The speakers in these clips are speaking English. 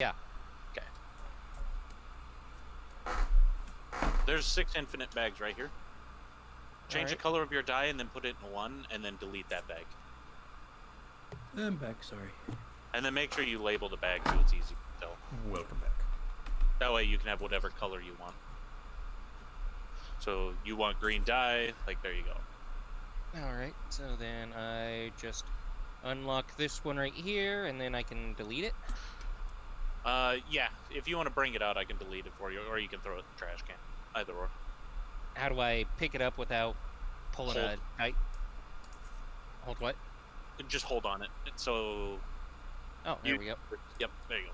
Yeah. Okay. There's 6 infinite bags right here. Change the color of your die and then put it in 1 and then delete that bag. I'm back, sorry. And then make sure you label the bag so it's easy to tell. Welcome back. That way you can have whatever color you want. So you want green dye, like there you go. Alright, so then I just unlock this one right here, and then I can delete it? Yeah, if you want to bring it out, I can delete it for you, or you can throw it in the trash can. Either or. How do I pick it up without pulling Hold. a kite? Hold what? Just hold on it. So... Oh, there we go. Yep, there you go.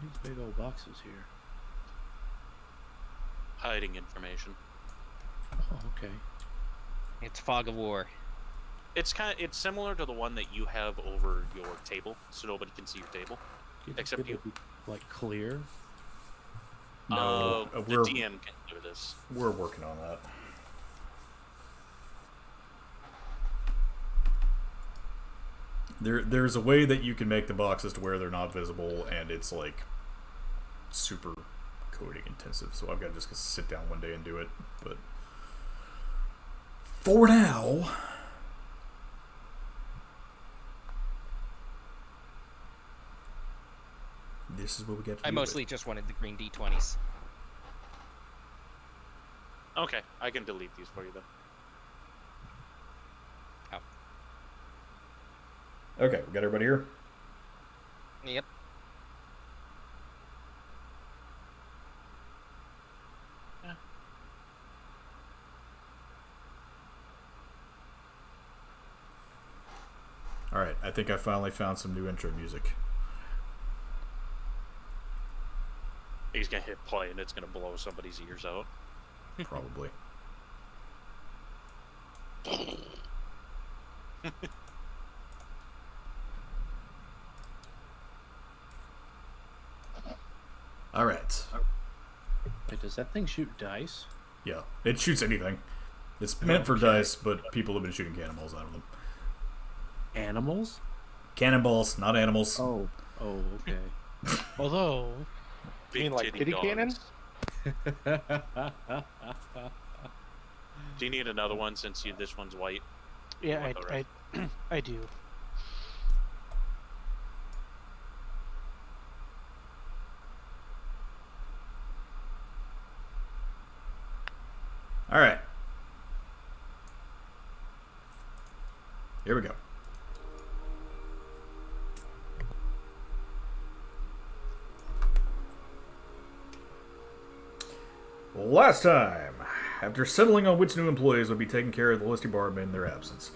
These big old boxes here. Hiding information. Oh, okay. It's Fog of War. It's similar to the one that you have over your table, so nobody can see your table. Except you. Be, like, clear? No, the we're DM can do this. we're working on that. There's a way that you can make the boxes to where they're not visible, and it's like super coding intensive. So I've got to just sit down one day and do it. But for now, this is what we get to I do mostly just wanted the green D20s. Okay, I can delete these for you then. Okay, we got everybody here? Yep. Yeah. Alright, I think I finally found some new intro music. He's gonna hit play and it's gonna blow somebody's ears out. Probably. Alright. Wait, does that thing shoot dice? Yeah, it shoots anything. It's meant for dice, but people have been shooting cannonballs out of them. Animals? Cannonballs, not animals. Oh, okay. Although, Big mean like titty kitty dogs. cannon? Do you need another one since this one's white? Yeah, Want the red? I do. Alright. Here we go. Last time, after settling on which new employees would be taking care of the list department in their absence,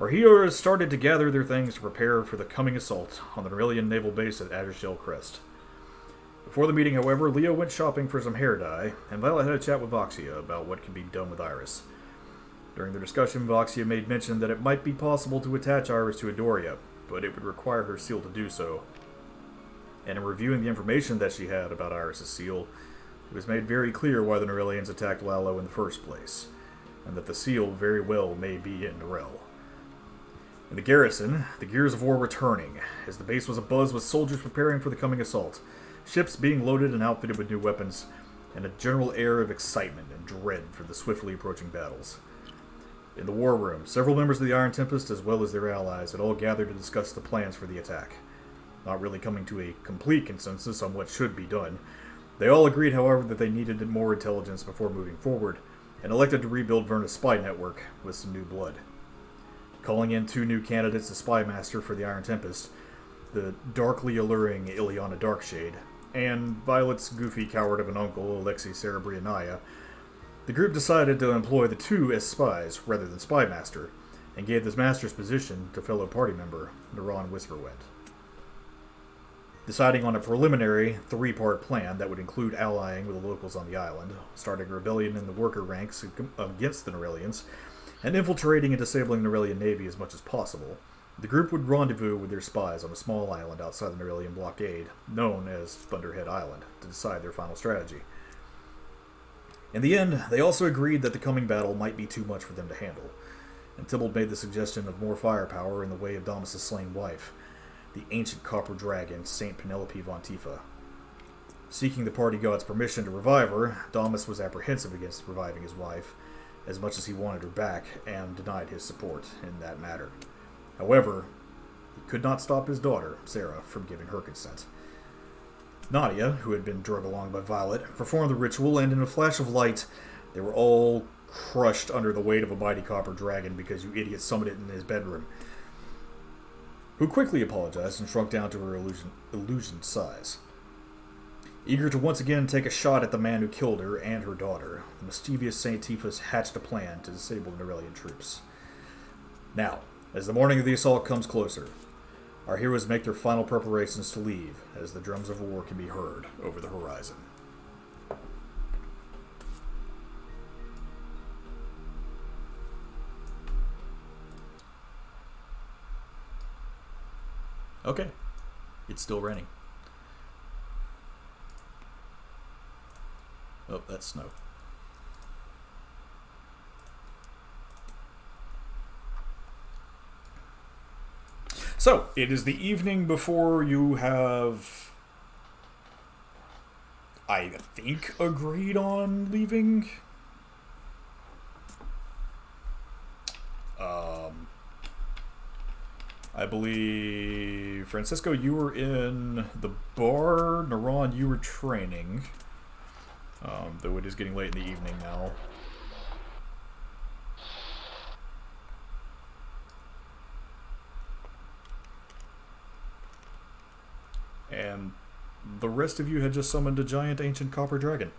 our heroes started to gather their things to prepare for the coming assault on the Norellian naval base at Azure Shell Crest. Before the meeting, however, Leo went shopping for some hair dye, and Violet had a chat with Voxia about what can be done with Iris. During the discussion, Voxia made mention that it might be possible to attach Iris to Adoria, but it would require her seal to do so. And in reviewing the information that she had about Iris' seal, it was made very clear why the Norellians attacked Lalo in the first place, and that the seal very well may be in Norel. In the garrison, the gears of war were turning, as the base was abuzz with soldiers preparing for the coming assault, ships being loaded and outfitted with new weapons, and a general air of excitement and dread for the swiftly approaching battles. In the war room, several members of the Iron Tempest, as well as their allies, had all gathered to discuss the plans for the attack. Not really coming to a complete consensus on what should be done, they all agreed, however, that they needed more intelligence before moving forward, and elected to rebuild Verna's spy network with some new blood. Calling in 2 new candidates to spy master for the Iron Tempest, the darkly alluring Ileana Darkshade, and Violet's goofy coward of an uncle, Alexei Cerebrianaya, the group decided to employ the 2 as spies rather than spy master, and gave this master's position to fellow party member Naran Whisperwind. Deciding on a preliminary 3-part plan that would include allying with the locals on the island, starting a rebellion in the worker ranks against the Norellians, and infiltrating and disabling the Norellian navy as much as possible, the group would rendezvous with their spies on a small island outside the Norellian blockade, known as Thunderhead Island, to decide their final strategy. In the end, they also agreed that the coming battle might be too much for them to handle, and Tybalt made the suggestion of more firepower in the way of Damas' slain wife, the ancient copper dragon, Saint Penelope von Tifa. Seeking the party god's permission to revive her, Damas was apprehensive against reviving his wife, as much as he wanted her back, and denied his support in that matter. However, he could not stop his daughter, Sarah, from giving her consent. Nadia, who had been drug along by Violet, performed the ritual, and in a flash of light, they were all crushed under the weight of a mighty copper dragon because you idiot summoned it in his bedroom, who quickly apologized and shrunk down to her illusion size. Eager to once again take a shot at the man who killed her and her daughter, the mischievous Saint Tifa hatched a plan to disable the Norellian troops. Now, as the morning of the assault comes closer, our heroes make their final preparations to leave, as the drums of war can be heard over the horizon. Okay. It's still raining. Oh, that's snow. So, it is the evening before you have, I think, agreed on leaving. I believe, Francisco, you were in the bar. Naran, you were training. Though it is getting late in the evening now. And the rest of you had just summoned a giant ancient copper dragon.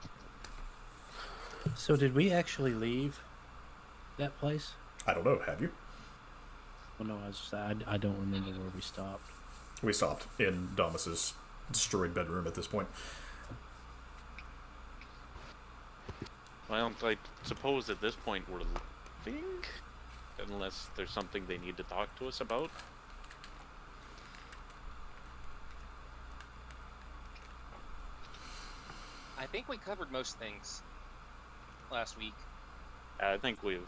So did we actually leave that place? I don't know, have you? Well, no, I don't remember where we stopped. We stopped in Damas's destroyed bedroom at this point. Well, I suppose at this point we're leaving, unless there's something they need to talk to us about. I think we covered most things last week. I think we've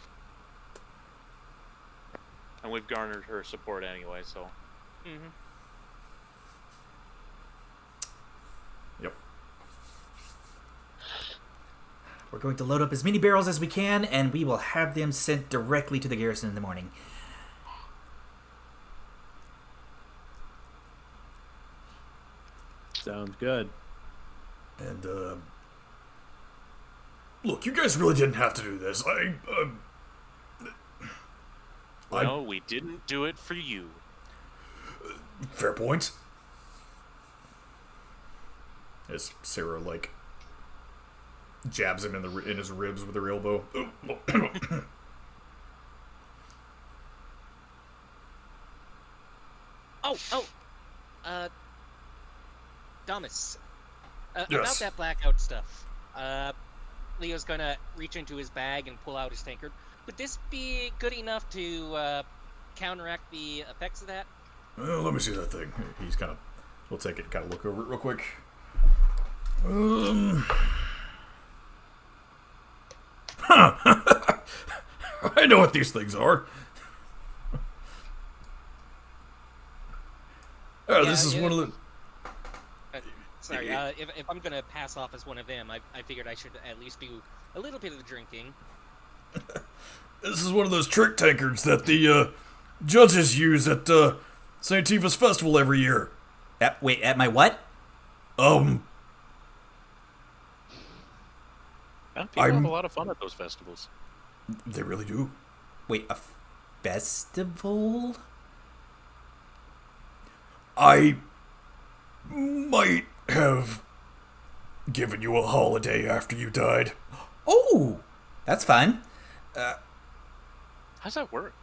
garnered her support anyway, so. Mm-hmm. Yep. We're going to load up as many barrels as we can, and we will have them sent directly to the garrison in the morning. Sounds good. And, look, you guys really didn't have to do this. No, we didn't do it for you. Fair point. As Sarah, like, jabs him in his ribs with her elbow. Damas. About Yes. that blackout stuff. Leo's gonna reach into his bag and pull out his tankard. Would this be good enough to counteract the effects of that? Well, let me see that thing. He's kind of... We'll take it and kind of look over it real quick. I know what these things are. This is one of the... Sorry, if I'm gonna pass off as one of them, I figured I should at least do a little bit of the drinking. This is one of those trick tankards that the judges use at St. Tifa's festival every year. Wait, at my what? And people have a lot of fun at those festivals. They really do. Wait, a festival? I might have given you a holiday after you died. Oh, that's fun. How's that work?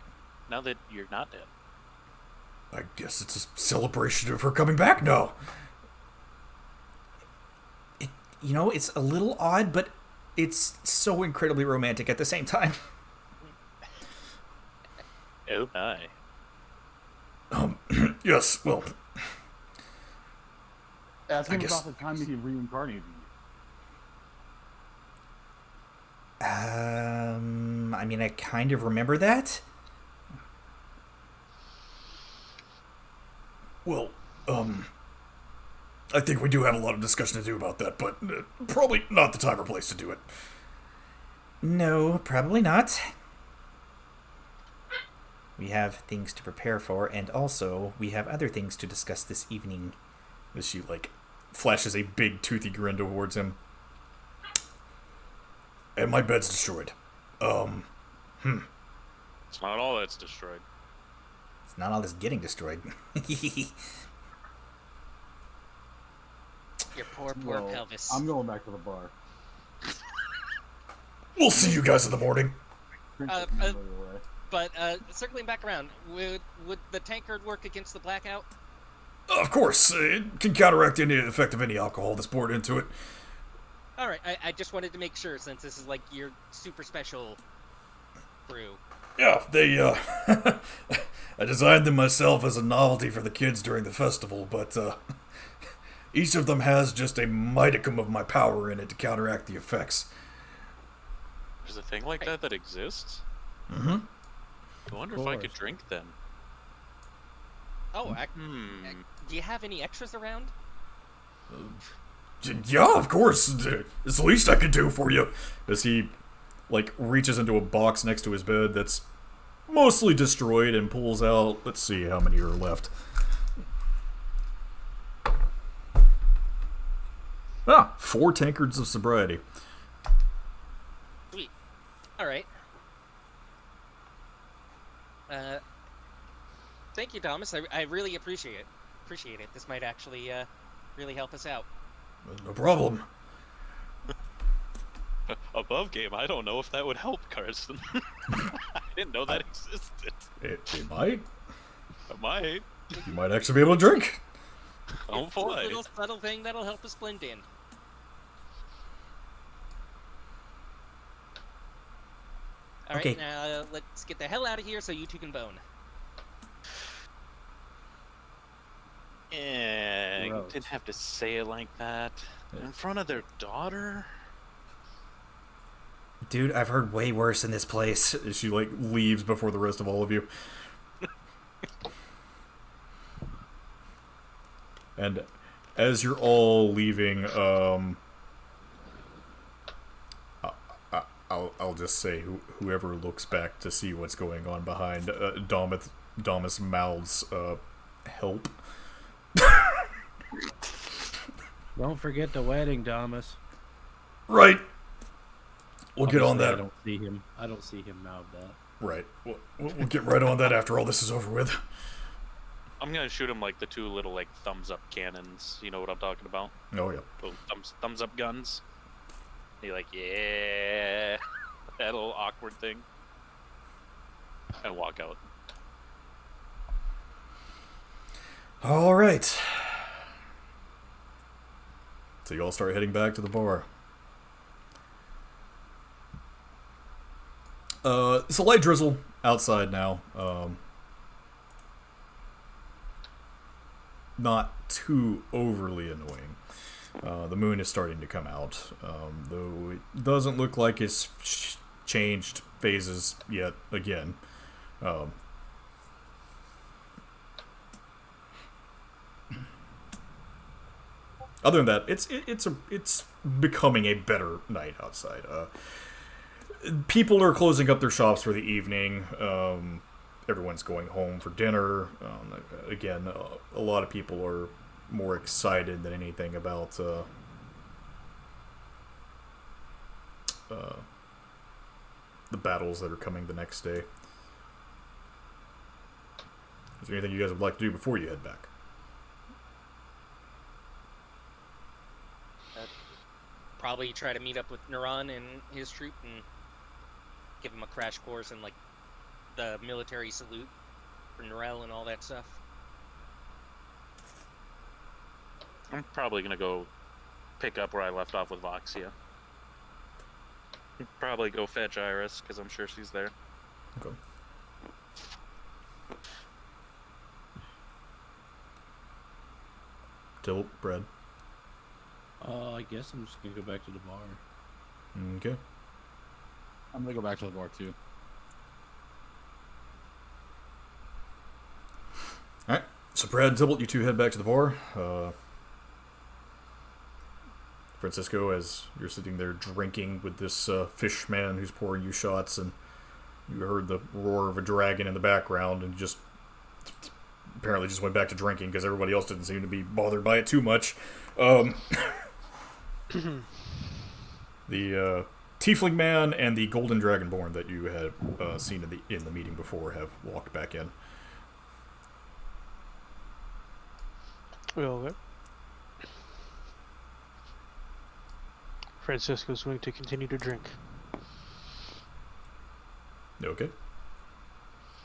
Now that you're not dead. I guess it's a celebration of her coming back now. It's a little odd, but it's so incredibly romantic at the same time. Oh my. Yes, well... Ask him guess- about the time that he reincarnated you. I kind of remember that. Well, I think we do have a lot of discussion to do about that, but probably not the time or place to do it. No, probably not. We have things to prepare for, and also we have other things to discuss this evening. As she, like, flashes a big toothy grin towards him. And my bed's destroyed. It's not all that's destroyed. It's not all this getting destroyed. Your poor pelvis. I'm going back to the bar. We'll see you guys in the morning. But circling back around, would the tankard work against the blackout? Of course, it can counteract any effect of any alcohol that's poured into it. All right, I just wanted to make sure since this is like your super special brew. Yeah, they, I designed them myself as a novelty for the kids during the festival, but, each of them has just a modicum of my power in it to counteract the effects. There's a thing like that exists? Mm-hmm. I wonder if I could drink them. Oh, do you have any extras around? Yeah, of course. It's the least I could do for you. As he, like, reaches into a box next to his bed that's mostly destroyed and pulls out, let's see how many are left. 4 tankards of sobriety. Sweet. All right. Thank you, Thomas. I really appreciate it. This might actually really help us out. No problem. Above game, I don't know if that would help, Carson. I didn't know that existed. It might. It might. You might actually be able to drink. Oh It's boy. a little subtle thing that'll help us blend in. All right, Okay. now let's get the hell out of here so you two can bone. Yeah, you Gross. didn't have to say it like that. In front of their daughter? Dude, I've heard way worse in this place. As she, like, leaves before the rest of all of you. And as you're all leaving, I'll just say whoever looks back to see what's going on behind Damas mouths help. Don't forget the wedding, Damas. Right. We'll get on Obviously, that. I don't see him mouth that. Right. We'll get right on that after all this is over with. I'm gonna shoot him like the 2 little like thumbs up cannons. You know what I'm talking about? Oh yeah. Little thumbs up guns. He like, yeah, that little awkward thing, and walk out. All right. So you all start heading back to the bar. It's a light drizzle outside now. Not too overly annoying. The moon is starting to come out, though it doesn't look like it's changed phases yet again. Other than that, it's becoming a better night outside. People are closing up their shops for the evening. Everyone's going home for dinner. Again, a lot of people are more excited than anything about the battles that are coming the next day. Is there anything you guys would like to do before you head back? Probably try to meet up with Naran and his troop and give him a crash course in like the military salute for Norel and all that stuff. I'm probably gonna go pick up where I left off with Voxia. Probably go fetch Iris because I'm sure she's there. Okay. Tilt, bread. I guess I'm just gonna go back to the bar. Okay. I'm gonna go back to the bar too. So Brad and Tybalt, you two head back to the bar. Francisco, as you're sitting there drinking with this fish man who's pouring you shots, and you heard the roar of a dragon in the background, and just apparently just went back to drinking because everybody else didn't seem to be bothered by it too much. The Tiefling Man and the Golden Dragonborn that you had seen in the meeting before have walked back in. Okay. Francisco's going to continue to drink. Okay.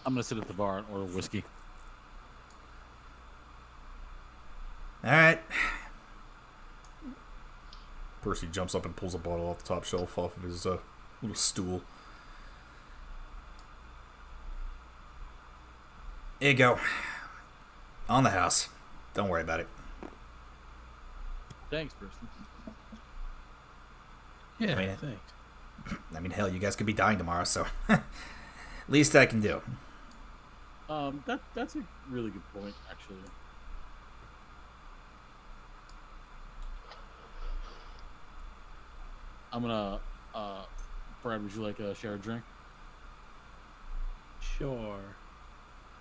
I'm gonna sit at the bar and order whiskey. All right. Percy jumps up and pulls a bottle off the top shelf off of his little stool. Here you go. On the house. Don't worry about it. Thanks, Preston. Yeah, I mean, thanks. I mean, hell, you guys could be dying tomorrow, so least I can do. That's a really good point, actually. I'm gonna, Brad, would you like a share a drink? Sure.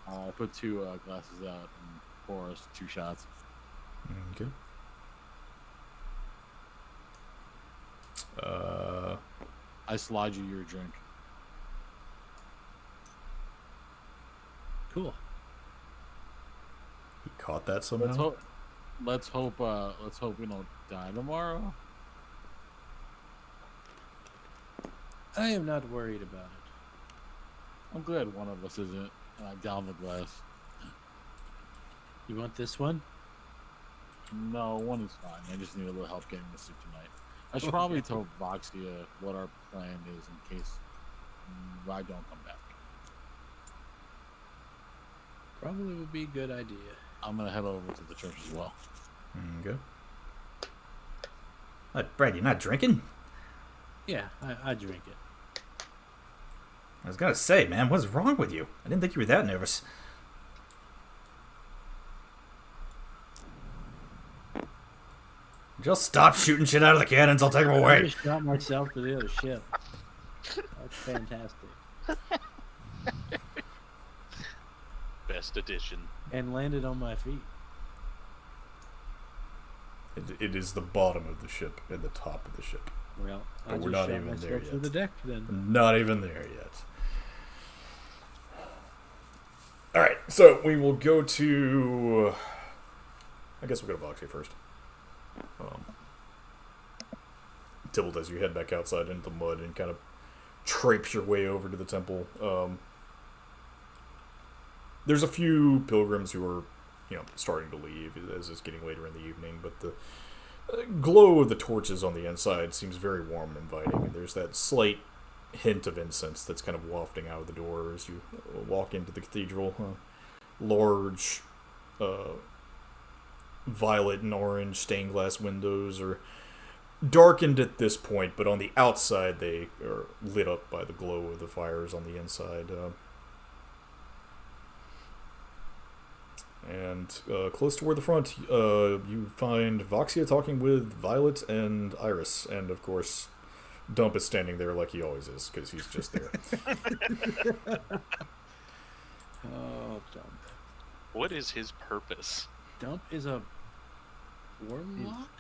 I'll put 2 glasses out and pour us 2 shots. Okay. I slide you your drink. Cool. He caught that somehow. Let's hope we don't die tomorrow. I am not worried about it. I'm glad one of us isn't. And I down the glass. You want this one? No, one is fine. I just need a little help getting this through tonight. I should probably tell Voxia what our plan is in case I don't come back. Probably would be a good idea. I'm gonna head over to the church as well. Okay. Brad, you're not drinking? Yeah, I drink it. I was gonna say, man, what's wrong with you? I didn't think you were that nervous. Just stop shooting shit out of the cannons. I'll take them I away. just shot myself to the other ship. That's fantastic. Best edition. And landed on my feet. It is the bottom of the ship and the top of the ship. Well, I But we're just not shot even myself there to yet. the deck then. Not even there yet. Alright, so we will go to... I guess we'll go to Voxia first. Tybalt, as you head back outside into the mud and kind of traipse your way over to the temple. There's a few pilgrims who are, starting to leave as it's getting later in the evening, but the glow of the torches on the inside seems very warm and inviting, and there's that slight hint of incense that's kind of wafting out of the door as you walk into the cathedral. Large violet and orange stained glass windows are darkened at this point, but on the outside they are lit up by the glow of the fires on the inside. And close toward the front, you find Voxia talking with Violet and Iris, and of course, Dump is standing there like he always is, because he's just there. Oh, Dump. What is his purpose? Dump is a warlock?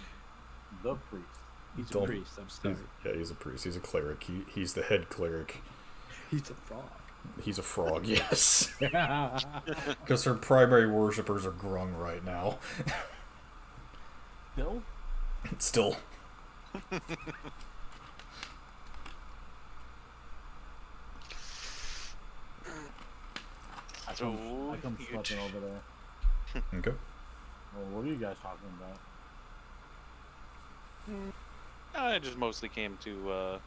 The priest. He's a Dump- priest, I'm sorry. He's a priest. He's a cleric. He's the head cleric. He's a frog. He's a frog, yes. Because her primary worshippers are grung right now. Still? Still. I So come huge. slipping over there. Okay. Well, what are you guys talking about? I just mostly came to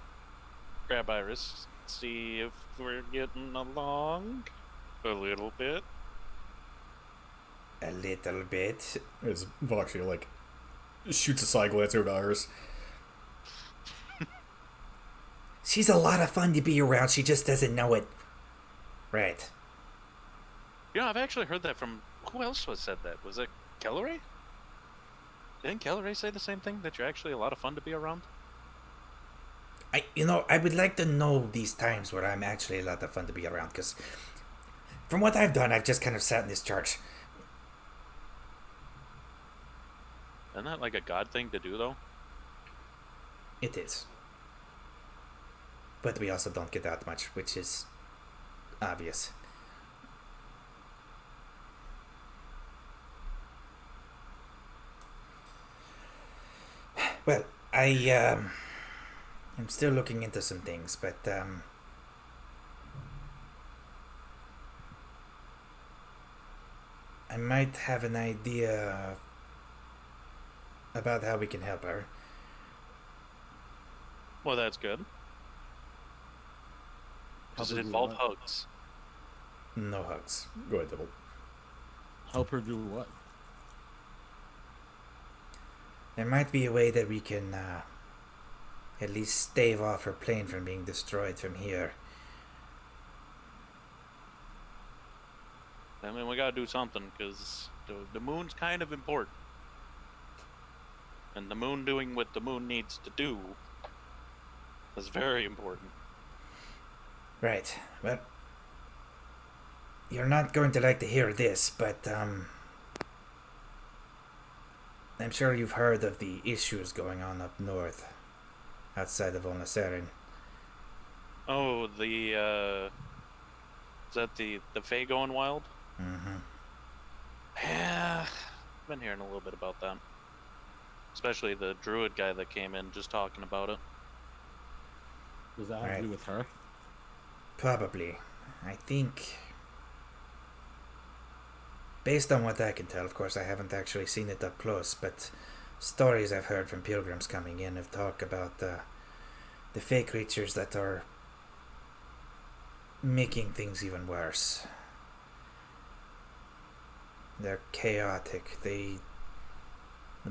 grab Iris, see if we're getting along a little bit. A little bit. As Voxia, shoots a side glance over to Iris. She's a lot of fun to be around. She just doesn't know it. Right. Yeah, I've actually heard that from Who else was said that? Was it Kelleray? Didn't Kelleray say the same thing? That you're actually a lot of fun to be around? I would like to know these times where I'm actually a lot of fun to be around, because from what I've done, I've just kind of sat in this church. Isn't that like a god thing to do, though? It is. But we also don't get out much, which is obvious. Well, I'm still looking into some things, but I might have an idea about how we can help her. Well, that's good. Does it involve hugs? No hugs. Go ahead, Devil. Help her do what? There might be a way that we can at least stave off her plane from being destroyed from here. I mean, we gotta do something, because the moon's kind of important. And the moon doing what the moon needs to do is very important. Right. Well, you're not going to like to hear this, but I'm sure you've heard of the issues going on up north, outside of Olnaserin. Oh, is that the Fae going wild? Mm-hmm. Yeah, I've been hearing a little bit about that. Especially the druid guy that came in just talking about it. Does that have to do with her? Probably. I think, based on what I can tell, of course I haven't actually seen it up close, but stories I've heard from pilgrims coming in have talked about the fake creatures that are making things even worse. They're chaotic. They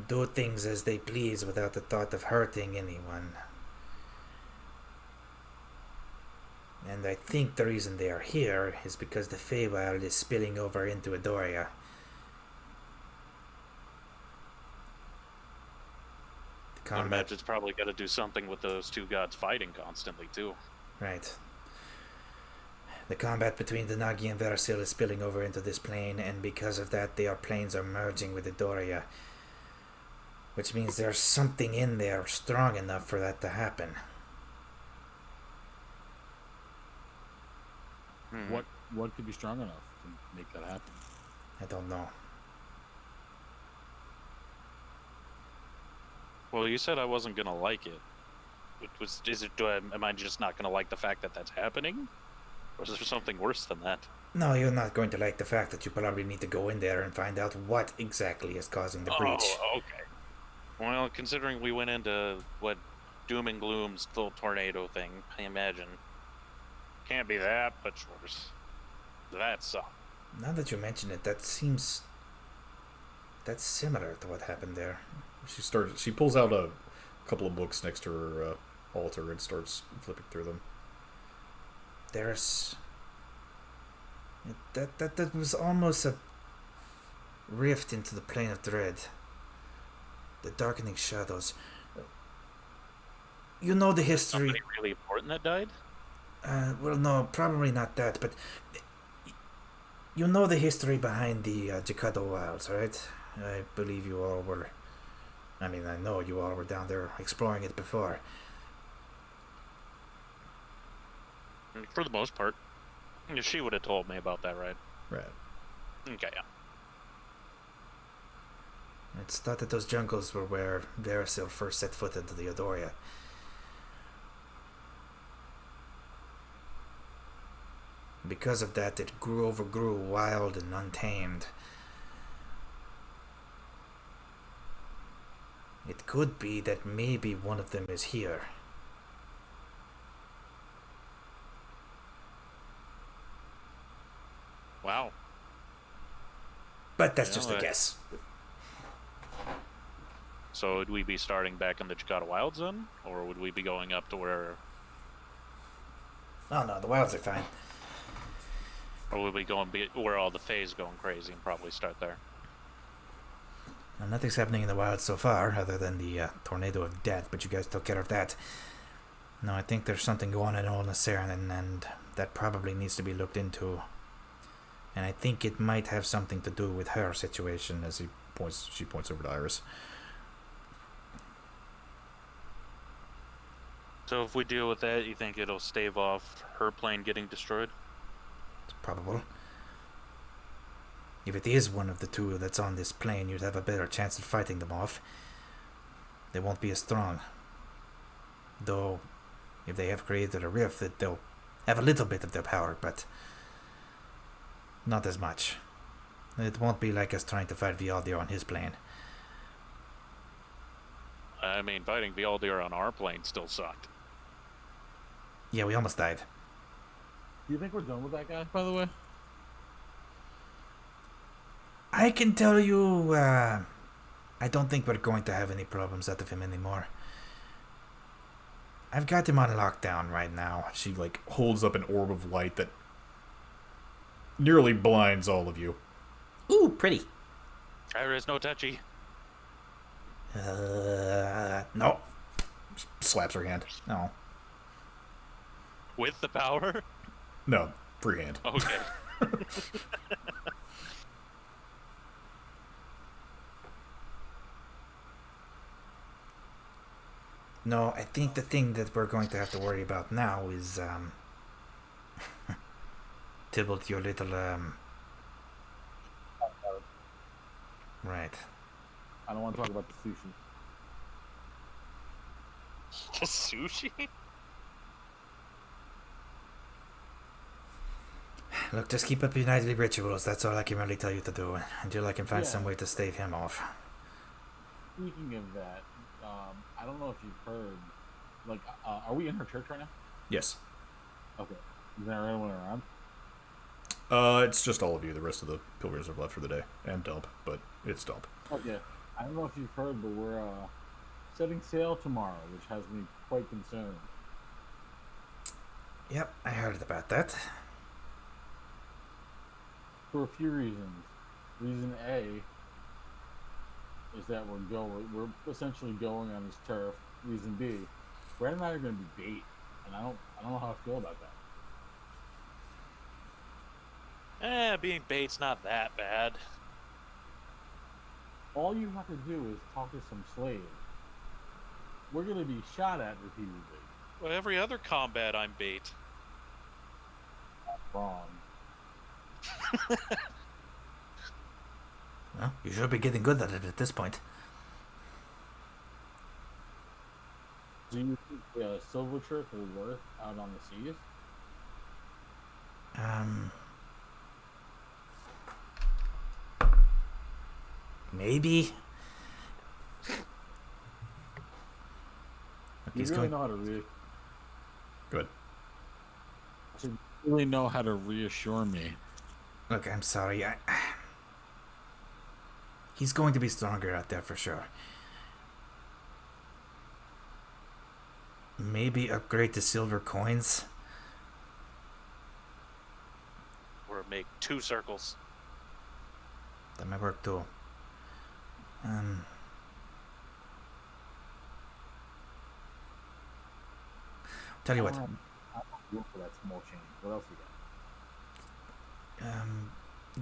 do things as they please without the thought of hurting anyone. And I think the reason they are here is because the Feywild is spilling over into Edoria. I imagine it's probably got to do something with those two gods fighting constantly, too. Right. The combat between the Nagi and Verasil is spilling over into this plane, and because of that, their planes are merging with Edoria. Which means there's something in there strong enough for that to happen. Hmm. What could be strong enough to make that happen? I don't know. Well, you said I wasn't gonna like it. Am I just not gonna like the fact that that's happening? Or is there something worse than that? No, you're not going to like the fact that you probably need to go in there and find out what exactly is causing the breach. Oh, okay. Well, considering we went into what Doom and Gloom's little tornado thing, I imagine can't be that much worse. That sucked. Now that you mention it, that's similar to what happened there. She pulls out a couple of books next to her altar and starts flipping through them. There's that was almost a rift into the plane of dread. The darkening shadows. You know the history. Somebody really important that died? Well, no, probably not that, but you know the history behind the Jakado Wilds, right? I believe you all were. I mean, I know you all were down there exploring it before. For the most part. She would have told me about that, right? Right. Okay, yeah. It's thought that those jungles were where Verasil first set foot into the Edoria. Because of that, it overgrew wild and untamed. It could be that maybe one of them is here. Wow. But that's just a guess. So would we be starting back in the Jakata Wilds then? Or would we be going up to where... Oh no, the wilds are fine. Or will we go and be where all the Fae's going crazy and probably start there? Well, nothing's happening in the wild so far, other than the tornado of death, but you guys took care of that. No, I think there's something going on in Old Nasaren, and that probably needs to be looked into. And I think it might have something to do with her situation, as she points over to Iris. So if we deal with that, you think it'll stave off her plane getting destroyed? It's probable. If it is one of the two that's on this plane, you'd have a better chance of fighting them off. They won't be as strong. Though, if they have created a rift, they'll have a little bit of their power, but not as much. It won't be like us trying to fight Vialdir on his plane. I mean, fighting Vialdir on our plane still sucked. Yeah, we almost died. Do you think we're done with that guy, by the way? I can tell you, I don't think we're going to have any problems out of him anymore. I've got him on lockdown right now. She holds up an orb of light that nearly blinds all of you. Ooh, pretty. Iris, no touchy. No. Slaps her hand. No. With the power? No, free hand. Okay. No, I think the thing that we're going to have to worry about now is, Tybalt, your little, Right. I don't want to talk about the sushi. The sushi? Look, just keep up your nightly rituals. That's all I can really tell you to do, until I can find some way to stave him off. Speaking of that, I don't know if you've heard, are we in her church right now? Yes. Okay. Is there anyone around? It's just all of you. The rest of the pilgrims have left for the day. And Dump, but it's Dump. Oh, yeah. I don't know if you've heard, but we're setting sail tomorrow, which has me quite concerned. Yep, I heard about that. For a few reasons. Reason A is that we're essentially going on his turf. Reason B, Brad and I are going to be bait, and I don't know how I feel about that. Being bait's not that bad. All you have to do is talk to some slaves. We're going to be shot at repeatedly. Well, every other combat, I'm bait. Wrong. Well, you should be getting good at it at this point. Do you think the silver trick will work out on the seas? Maybe. You really know how to Good. You really know how to reassure me. Look, I'm sorry. He's going to be stronger out there for sure. Maybe upgrade to silver coins. Or make 2 circles. That might work too. Tell you what. I don't look for that small change. What else you got?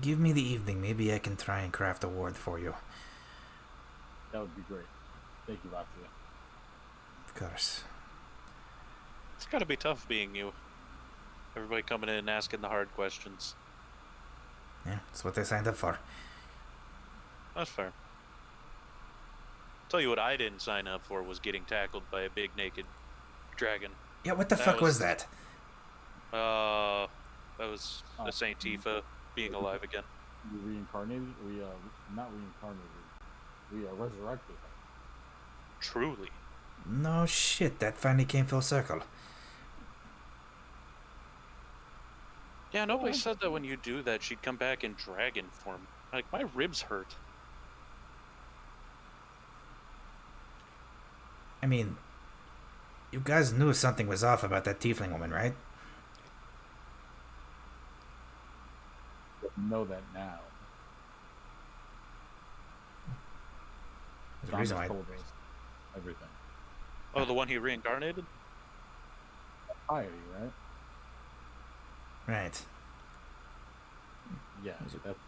Give me the evening. Maybe I can try and craft a ward for you. That would be great. Thank you, Roxy. Of course. It's gotta be tough being you. Everybody coming in and asking the hard questions. Yeah, that's what they signed up for. That's fair. Tell you what I didn't sign up for was getting tackled by a big naked dragon. Yeah, what the fuck was that? That was a Saint Tifa being alive again. We reincarnated? Not reincarnated. We resurrected. Truly. No shit, that finally came full circle. Yeah, nobody said that when you do that she'd come back in dragon form. Like, my ribs hurt. I mean, you guys knew something was off about that tiefling woman, right? know that now. The reason Thomas why. told us everything. Oh, the one he reincarnated? Piety, right? Right. Yeah, that's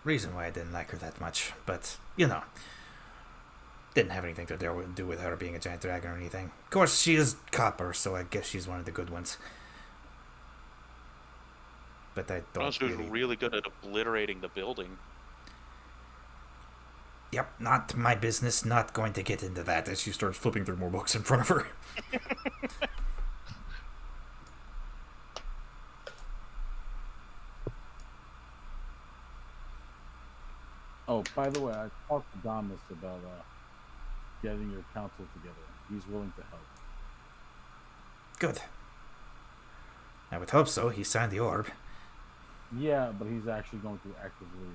Reason why I didn't like her that much, but didn't have anything to do with her being a giant dragon or anything. Of course, she is copper, so I guess she's one of the good ones. But I Oh, don't she was really. really good at obliterating the building. Yep, not my business. Not going to get into that. As she starts flipping through more books in front of her. Oh, by the way, I talked to Thomas about getting your council together. He's willing to help. Good. I would hope so. He signed the orb. Yeah, but he's actually going to actively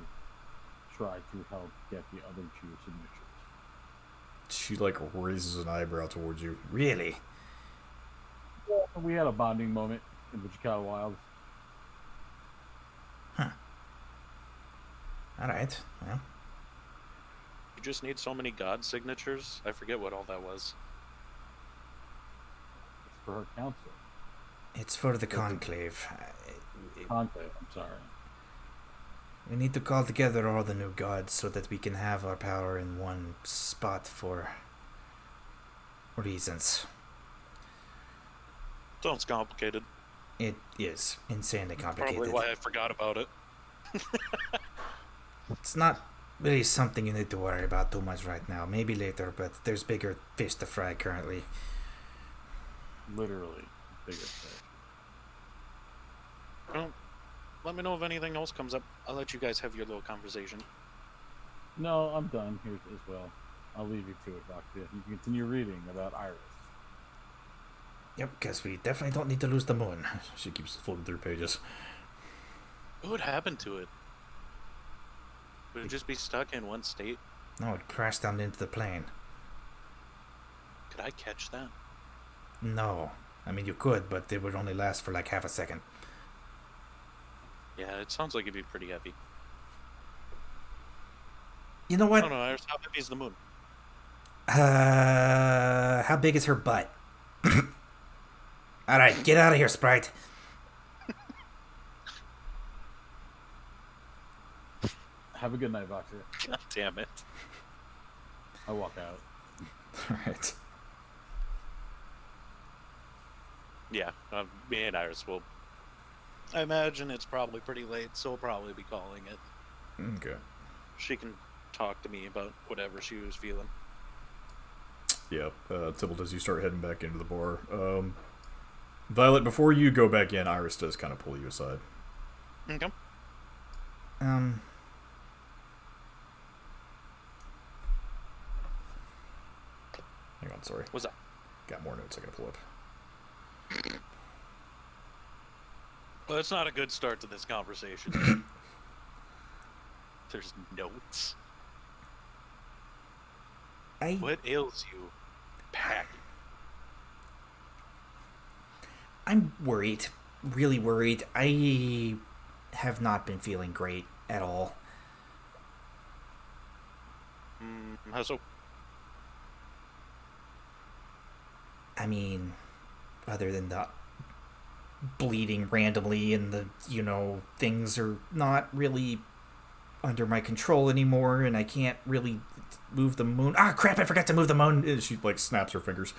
try to help get the other two signatures. She like raises an eyebrow towards you. Really? Yeah, we had a bonding moment in the Chicago Wilds. All right. Well, You just need so many god signatures. I forget what all that was. It's for her council. it's for the conclave. Conclave, I'm sorry. We need to call together all the new gods so that we can have our power in one spot for reasons. Sounds complicated. It is insanely complicated. Probably why I forgot about it. It's not really something you need to worry about too much right now. Maybe later, but there's bigger fish to fry currently. Literally, biggest fish. Well, let me know if anything else comes up. I'll let you guys have your little conversation. No, I'm done here as well. I'll leave you to it, Doctor. You can continue reading about Iris. Yep, because we definitely don't need to lose the moon. She keeps flipping through pages. What would happen to it? Would it just be stuck in one state? No, it crashed down into the plane. Could I catch that? No. I mean, you could, but it would only last for like half a second. Yeah, it sounds like it'd be pretty heavy. You know I what? don't know, Iris, how heavy is the moon? How big is her butt? Alright, get out of here, Sprite. Have a good night, Boxer. God damn it. I walk out. Alright. Yeah, me and Iris will. I imagine it's probably pretty late, so we'll probably be calling it. Okay. She can talk to me about whatever she was feeling. Yeah, Tybalt, as you start heading back into the bar. Violet, before you go back in, Iris does kind of pull you aside. Okay. Hang on, sorry. What's that? Got more notes I gotta pull up. Well, it's not a good start to this conversation. There's notes. What ails you, Pack? I'm worried. Really worried. I have not been feeling great at all. How so? I mean, other than the bleeding randomly and the, things are not really under my control anymore and I can't really move the moon. Ah, crap, I forgot to move the moon. And she, like, snaps her fingers.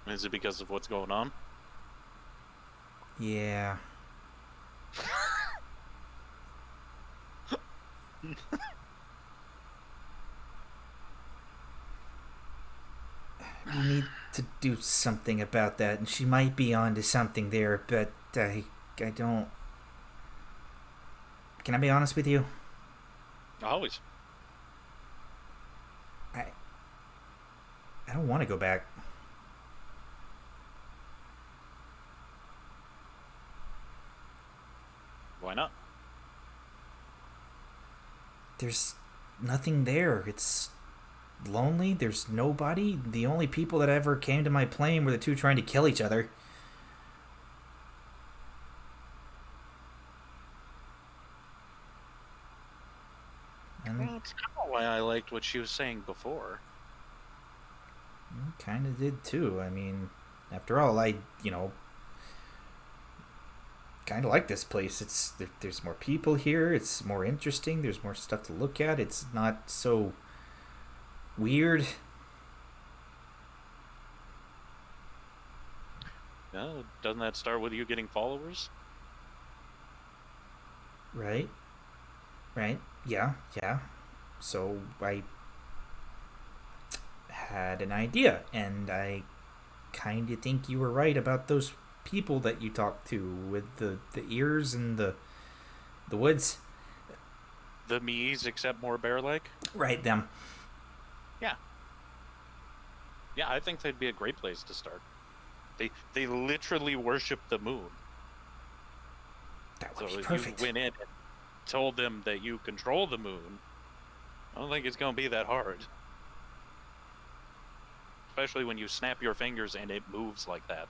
Is it because of what's going on? Yeah. We need to do something about that, and she might be onto something there, but I don't... Can I be honest with you? Always. I don't want to go back. Why not? There's nothing there. It's lonely. There's nobody. The only people that ever came to my plane were the two trying to kill each other. And Well, that's kind of why I liked what she was saying before. kind of did too. I mean, after all, I kind of like this place. There's more people here. It's more interesting. There's more stuff to look at. It's not so weird. No, doesn't that start with you getting followers? Right? Yeah. So I had an idea, and I kind of think you were right about those people that you talked to with the ears and the woods. The me's, except more bear-like? Right, them. Yeah, I think they'd be a great place to start. They literally worship the moon. That So would be if perfect. you went in and told them that you control the moon, I don't think it's going to be that hard. Especially when you snap your fingers and it moves like that.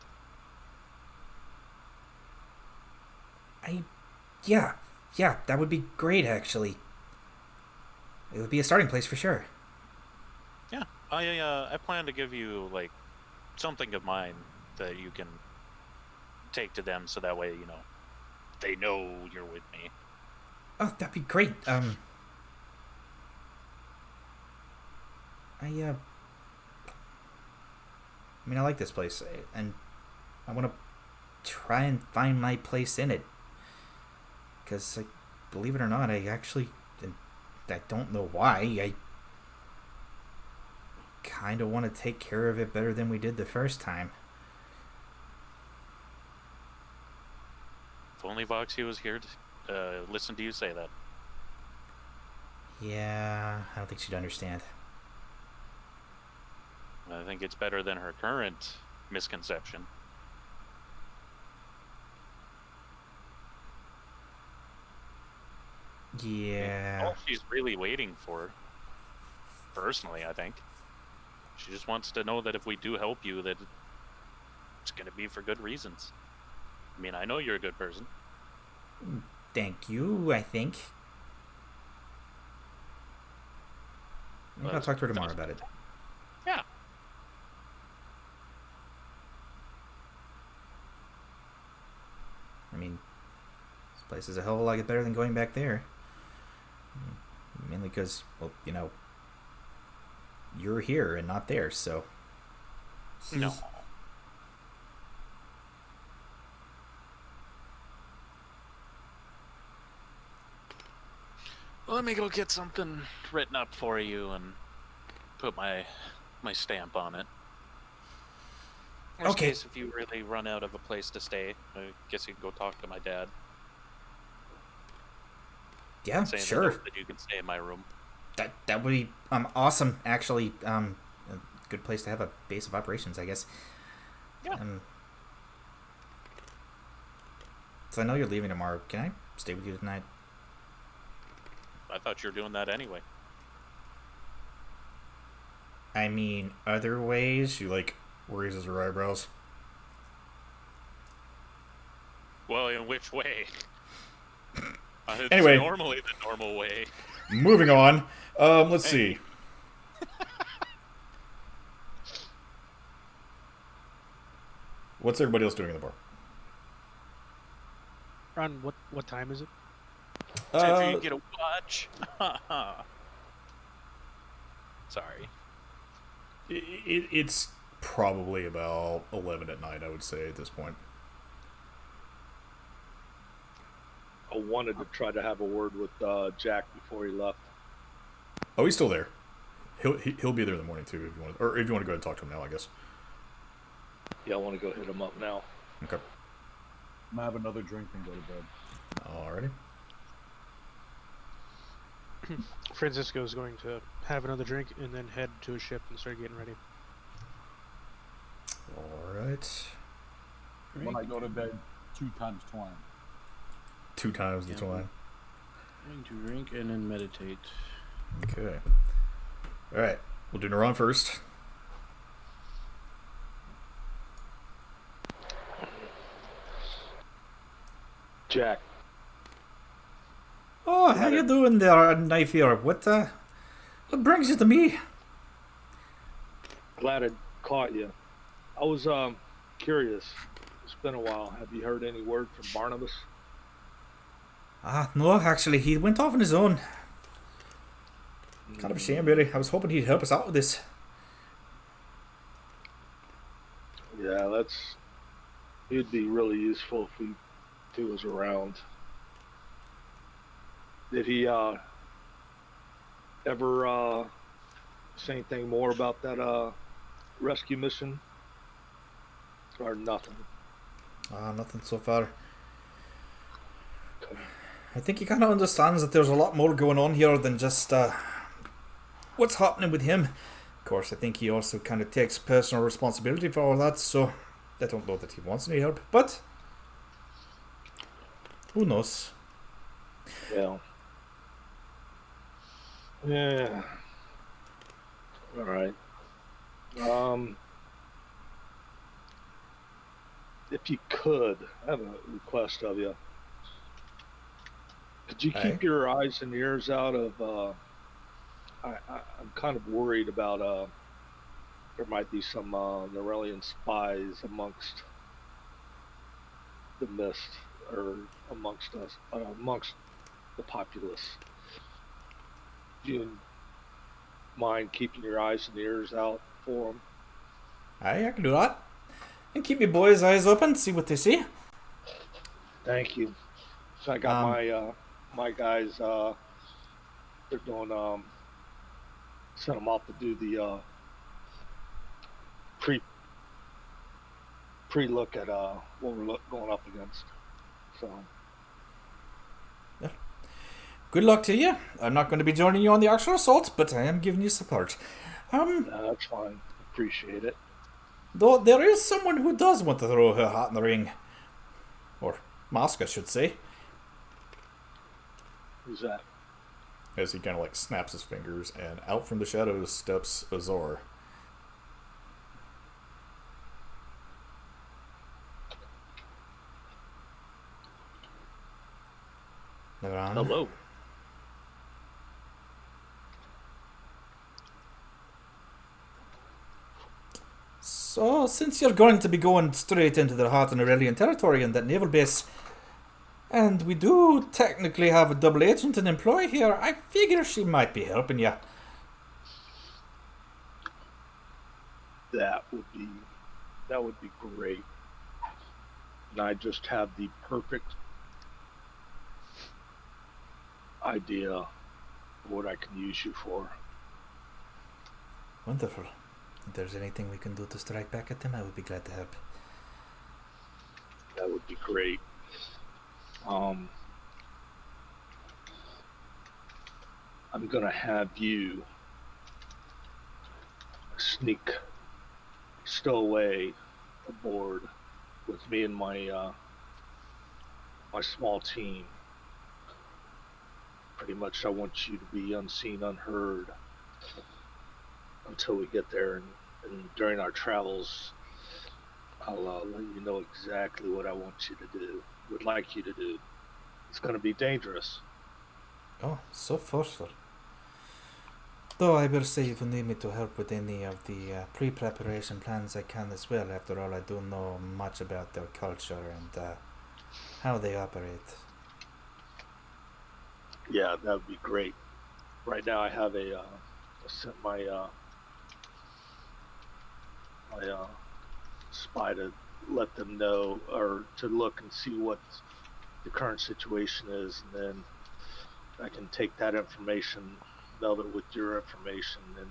Yeah, that would be great, actually. It would be a starting place for sure. Yeah, I plan to give you, like, something of mine that you can take to them so that way, they know you're with me. Oh, that'd be great. I like this place, and I want to try and find my place in it. Because, believe it or not, I don't know why. I kind of want to take care of it better than we did the first time. If only Voxie was here to listen to you say that. Yeah, I don't think she'd understand. I think it's better than her current misconception. Yeah. All she's really waiting for, personally, I think, she just wants to know that if we do help you, that it's going to be for good reasons. I mean, I know you're a good person. Thank you, I think. Maybe I'll talk to her tomorrow about it. Yeah. I mean, this place is a hell of a lot better than going back there. Mainly because, well, you're here and not there, so. No. Let me go get something written up for you and put my stamp on it. Worst Okay. case, if you really run out of a place to stay, I guess you can go talk to my dad. Yeah, Saying sure. that you can stay in my room. That would be awesome, actually. A good place to have a base of operations, I guess. Yeah. So I know you're leaving tomorrow. Can I stay with you tonight? I thought you were doing that anyway. I mean, other ways. She raises her eyebrows. Well, in which way? It's Anyway. normally the normal way. Moving on. Let's see. What's everybody else doing in the bar? Ron, what time is it? So if you get a watch. Sorry. It's probably about 11 at night, I would say, at this point. I wanted to try to have a word with Jack before he left. Oh, he's still there. He'll be there in the morning too, if you want, or if you want to go ahead and talk to him now, I guess. Yeah, I want to go hit him up now. Okay. I'm gonna have another drink and go to bed. Alrighty. Francisco is going to have another drink and then head to his ship and start getting ready. Alright. When I go to bed, 2 times twine. 2 times the Yeah. twine. Going to drink and then meditate. Okay. Alright. We'll do Neuron first. Jack, Oh, how you doing there, knife here? What brings you to me? glad I caught you. I was curious. It's been a while. Have you heard any word from Barnabas? No, actually, he went off on his own. Kind of a shame, really. I was hoping he'd help us out with this. Yeah, he'd be really useful if he was around. Did he ever say anything more about that rescue mission? Or nothing? Nothing so far. Okay. I think he kind of understands that there's a lot more going on here than just what's happening with him. Of course, I think he also kind of takes personal responsibility for all that, so I don't know that he wants any help, but who knows? Yeah. Yeah. All right. If you could, I have a request of you. Could you keep your eyes and ears out of? I'm kind of worried about. There might be some Norellian spies amongst the mist, or amongst us, amongst the populace. Do you mind keeping your eyes and ears out for them? I can do that. And keep your boys' eyes open, see what they see. Thank you. So I got my guys. They're doing sent them off to do the pre look at what we're going up against. So. Good luck to you. I'm not going to be joining you on the actual assault, but I am giving you support. That's fine. Appreciate it. Though there is someone who does want to throw her hat in the ring. Or mask, I should say. Who's that? As he kind of like snaps his fingers, and out from the shadows steps Azure. Hello. So, since you're going to be going straight into the heart of Norellian territory in that naval base, and we do technically have a double agent in employ here, I figure she might be helping you. That would be great. And I just have the perfect idea of what I can use you for. Wonderful. If there's anything we can do to strike back at them, I would be glad to help. That would be great. I'm gonna have you sneak stowaway aboard with me and my my small team. Pretty much, I want you to be unseen, unheard until we get there, and during our travels, I'll let you know exactly what I want you to do, would like you to do. It's going to be dangerous. Oh, so forceful. Though I will say if you need me to help with any of the pre-preparation plans, I can as well. After all, I don't know much about their culture and how they operate. Yeah, that would be great. Right now I have my spy to let them know, or to look and see what the current situation is, and then I can take that information, meld it with your information, and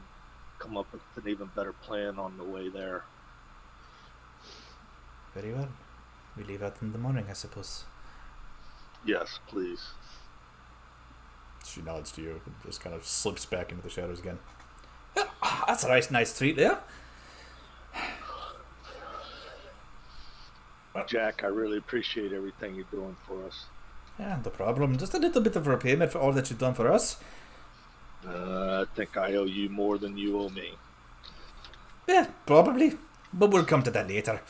come up with an even better plan on the way there. Very well. We leave out in the morning, I suppose. Yes, please. She nods to you and just kind of slips back into the shadows again. Yeah, that's a nice treat there. Jack, I really appreciate everything you're doing for us. Yeah, no problem. Just a little bit of repayment for all that you've done for us. I think I owe you more than you owe me. Yeah, probably. But we'll come to that later.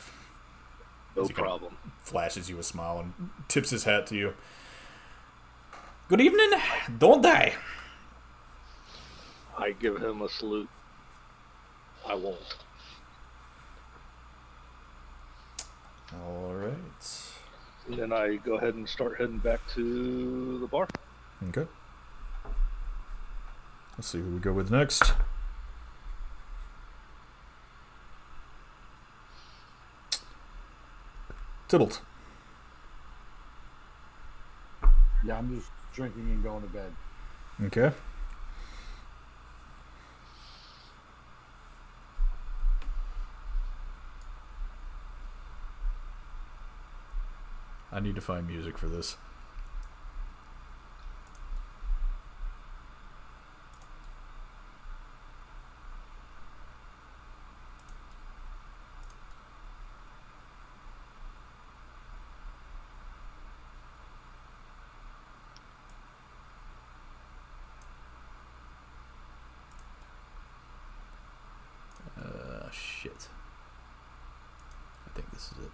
No problem. Flashes you a smile and tips his hat to you. Good evening. Don't die. I give him a salute. I won't. All right. And then I go ahead and start heading back to the bar. Okay. Let's see who we go with next. Tybalt. Yeah, I'm just drinking and going to bed. Okay. I need to find music for this. Shit. I think this is it.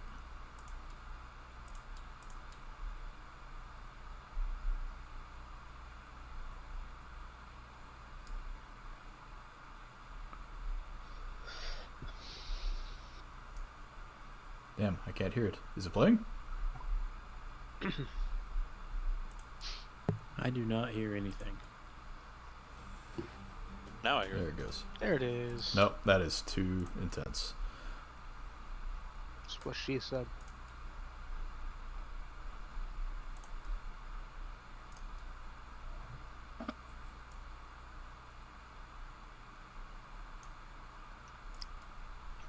Damn, I can't hear it. Is it playing? I do not hear anything. Now I hear There it. it goes. There it is. Nope, that is too intense. That's what she said.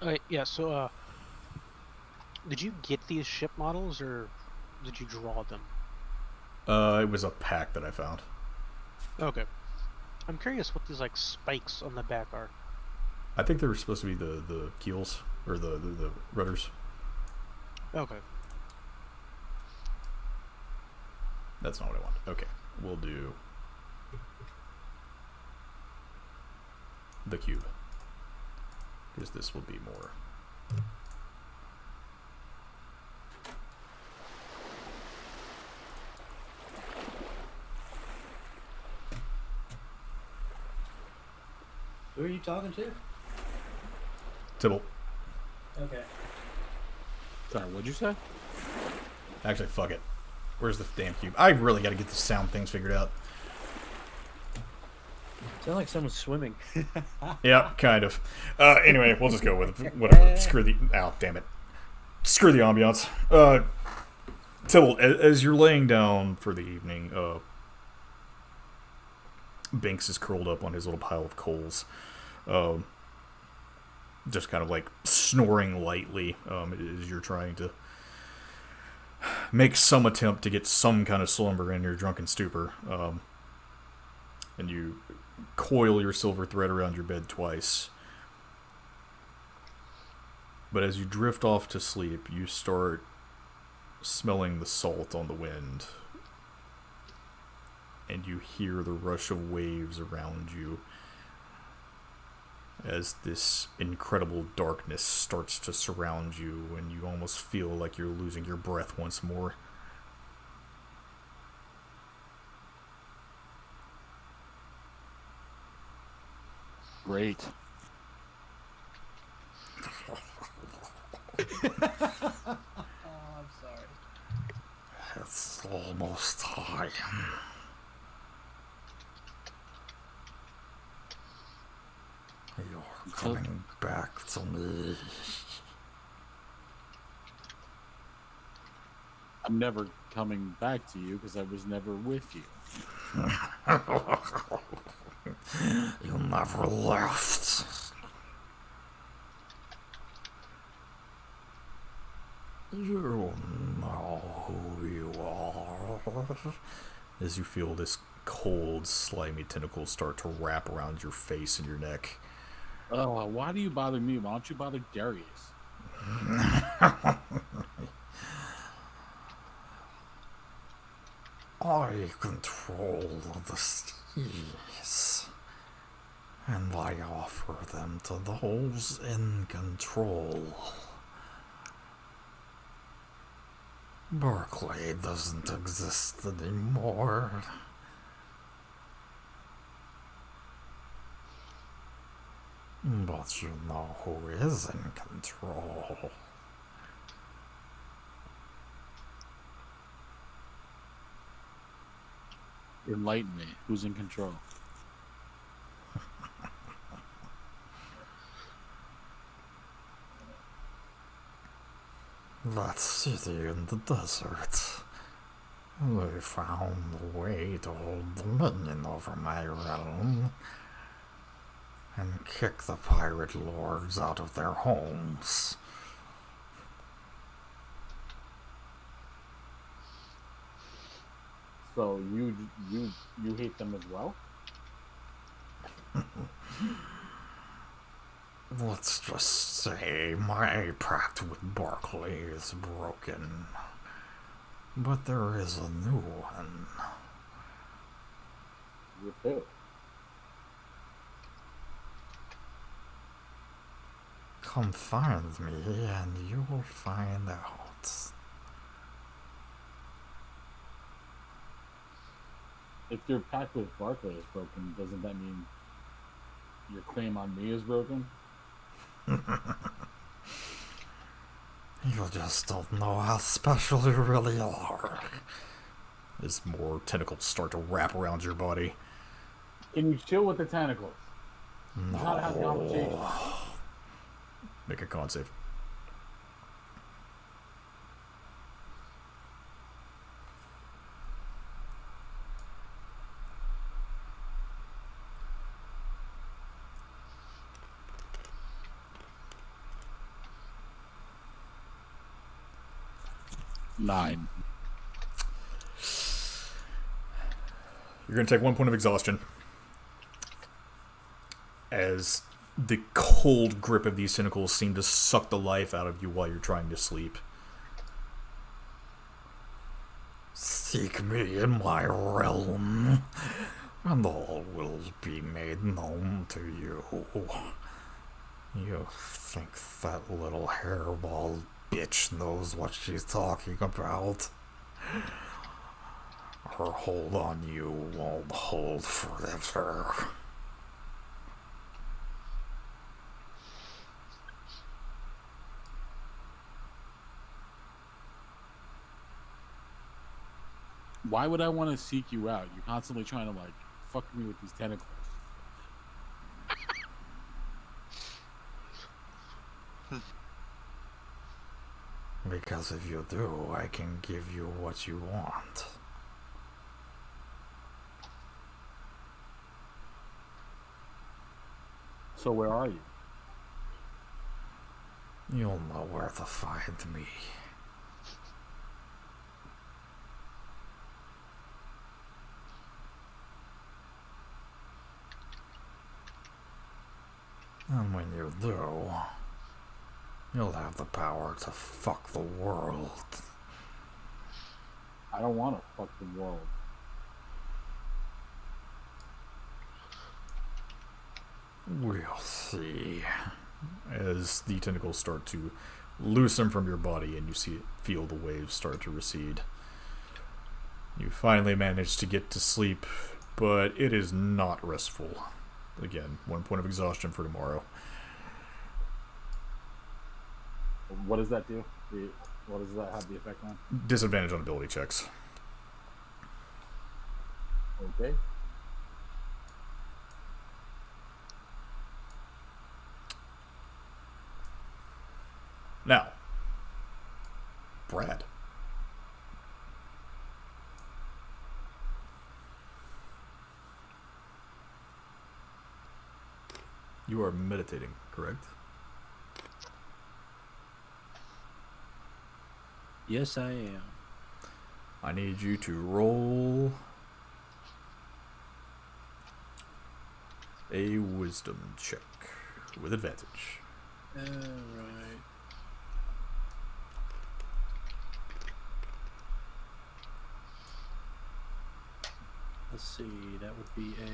Alright, yeah, so, did you get these ship models, or did you draw them? It was a pack that I found. Okay. I'm curious what these, like, spikes on the back are. I think they were supposed to be the keels, or the rudders. Okay. That's not what I want. Okay, we'll do the cube. Because this will be more. Who are you talking to? Tybalt. Okay. Sorry, what'd you say? Actually, fuck it. Where's the damn cube? I really got to get the sound things figured out. Sound like someone's swimming. Yeah, kind of. Anyway, we'll just go with it. Whatever. Screw the... Ow, damn it. Screw the ambiance. Tybalt, as you're laying down for the evening, Binks is curled up on his little pile of coals. Just kind of like snoring lightly as you're trying to make some attempt to get some kind of slumber in your drunken stupor. And you coil your silver thread around your bed twice. But as you drift off to sleep, you start smelling the salt on the wind. And you hear the rush of waves around you as this incredible darkness starts to surround you, and you almost feel like you're losing your breath once more. Great. Oh, I'm sorry. It's almost time. You're coming back to me. I'm never coming back to you because I was never with you. You never left. You know who you are. As you feel this cold, slimy tentacle start to wrap around your face and your neck. Oh, why do you bother me? Why don't you bother Darius? I control the seas. and I offer them to those in control. Berkeley doesn't exist anymore. But you know who is in control. Enlighten me. Who's in control? That city in the desert. They found a way to hold dominion over my realm and kick the pirate lords out of their homes. So you hate them as well? Let's just say my pact with Berkeley is broken. But there is a new one. With who? Come find me and you will find out. If your pact with Barclay is broken, doesn't that mean your claim on me is broken? You just don't know how special you really are. As more tentacles start to wrap around your body. Can you chill with the tentacles? No. How to have conversation. Make a con save. Nine. You're going to take 1 point of exhaustion as the cold grip of these tentacles seem to suck the life out of you while you're trying to sleep. Seek me in my realm, and all will be made known to you. You think that little hairball bitch knows what she's talking about? Her hold on you won't hold forever. Why would I want to seek you out? You're constantly trying to fuck me with these tentacles. Because if you do, I can give you what you want. So where are you? You'll know where to find me. And when you do, you'll have the power to fuck the world. I don't want to fuck the world. We'll see. As the tentacles start to loosen from your body and you feel the waves start to recede. You finally manage to get to sleep, but it is not restful. Again, 1 point of exhaustion for tomorrow. What does that do? What does that have the effect on? Disadvantage on ability checks. Okay. Now, Brad. You are meditating, correct? Yes, I am. I need you to roll a wisdom check with advantage. Alright. Let's see, that would be a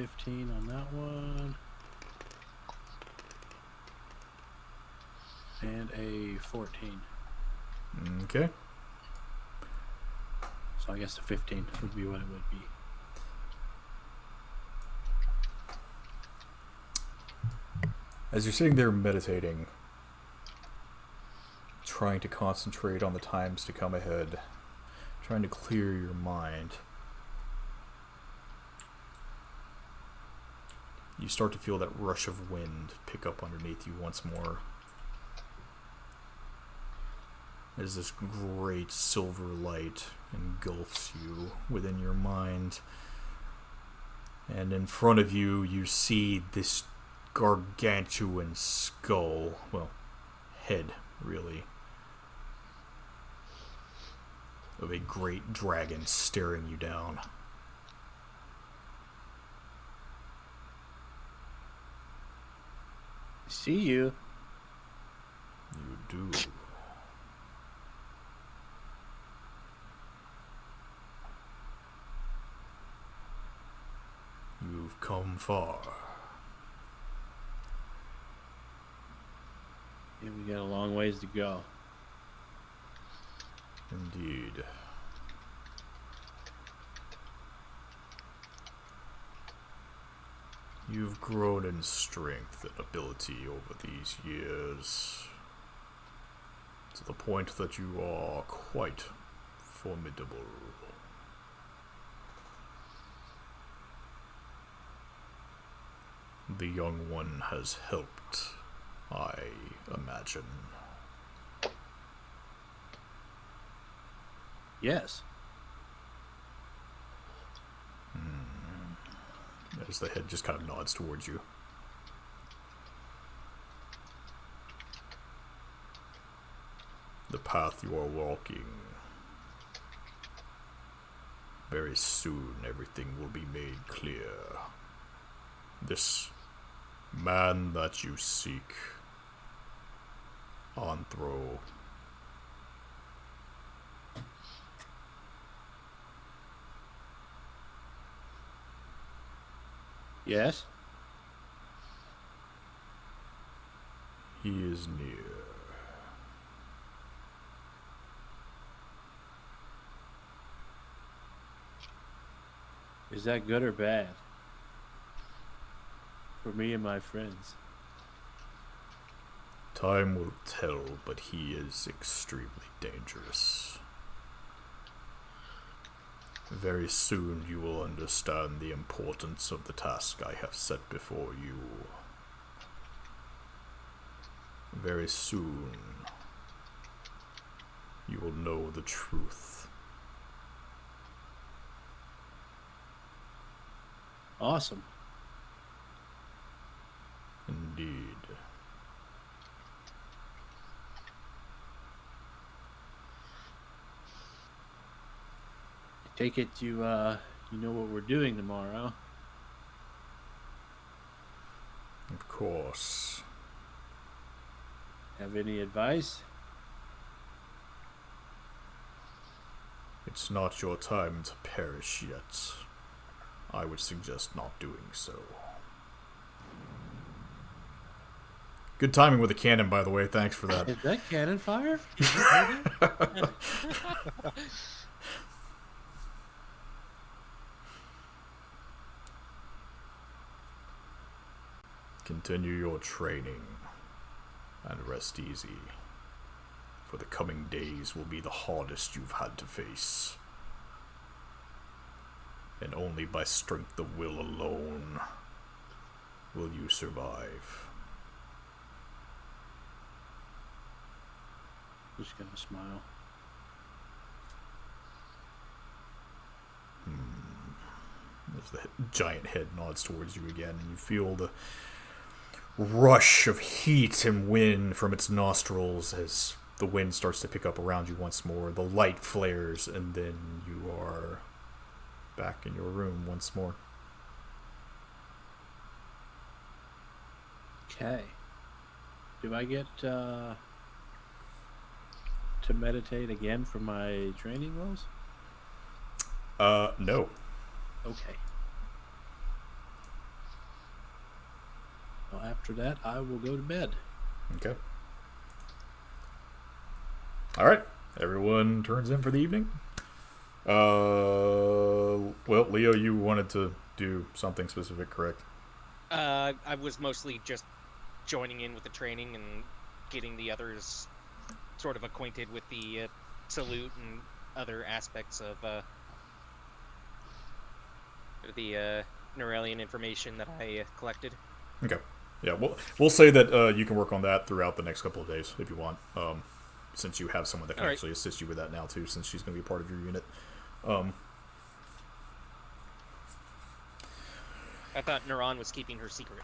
15 on that one. And a 14. Okay. So I guess a 15 would be what it would be. As you're sitting there meditating, trying to concentrate on the times to come ahead, trying to clear your mind, you start to feel that rush of wind pick up underneath you once more. As this great silver light engulfs you within your mind. And in front of you, you see this gargantuan skull. Well, head, really. Of a great dragon staring you down. See you. You do. You've come far. Yeah, we got a long ways to go. Indeed. You've grown in strength and ability over these years, to the point that you are quite formidable. The young one has helped, I imagine. Yes. As the head just kind of nods towards you. The path you are walking. Very soon everything will be made clear. This man that you seek, Anthro, Yes? he is near. Is that good or bad? For me and my friends. Time will tell, but he is extremely dangerous. Very soon you will understand the importance of the task I have set before you. Very soon you will know the truth. Awesome. Indeed. Take it you know what we're doing tomorrow. Of course. Have any advice? It's not your time to perish yet. I would suggest not doing so. Good timing with the cannon, by the way. Thanks for that. Is that cannon fire? Continue your training and rest easy, for the coming days will be the hardest you've had to face. And only by strength of will alone will you survive. Just gonna smile. As the giant head nods towards you again, and you feel the rush of heat and wind from its nostrils as the wind starts to pick up around you once more. The light flares, and then you are back in your room once more. Okay. Do I get to meditate again for my training rolls? No. Okay. Well, after that, I will go to bed. Okay. All right. Everyone turns in for the evening. Well, Leo, you wanted to do something specific, correct? I was mostly just joining in with the training and getting the others sort of acquainted with the salute and other aspects of the Neuralian information that I collected. Okay. Yeah, we'll say that you can work on that throughout the next couple of days if you want, since you have someone that can All right. actually assist you with that now too, since she's going to be part of your unit. I thought Neuron was keeping her secret.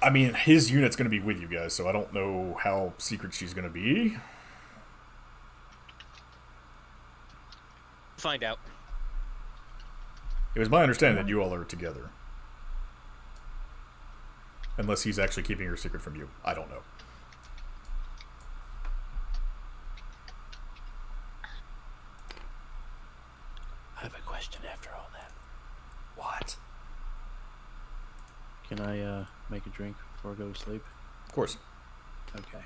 I mean, his unit's going to be with you guys, so I don't know how secret she's going to be. Find out. It was my understanding that you all are together. Unless he's actually keeping her secret from you. I don't know. I have a question after all that. What? Can I make a drink before I go to sleep? Of course. Okay.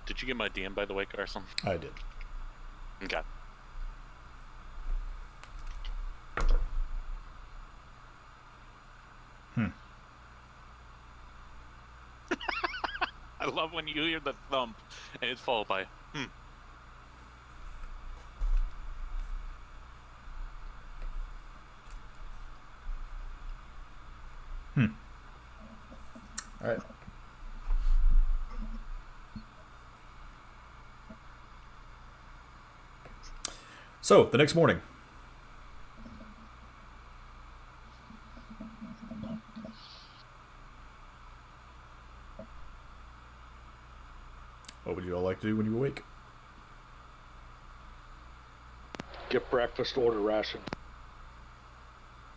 Did you get my DM, by the way, Carson? I did. Okay. I love when you hear the thump and it's followed by All right. So, the next morning. What would you all like to do when you awake? Get breakfast, order ration.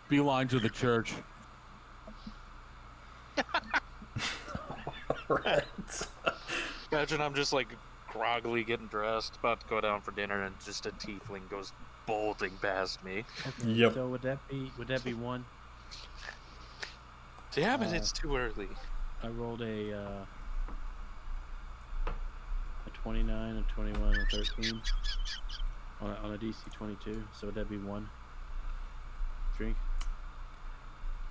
Beeline to the church. Right. Imagine I'm just like groggily getting dressed, about to go down for dinner, and just a tiefling goes bolting past me. Okay. Yep. So would that be one? Damn it, it's too early. I rolled a 29, a 21, a 13 on a DC 22. So would that be one drink?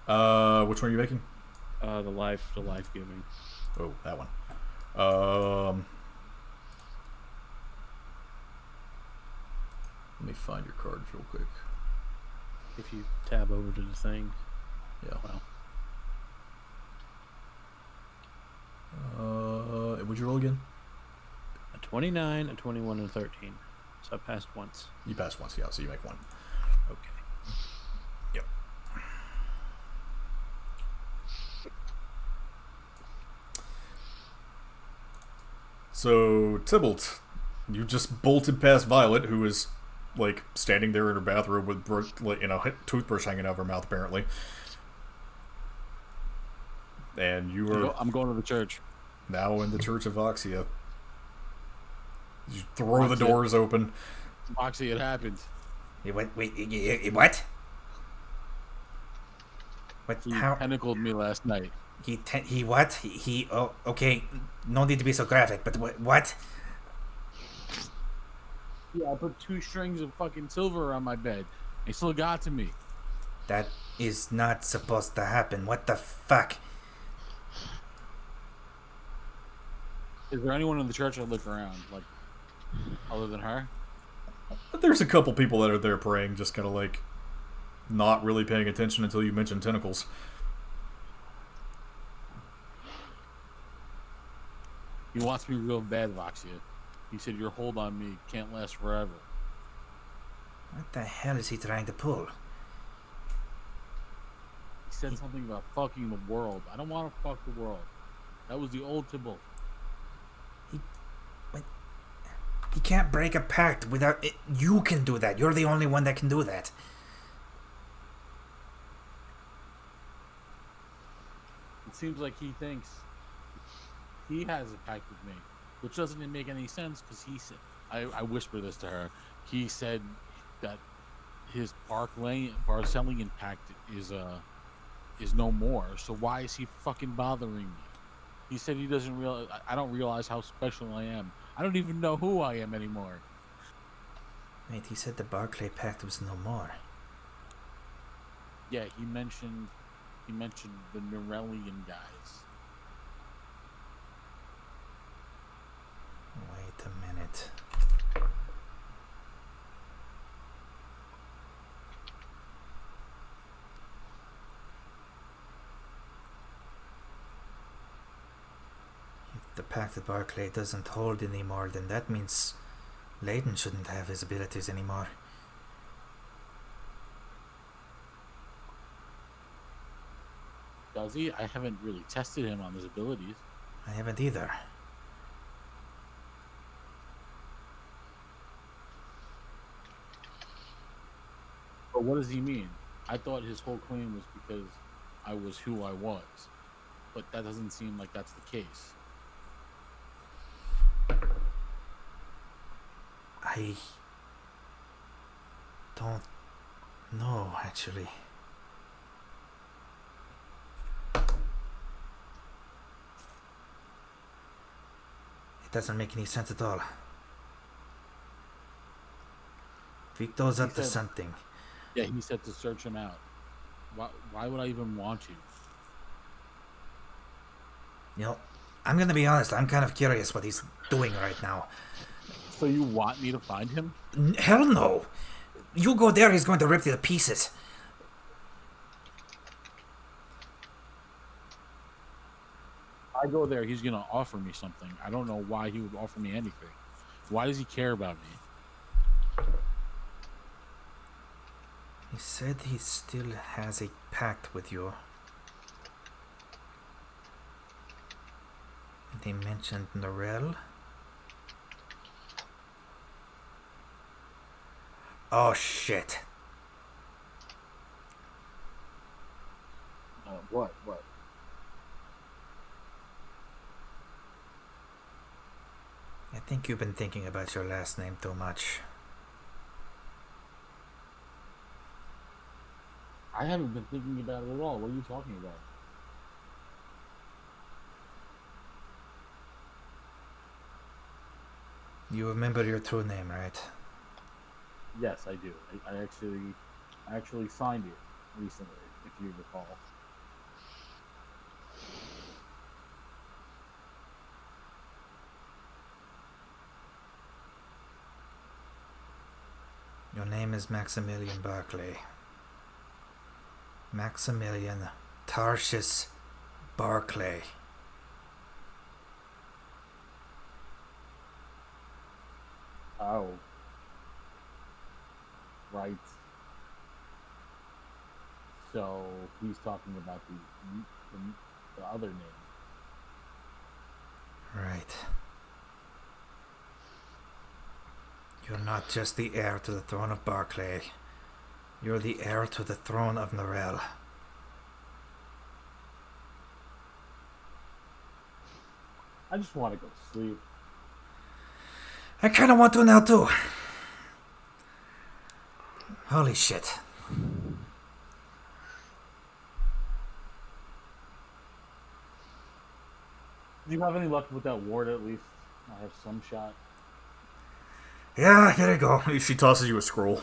Which one are you making? The life giving. Oh, that one. Let me find your cards real quick. If you tab over to the thing. Yeah. Wow. Would you roll again? A 29, a 21, and a 13. So I passed once. You passed once, yeah, so you make one. Okay. Yep. So, Tybalt, you just bolted past Violet, who is, like, standing there in her bathrobe with, toothbrush hanging out of her mouth, apparently. And you are I'm going to the church. now in the Church of Voxia. You throw the doors open. Moxie, it happened. What? What? What? He How? tentacled me last night. He what? He oh, okay. No need to be so graphic, but what? Yeah, I put 2 strings of fucking silver on my bed. He still got to me. That is not supposed to happen. What the fuck? Is there anyone in the church I'd look around, like, other than her? There's a couple people that are there praying, just kind of like not really paying attention until you mention tentacles. He wants me real bad, Voxia. He said your hold on me can't last forever. What the hell is he trying to pull? He said something about fucking the world. I don't want to fuck the world. That was the old Tybalt. He can't break a pact without it. You can do that. You're the only one that can do that. It seems like he thinks he has a pact with me, which doesn't make any sense because he said, I whisper this to her. He said that his Barcellian pact is no more. So why is he fucking bothering me? He said he doesn't realize. I don't realize how special I am. I don't even know who I am anymore. Wait, he said the Barclay Pact was no more. Yeah, he mentioned the Norellian guys. Wait a minute. If the Pact at Barclay doesn't hold anymore, then that means Layden shouldn't have his abilities anymore. Does he? I haven't really tested him on his abilities. I haven't either. But what does he mean? I thought his whole claim was because I was who I was. But that doesn't seem like that's the case. I don't know, actually. It doesn't make any sense at all. Victor's up to something. Yeah, he said to search him out. Why would I even want you? You know, I'm gonna be honest, I'm kind of curious what he's doing right now. So you want me to find him? Hell no! You go there, he's going to rip you to pieces. I go there, he's gonna offer me something. I don't know why he would offer me anything. Why does he care about me? He said he still has a pact with you. And they mentioned Norel. Oh shit. What? I think you've been thinking about your last name too much. I haven't been thinking about it at all. What are you talking about? You remember your true name, right? Yes, I do. I actually signed it recently, if you recall. Your name is Maximilian Barclay. Maximilian Tarsius Barclay. Oh. Right. So he's talking about the other name. Right. You're not just the heir to the throne of Barclay. You're the heir to the throne of Norel. I just want to go to sleep. I kinda want to now too. Holy shit. Do you have any luck with that ward at least? I have some shot. Yeah, here you go. She tosses you a scroll.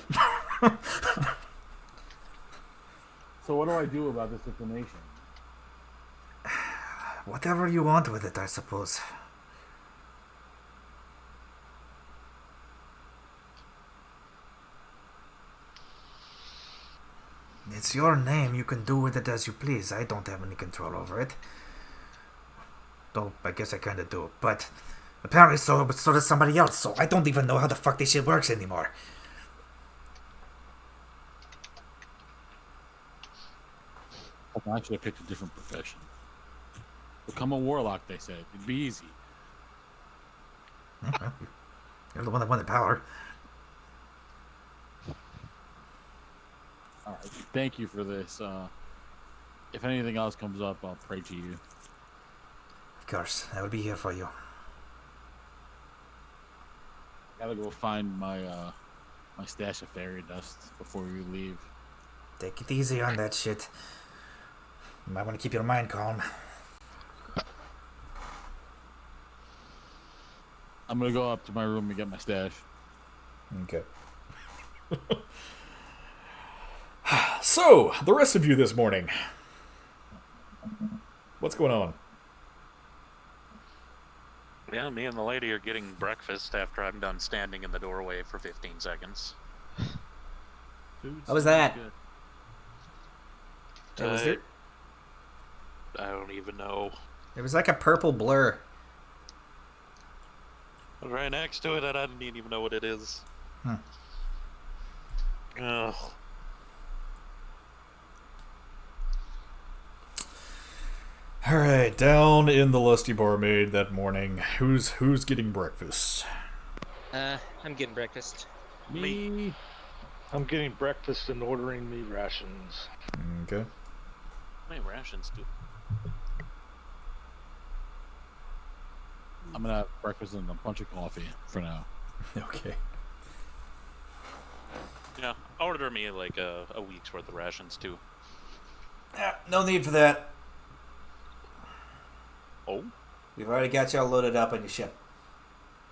So what do I do about this information? Whatever you want with it, I suppose. It's your name, you can do with it as you please. I don't have any control over it. Though, I guess I kinda do. But apparently so does somebody else, so I don't even know how the fuck this shit works anymore. I should have picked a different profession. Become a warlock, they said. It'd be easy. Well, you're the one that wanted power. Alright, thank you for this. If anything else comes up, I'll pray to you. Of course, I will be here for you. Gotta go find my my stash of fairy dust before we leave. Take it easy on that shit. You might want to keep your mind calm. I'm gonna go up to my room and get my stash. Okay. So, the rest of you this morning. What's going on? Yeah, me and the lady are getting breakfast after I'm done standing in the doorway for 15 seconds. Food What was sounds that? good. Was it? I don't even know. It was like a purple blur. Right next to it, and I didn't even know what it is. Ugh. Alright, down in the Lusty Barmaid that morning. Who's getting breakfast? I'm getting breakfast. Me. I'm getting breakfast and ordering me rations. Okay. How many rations do? I'm gonna have breakfast and a bunch of coffee for now. Okay. Yeah, order me like a week's worth of rations too. No need for that. Oh? We've already got y'all loaded up on your ship.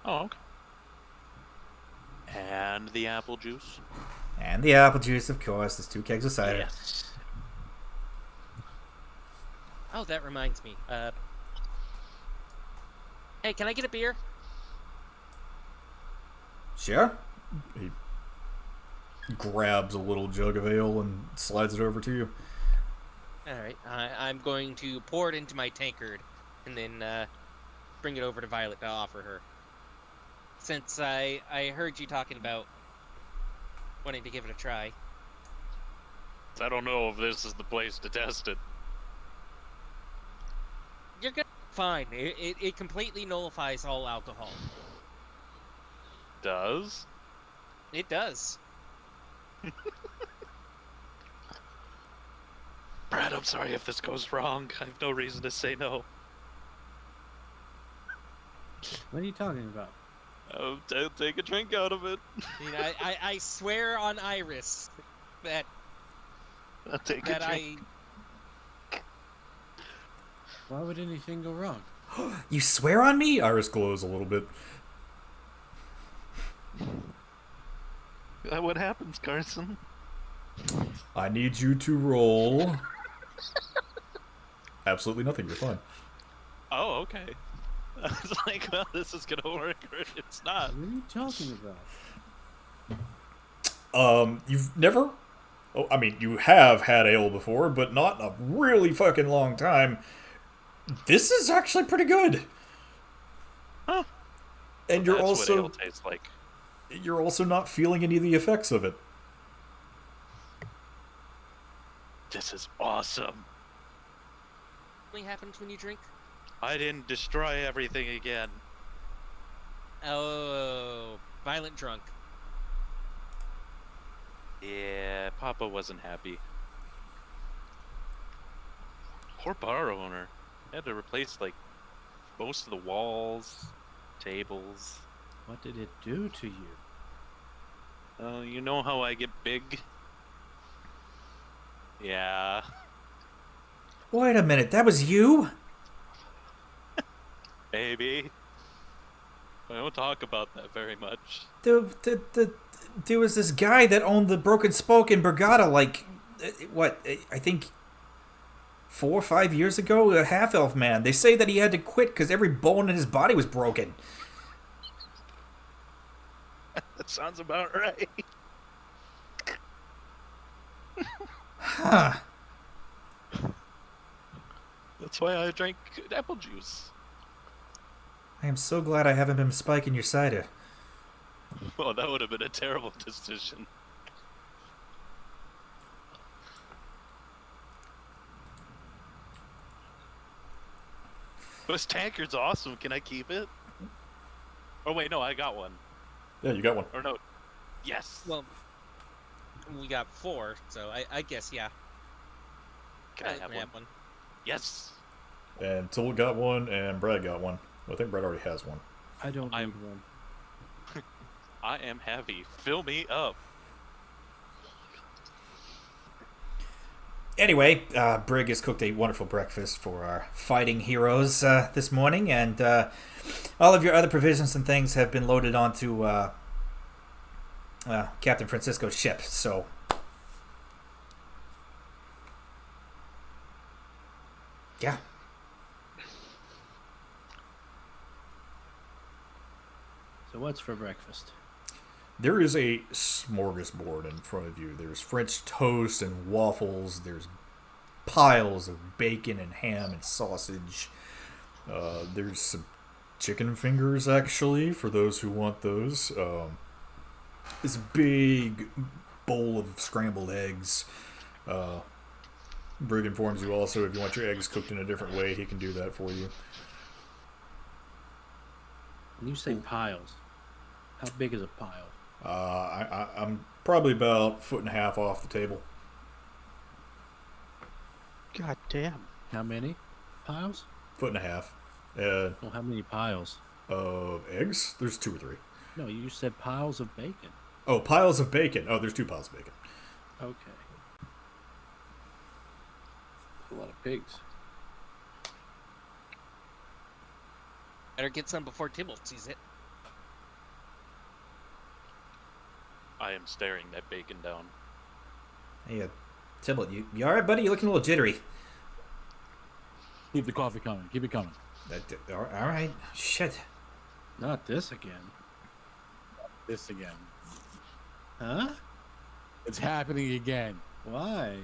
Oh, okay. And the apple juice? And the apple juice, of course. There's 2 kegs of cider. Yes. Oh, that reminds me. Hey, can I get a beer? Sure. He grabs a little jug of ale and slides it over to you. Alright, I'm going to pour it into my tankard and then bring it over to Violet to offer her. Since I heard you talking about wanting to give it a try. I don't know if this is the place to test it. You're gonna be fine. It completely nullifies all alcohol. Does? It does. Brad, I'm sorry if this goes wrong. I have no reason to say no. What are you talking about? I'll take a drink out of it. I mean, I swear on Iris that I'll take a that drink. Why would anything go wrong? You swear on me? Iris glows a little bit. What happens, Carson? I need you to roll. Absolutely nothing. You're fine. Oh, okay. I was like, well, this is gonna work, or it's not. What are you talking about? You've never... Oh, I mean, you have had ale before, but not in a really fucking long time. This is actually pretty good. Huh. And So you're that's also... what ale tastes like. You're also not feeling any of the effects of it. This is awesome. what happens when you drink. I didn't destroy everything again. Oh, violent drunk. Yeah, Papa wasn't happy. Poor bar owner. Had to replace, like, most of the walls, tables. What did it do to you? You know how I get big? Yeah. Wait a minute, that was you? Maybe. I don't talk about that very much. There was this guy that owned the Broken Spoke in Borgata, like, I think 4 or 5 years ago, a half-elf man. They say that he had to quit because every bone in his body was broken. That sounds about right. Huh. That's why I drank apple juice. I am so glad I haven't been spiking your cider. Well, that would have been a terrible decision. This tankard's awesome. Can I keep it? Oh, wait, no, I got one. Yeah, you got one. Or no. Yes. Well, we got 4, so I guess, yeah. Can I have we one? have one. Yes. And Till got one, and Brad got one. I think Brad already has one. I don't I'm- need one. I am heavy. Fill me up. Anyway, Brig has cooked a wonderful breakfast for our fighting heroes this morning, and all of your other provisions and things have been loaded onto Captain Francisco's ship. So, yeah. So what's for breakfast? There is a smorgasbord in front of you. There's French toast and waffles. There's piles of bacon and ham and sausage. There's some chicken fingers, actually, for those who want those. This big bowl of scrambled eggs. Brig informs you also if you want your eggs cooked in a different way, he can do that for you. When you say piles, how big is a pile? I'm probably about 1.5 feet off the table. God damn. How many piles? 1.5 feet. Well, how many piles? Of eggs? There's 2 or 3. No, you said piles of bacon. Oh, piles of bacon. Oh, there's 2 piles of bacon. Okay. A lot of pigs. Better get some before Tybalt sees it. I am staring that bacon down. Hey, Tybalt, you all right, buddy? You're looking a little jittery. Keep the coffee coming. Keep it coming. All right. Shit. Not this again. This again. Huh? It's happening again. Why?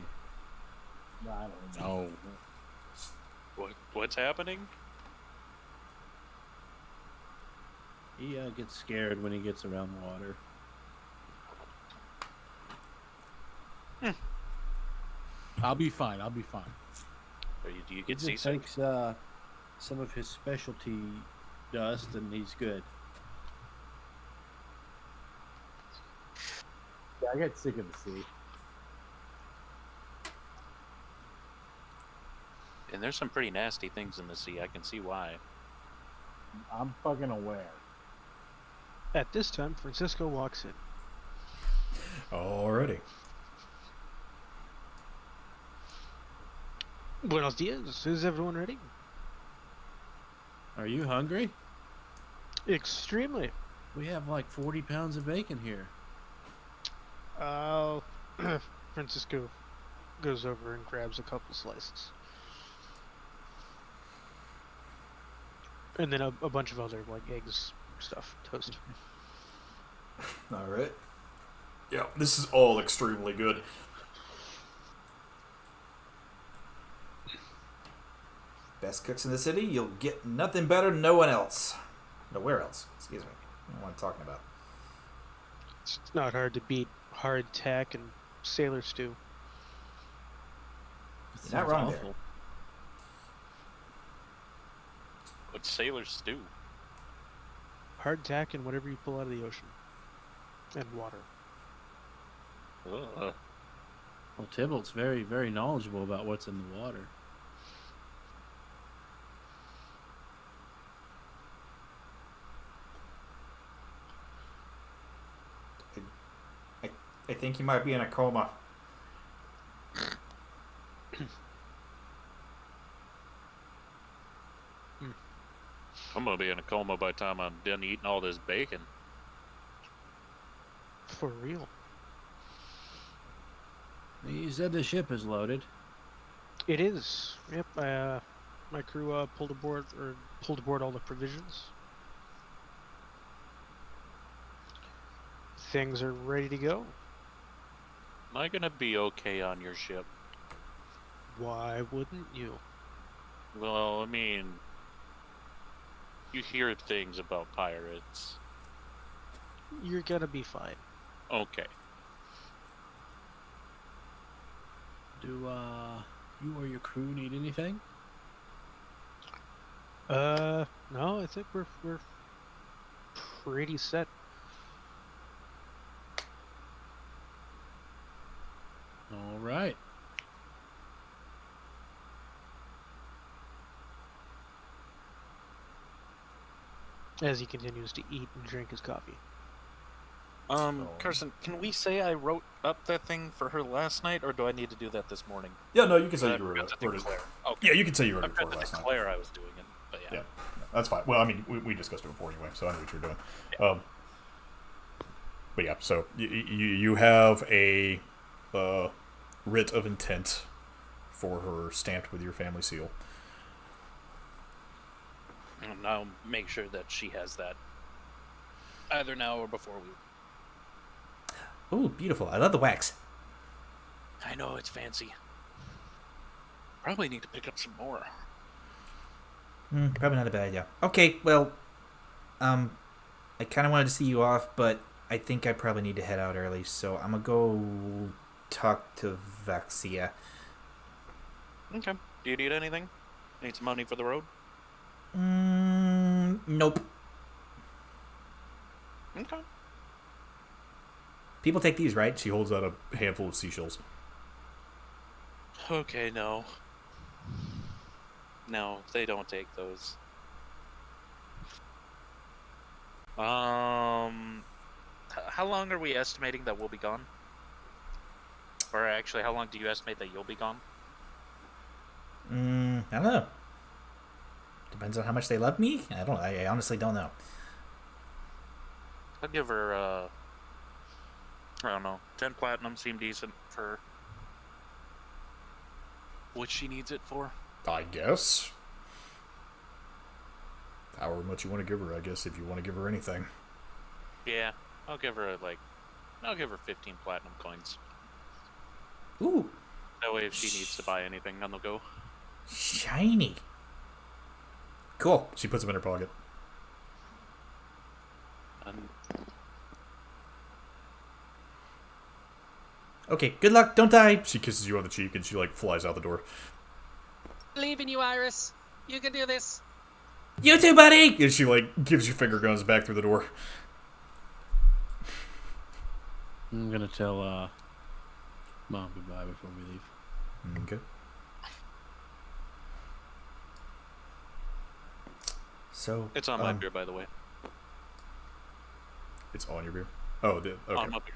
I don't know. What's happening? He gets scared when he gets around water. I'll be fine. I'll be fine. Do you He get just seasick? takes some of his specialty dust, and he's good. Yeah, I get sick of the sea. And there's some pretty nasty things in the sea. I can see why. I'm fucking aware. At this time, Francisco walks in. Alrighty. Buenos dias. Is everyone ready? Are you hungry? Extremely. We have like 40 pounds of bacon here. Francisco goes over and grabs a couple slices. And then a bunch of other, like, eggs, stuff, toast. Alright. Yeah, this is all extremely good. Best cooks in the city, you'll get nothing better, no one else. Nowhere else. Excuse me. I don't know what I'm talking about. It's not hard to beat hardtack and sailor stew. You're not wrong there. What's sailor stew? Hardtack and whatever you pull out of the ocean. And water. Ugh. Well, Tybalt's very, very knowledgeable about what's in the water. I think you might be in a coma. I'm gonna be in a coma by the time I'm done eating all this bacon. For real. You said the ship is loaded. It is. Yep. My crew pulled aboard all the provisions. Things are ready to go. Am I gonna be okay on your ship? Why wouldn't you? Well, I mean, you hear things about pirates. You're gonna be fine. Okay. Do you or your crew need anything? No, I think we're pretty set. All right. As he continues to eat and drink his coffee. Carson, can we say I wrote up that thing for her last night, or do I need to do that this morning? Yeah, no, you can say I you wrote forgot to it. declare. Okay. Yeah, you can say you wrote I it for forgot to last night. declare I was doing it, but yeah. Yeah, that's fine. Well, I mean, we discussed it before anyway, so I know what you're doing. Yeah. But yeah, so you have a writ of intent for her stamped with your family seal. And now make sure that she has that either now or before we. Ooh, beautiful. I love the wax. I know it's fancy. Probably need to pick up some more. Probably not a bad idea. Okay, well, I kind of wanted to see you off, but I think I probably need to head out early, so I'm gonna go talk to Vaxia. Okay. Do you need anything? Need some money for the road? Nope. Okay. People take these, right? She holds out a handful of seashells. Okay, no. No, they don't take those. How long are we estimating that we'll be gone? Or actually, how long do you estimate that you'll be gone? I don't know. Depends on how much they love me. I honestly don't know. I'd give her, I don't know, 10 platinum seemed decent for what she needs it for. I guess. However much you want to give her, I guess, if you want to give her anything. Yeah, I'll give her 15 platinum coins. Ooh, That way if she needs to buy anything on the go. shiny. Cool. She puts them in her pocket. And Okay, good luck. Don't die. She kisses you on the cheek and she like flies out the door. Believe in you, Iris. You can do this. You too, buddy. And she like gives you finger guns back through the door. I'm gonna tell Mom goodbye before we leave. Okay. So it's on my beer, by the way. It's on your beer. Oh, okay. On my beer.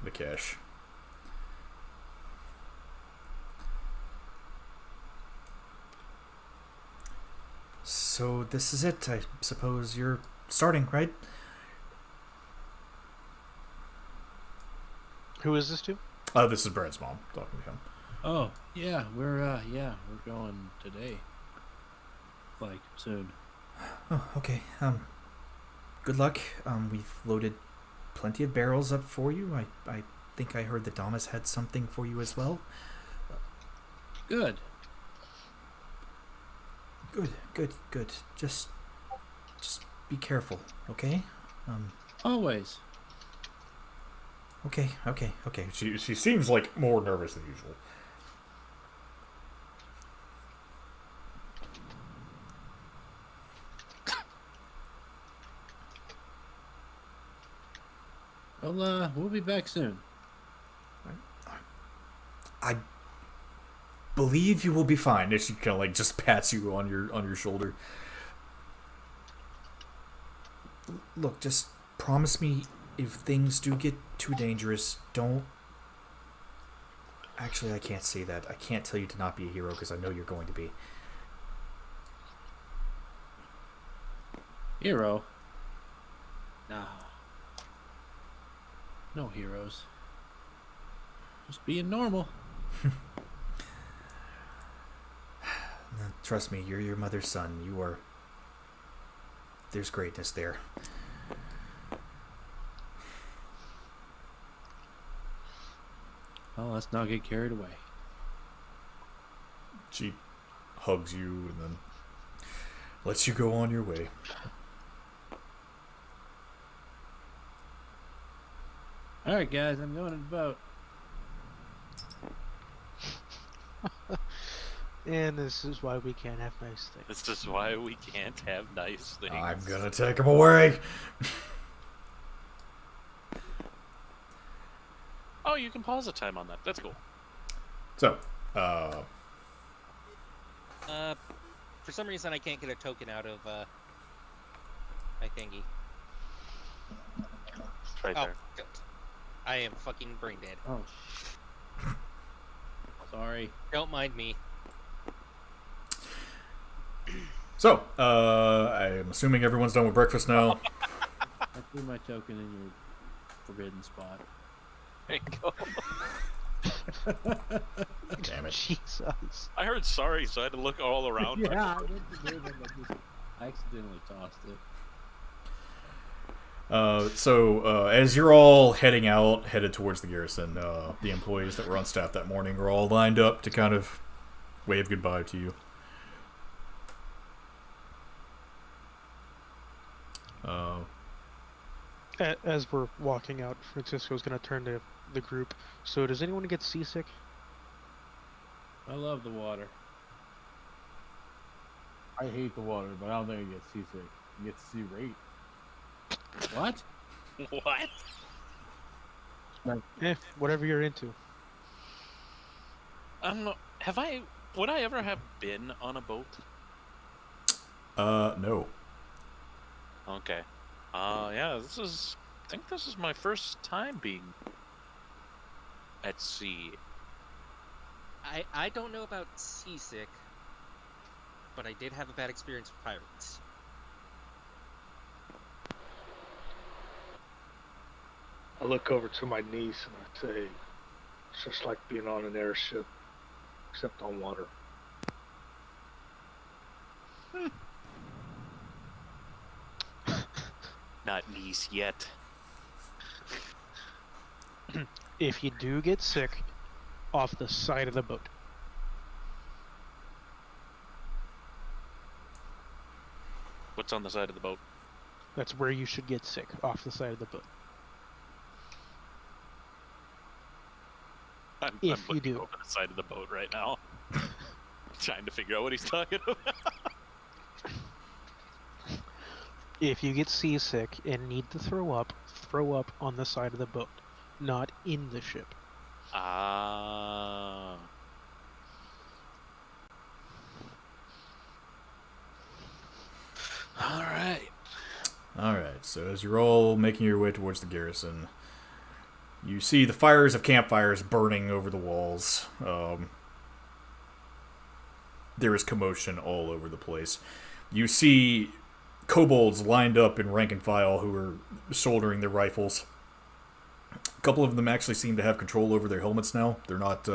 The cash. So this is it. I suppose you're starting, right? Who is this to? This is Brad's mom talking to him. Oh yeah, we're going today. Like soon. Oh, okay. Good luck. We've loaded plenty of barrels up for you. I think I heard that Damas had something for you as well. Good. Good. Just be careful, okay? Always. Okay. She seems like more nervous than usual. Well, we'll be back soon. I believe you will be fine. And she kind of like just pats you on your shoulder. Look, just promise me if things do get too dangerous, don't... Actually, I can't say that. I can't tell you to not be a hero because I know you're going to be. Hero? Nah. No heroes. Just being normal. Trust me, you're your mother's son. You are... There's greatness there. Well, let's not get carried away. She hugs you and then lets you go on your way. Alright guys, I'm going in the boat. And this is why we can't have nice things. This is why we can't have nice things. I'm gonna take him away. Oh, you can pause the time on that. That's cool. So, For some reason, I can't get a token out of my thingy. It's right Oh, there. God. I am fucking brain dead. Oh. Sorry. Don't mind me. So, I'm assuming everyone's done with breakfast now. I threw my token in your forbidden spot. There you go. Damn it. Jesus. I heard sorry, so I had to look all around. Yeah, I went to do it, but I accidentally tossed it. As you're all headed towards the garrison, the employees that were on staff that morning are all lined up to kind of wave goodbye to you. As we're walking out, Francisco's gonna turn to the group. So, does anyone get seasick? I love the water. I hate the water, but I don't think I get seasick. You get to see rate. What? What? Whatever you're into. Would I ever have been on a boat? No. Okay. Yeah, I think this is my first time being at sea. I don't know about seasick, but I did have a bad experience with pirates. I look over to my niece and I say, it's just like being on an airship, except on water. Not niece yet. If you do get sick, off the side of the boat. What's on the side of the boat? That's where you should get sick, off the side of the boat. I'm If you looking do. over the side of the boat right now. Trying to figure out what he's talking about. If you get seasick and need to throw up on the side of the boat, not in the ship. Ah. Alright, so as you're all making your way towards the garrison, you see the fires of campfires burning over the walls. There is commotion all over the place. You see kobolds lined up in rank and file who are shouldering their rifles. A couple of them actually seem to have control over their helmets now. They're not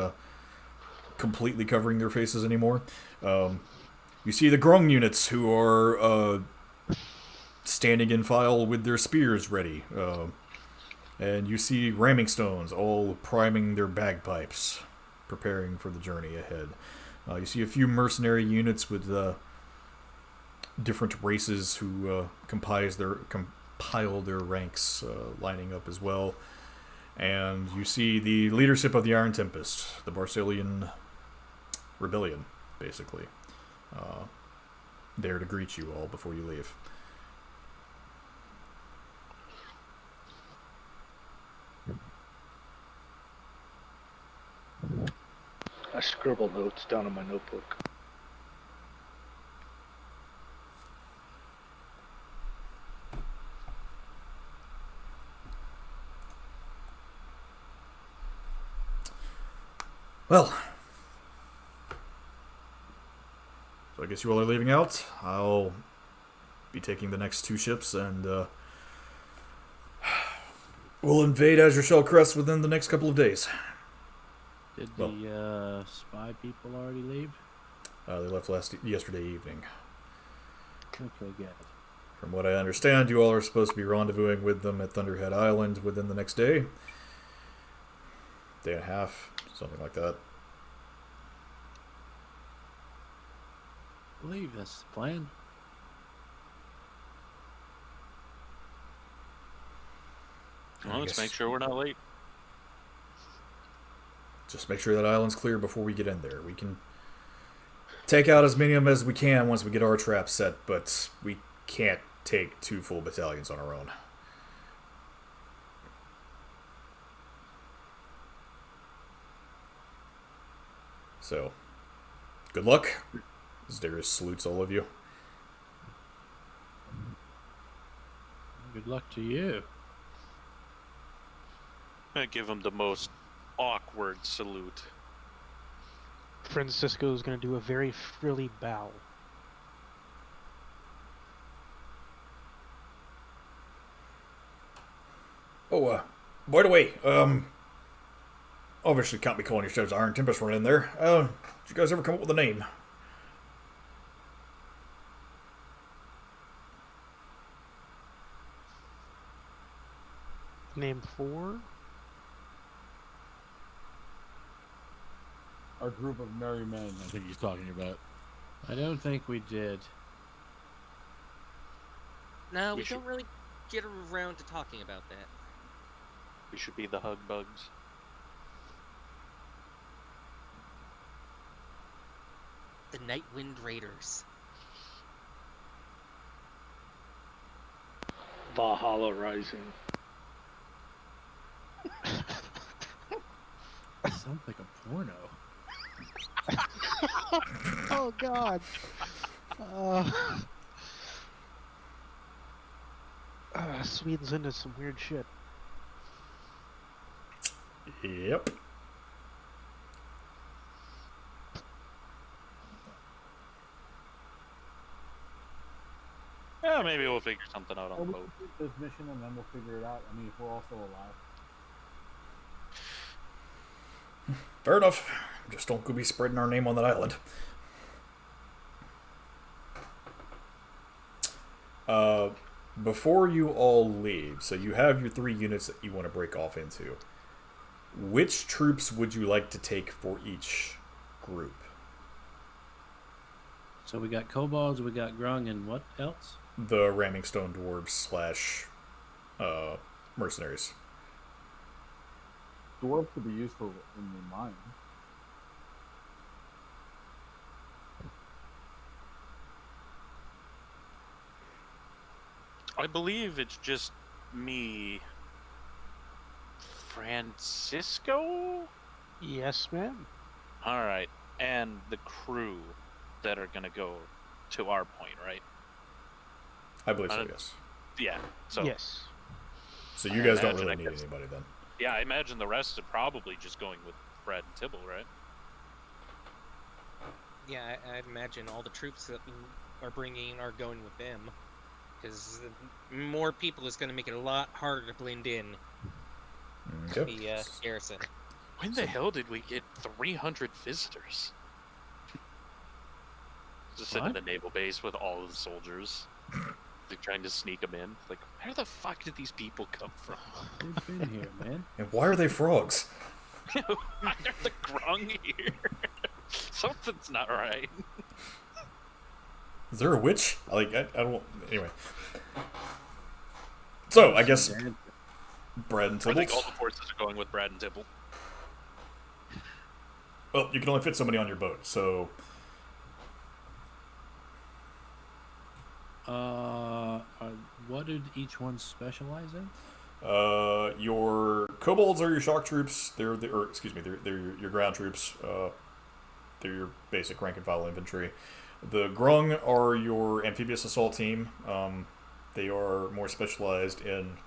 completely covering their faces anymore. You see the grung units who are standing in file with their spears ready. And you see ramming stones all priming their bagpipes, preparing for the journey ahead. You see a few mercenary units with different races who compile their ranks, lining up as well. And you see the leadership of the Iron Tempest, the Barsalian rebellion, basically, there to greet you all before you leave. I scribble notes down in my notebook. Well, so I guess you all are leaving out. I'll be taking the next two ships, and we'll invade Azure Shell Crest within the next couple of days. Did the spy people already leave? They left yesterday evening. Okay, good. From what I understand, you all are supposed to be rendezvousing with them at Thunderhead Island within the next day. Day and a half, something like that. I believe that's the plan. Well, let's make sure we're not late. Just make sure that island's clear before we get in there. We can take out as many of them as we can once we get our traps set, but we can't take 2 full battalions on our own. So, good luck. Darius salutes all of you. Good luck to you. I give him the most awkward salute. Francisco is going to do a very frilly bow. Oh, by the way, obviously can't be calling yourselves Iron Tempest running in there. Did you guys ever come up with a name? Name 4? Our group of merry men, I think he's talking about. I don't think we did. No, we should- don't really get around to talking about that. We should be the Hug Bugs. The Nightwind Raiders. Valhalla Rising. Sounds like a porno. Oh God. Sweden's into some weird shit. Yep. Yeah, maybe we'll figure something out Well, on the we boat. complete this mission and then we'll figure it out. I mean, if we're all still alive. Fair enough. Just don't go be spreading our name on that island. Before you all leave, so you have your 3 units that you want to break off into. Which troops would you like to take for each group? So we got kobolds, we got grung, and what else? The ramming stone dwarves / mercenaries. Dwarves could be useful in the mine. I believe it's just me, Francisco? Yes, ma'am. Alright, and the crew that are gonna go to our point, right? I believe so, Uh, yes. Yeah, so Yes. So you I guys don't imagine, really I need guess. anybody then. yeah, I imagine the rest are probably just going with Brad and Tibble, right? Yeah, I'd imagine all the troops that we are bringing are going with them. Because more people is going to make it a lot harder to blend in Okay. the garrison. When the hell did we get 300 visitors? Just sitting in the naval base with all of the soldiers. They're trying to sneak them in. Like, where the fuck did these people come from? They've been here, man. And why are they frogs? Why are the grung here? Something's not right. Is there a witch? I don't. Anyway. So I guess Brad and I think all Tibbles. the forces are going with Brad and Tibble. Well, you can only fit so many on your boat, so What did each one specialize in? your kobolds are your shock troops. They're your ground troops. They're your basic rank and file infantry. The grung are your amphibious assault team. They are more specialized in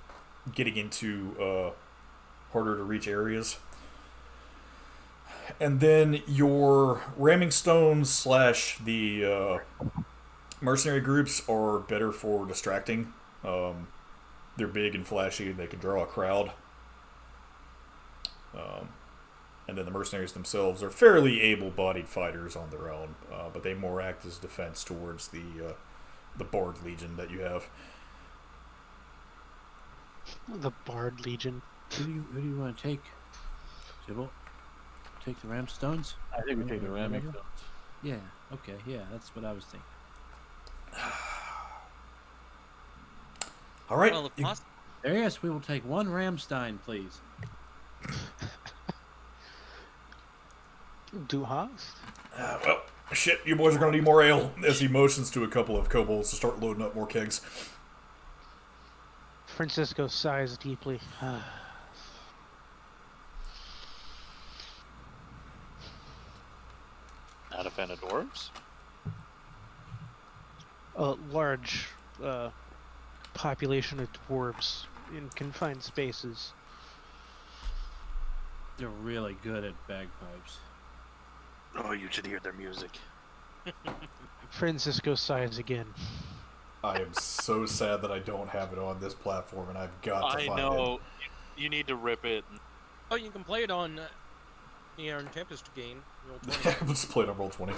getting into harder to reach areas. And then your ramming stones / the mercenary groups are better for distracting. They're big and flashy. They can draw a crowd. And then the mercenaries themselves are fairly able-bodied fighters on their own, but they more act as defense towards the Bard Legion that you have. The Bard Legion. Who do you want to take? Sybil? Take the ramstones? I think we take the ramming Whatever? stones. Yeah. Okay. Yeah, that's what I was thinking. All right. Well, if you- possible, Darius, we will take 1 ramstein, please. Du hast? well, shit, you boys are going to need more ale, as he motions to a couple of kobolds to start loading up more kegs. Francisco sighs deeply. Not a fan of dwarves? A large population of dwarves in confined spaces. They're really good at bagpipes. Oh, you should hear their music. Francisco sighs again. I am so sad that I don't have it on this platform, and I've got to I find know. You need to rip it. Oh, you can play it on the Aaron Tempest game. Roll it. 20. We'll just play it on Roll20.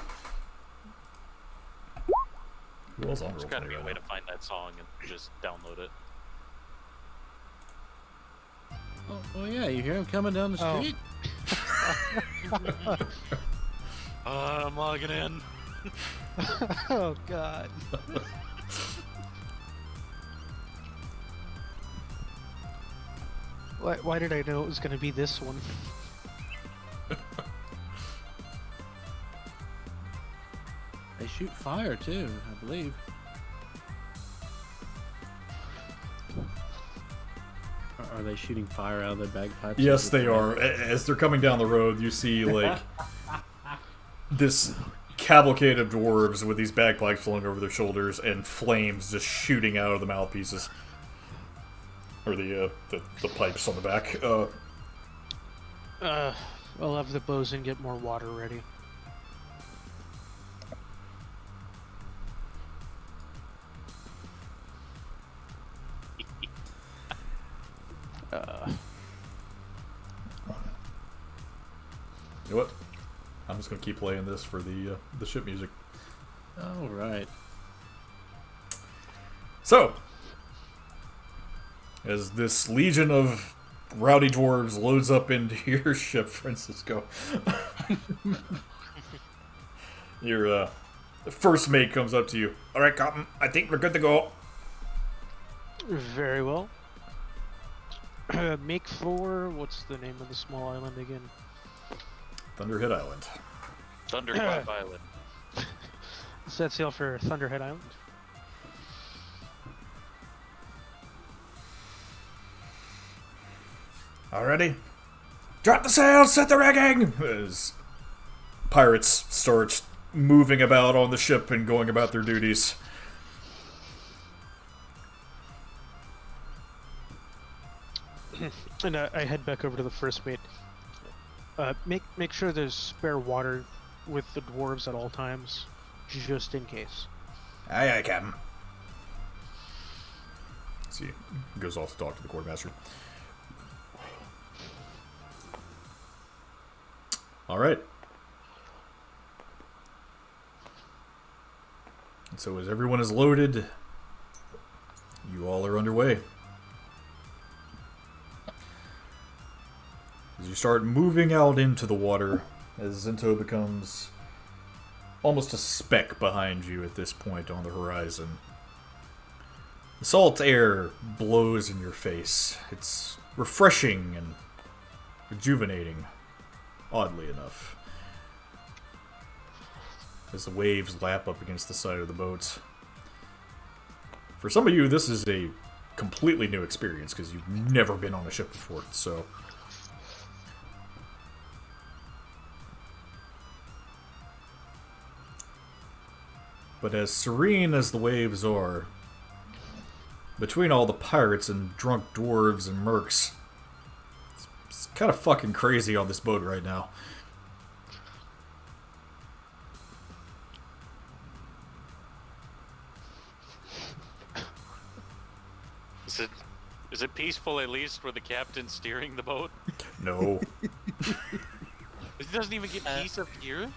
Who else on There's got to Roll20 be a right way now? to find that song and just download it. Oh yeah, you hear him coming down the Oh. street? I'm logging in. Oh God. Why did I know it was going to be this one? They shoot fire too, I believe. Are they shooting fire out of their bagpipes? Yes, they are. As they're coming down the road, you see, like, this cavalcade of dwarves with these bagpipes flowing over their shoulders and flames just shooting out of the mouthpieces. Or the pipes on the back. I'll have the bosun get more water ready. You know what? I'm just gonna keep playing this for the ship music. All right. So, as this legion of rowdy dwarves loads up into your ship, Francisco, your first mate comes up to you. All right, Captain, I think we're good to go. Very well. Make for what's the name of the small island again? Thunderhead Island. Thunderclap Island. Set sail for Thunderhead Island. Already? Drop the sails, set the rigging! As pirates start moving about on the ship and going about their duties. And I head back over to the first mate. Make sure there's spare water with the dwarves at all times, just in case. Aye, aye, Captain. See, goes off to talk to the quartermaster. All right. And so as everyone is loaded, you all are underway. As you start moving out into the water, as Zinto becomes almost a speck behind you at this point on the horizon. The salt air blows in your face. It's refreshing and rejuvenating, oddly enough. As the waves lap up against the side of the boats. For some of you, this is a completely new experience because you've never been on a ship before, so... But as serene as the waves are, between all the pirates and drunk dwarves and mercs, it's kind of fucking crazy on this boat right now. Is it peaceful at least where the captain's steering the boat? No. It doesn't even get peace up here?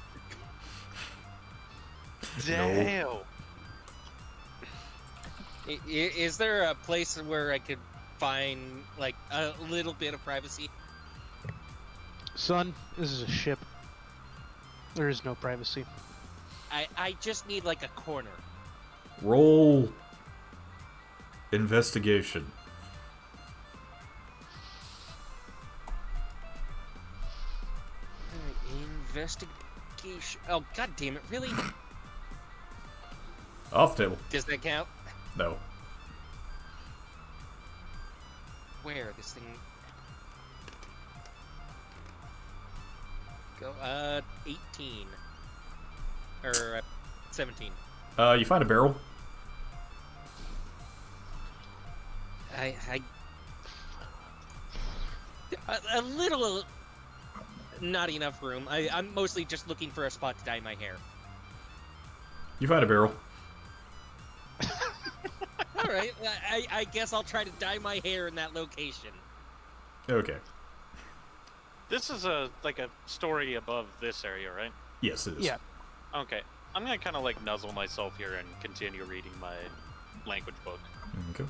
No. Damn. Is there a place where I could find like a little bit of privacy? Son, this is a ship. There is no privacy. I just need like a corner. Roll investigation. Investigation. Oh, god damn it! Really? Off the table. Does that count? No. Where this thing? Go. 18 or 17. You find a barrel. A little not enough room. I'm mostly just looking for a spot to dye my hair. You find a barrel. All right, I guess I'll try to dye my hair in that location. Okay. This is a story above this area, right? Yes, it is. Yeah. Okay. I'm gonna kind of like nuzzle myself here and continue reading my language book. Okay.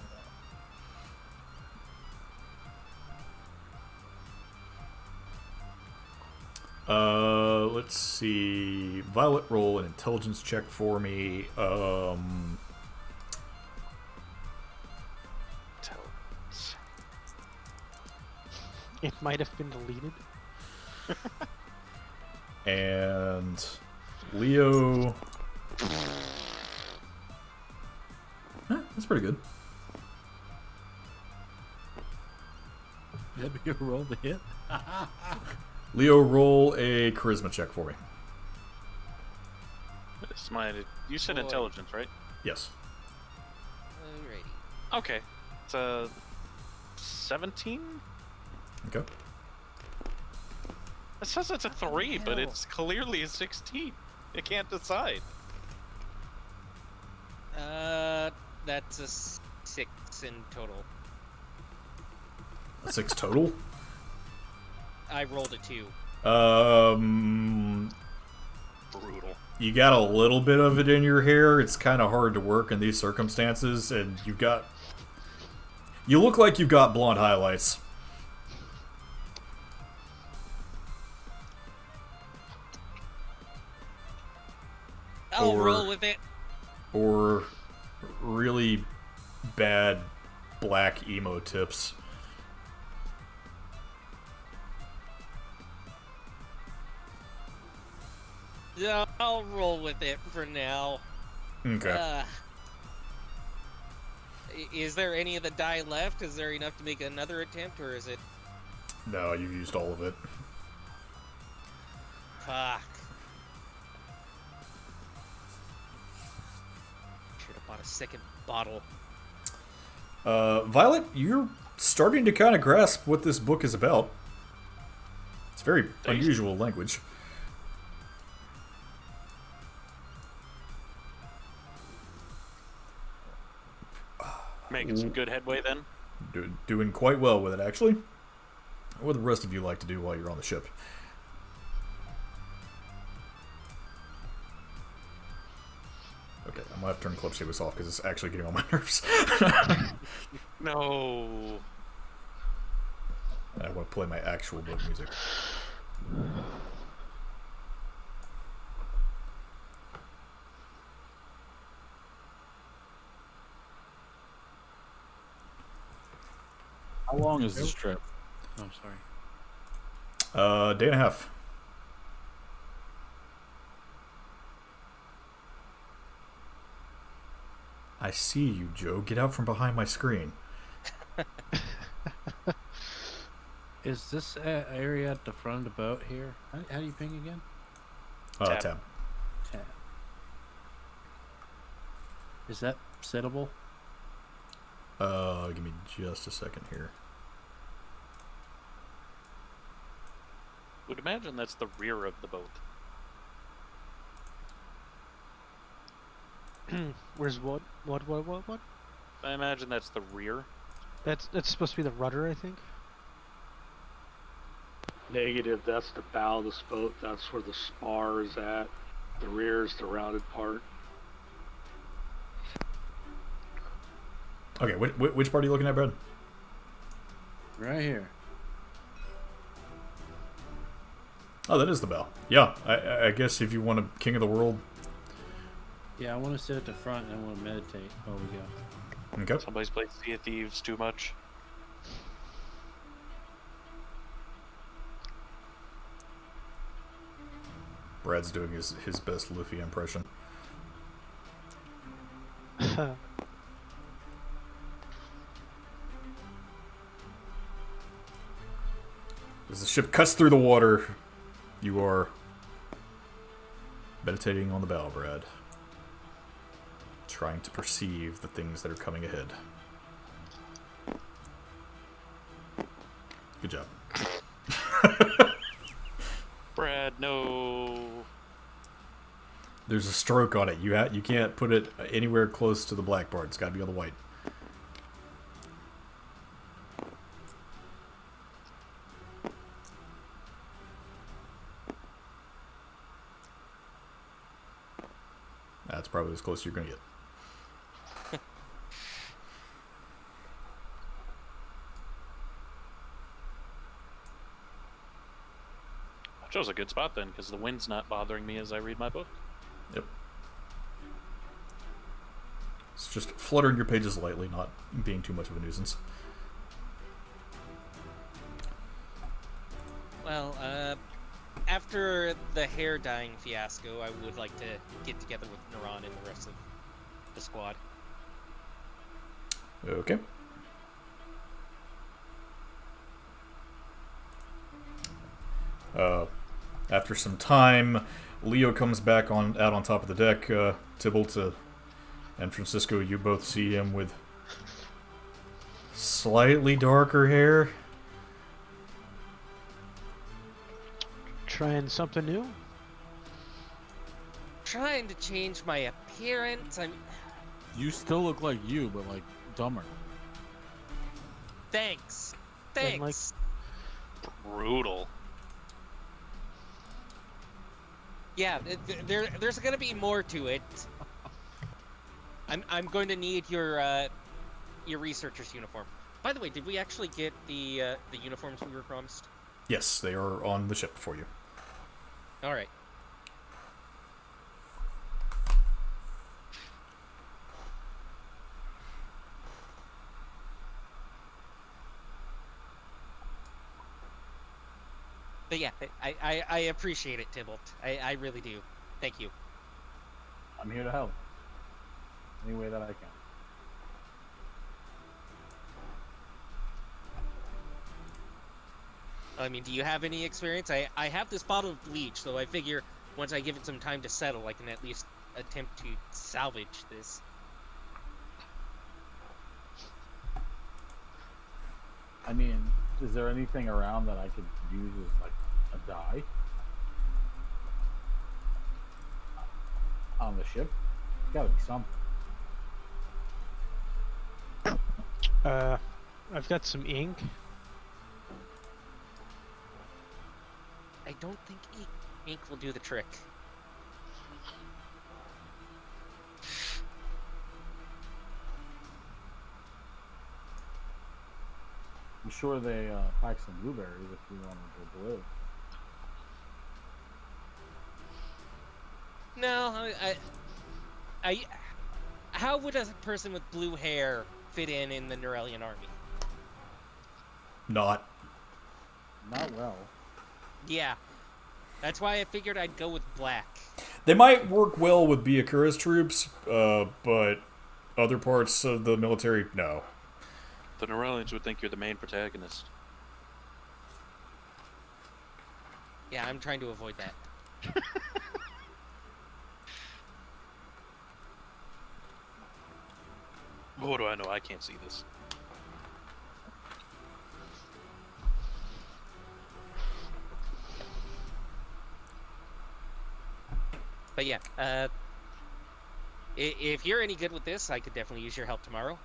Let's see. Violet, roll an intelligence check for me. It might have been deleted. And Leo. That's pretty good. That'd be a roll to hit. Leo, roll a charisma check for me. It's you said Boy. intelligence, right? Yes. Alrighty. Okay. It's a 17? Okay. It says it's a 3, but it's clearly a 16. I can't decide. That's a 6 in total. A 6 total? I rolled a 2. Brutal. You got a little bit of it in your hair. It's kind of hard to work in these circumstances, and you look like you've got blonde highlights. I'll roll with it. Or really bad black emo tips. Yeah, I'll roll with it for now. Okay. Is there any of the dye left? Is there enough to make another attempt, or is it... No, you've used all of it. Fuck. Should have bought a second bottle. Violet, you're starting to kind of grasp what this book is about. It's very unusual language. Making some good headway then? Doing quite well with it, actually. What would the rest of you like to do while you're on the ship? Okay, I'm gonna have to turn Clip Service off because it's actually getting on my nerves. No. I want to play my actual book music. How long is this trip? Oh, sorry. Day and a half. I see you, Joe. Get out from behind my screen. Is this area at the front of the boat here? How do you ping again? Tab. Tab. Tab. Is that settable? Give me just a second here. Would imagine that's the rear of the boat. Where's what? I imagine that's the rear. That's supposed to be the rudder, I think. Negative, that's the bow of this boat. That's where the spar is at. The rear is the rounded part. Okay, which part are you looking at, Brad? Right here. Oh, that is the bell. Yeah, I guess if you want a King of the World. Yeah, I want to sit at the front and I want to meditate while we go. Okay. Somebody's played Sea of Thieves too much. Brad's doing his best Luffy impression. As the ship cuts through the water, you are meditating on the bow, Brad. Trying to perceive the things that are coming ahead. Good job. God, no. There's a stroke on it. You can't put it anywhere close to the black part. It's got to be on the white. That's probably as close as you're going to get. I chose a good spot then, because the wind's not bothering me as I read my book. Yep. It's just fluttering your pages lightly, not being too much of a nuisance. Well, after the hair dyeing fiasco, I would like to get together with Naran and the rest of the squad. Okay. After some time, Leo comes back out on top of the deck. Tybalt and Francisco, you both see him with slightly darker hair. Trying something new? Trying to change my appearance. You still look like you, but like dumber. Thanks. And, like, Thanks. Brutal. Yeah, there's gonna be more to it. I'm going to need your researcher's uniform. By the way, did we actually get the uniforms we were promised? Yes, they are on the ship for you. All right. But yeah, I appreciate it, Tybalt. I really do. Thank you. I'm here to help. Any way that I can. I mean, do you have any experience? I have this bottle of bleach, so I figure once I give it some time to settle, I can at least attempt to salvage this. I mean, is there anything around that I could use as like a dye on the ship? There's gotta be something. I've got some ink. I don't think ink will do the trick. I'm sure they pack some blueberries if you want to live. No, I how would a person with blue hair fit in the Neuralian army? Not. Not well. Yeah, that's why I figured I'd go with black. They might work well with Byakura's troops, but other parts of the military, no. The Neuralians would think you're the main protagonist. Yeah, I'm trying to avoid that. What do I know? I can't see this. But yeah, if you're any good with this, I could definitely use your help tomorrow.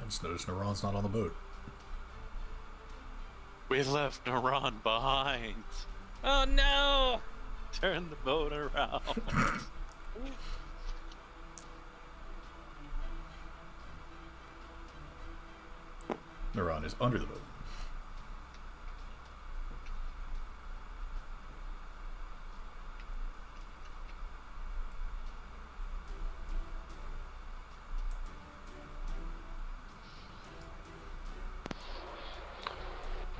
I just noticed Naran's not on the boat. We left Naran behind. Oh no! Turn the boat around. Naran is under the boat.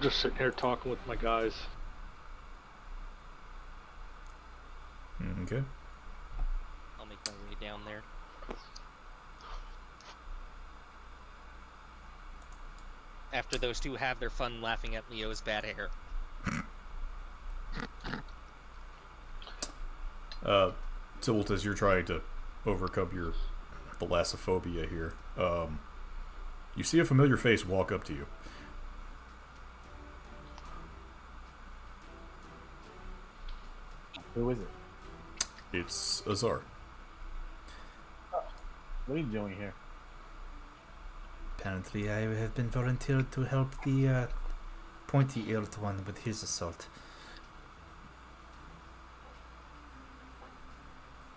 Just sitting here talking with my guys. Okay. I'll make my way down there. After those two have their fun laughing at Leo's bad hair. Tybalt, as you're trying to overcome your thalassophobia here. You see a familiar face walk up to you. Who is it? It's Azure. What are you doing here? Apparently, I have been volunteered to help the pointy-eared one with his assault.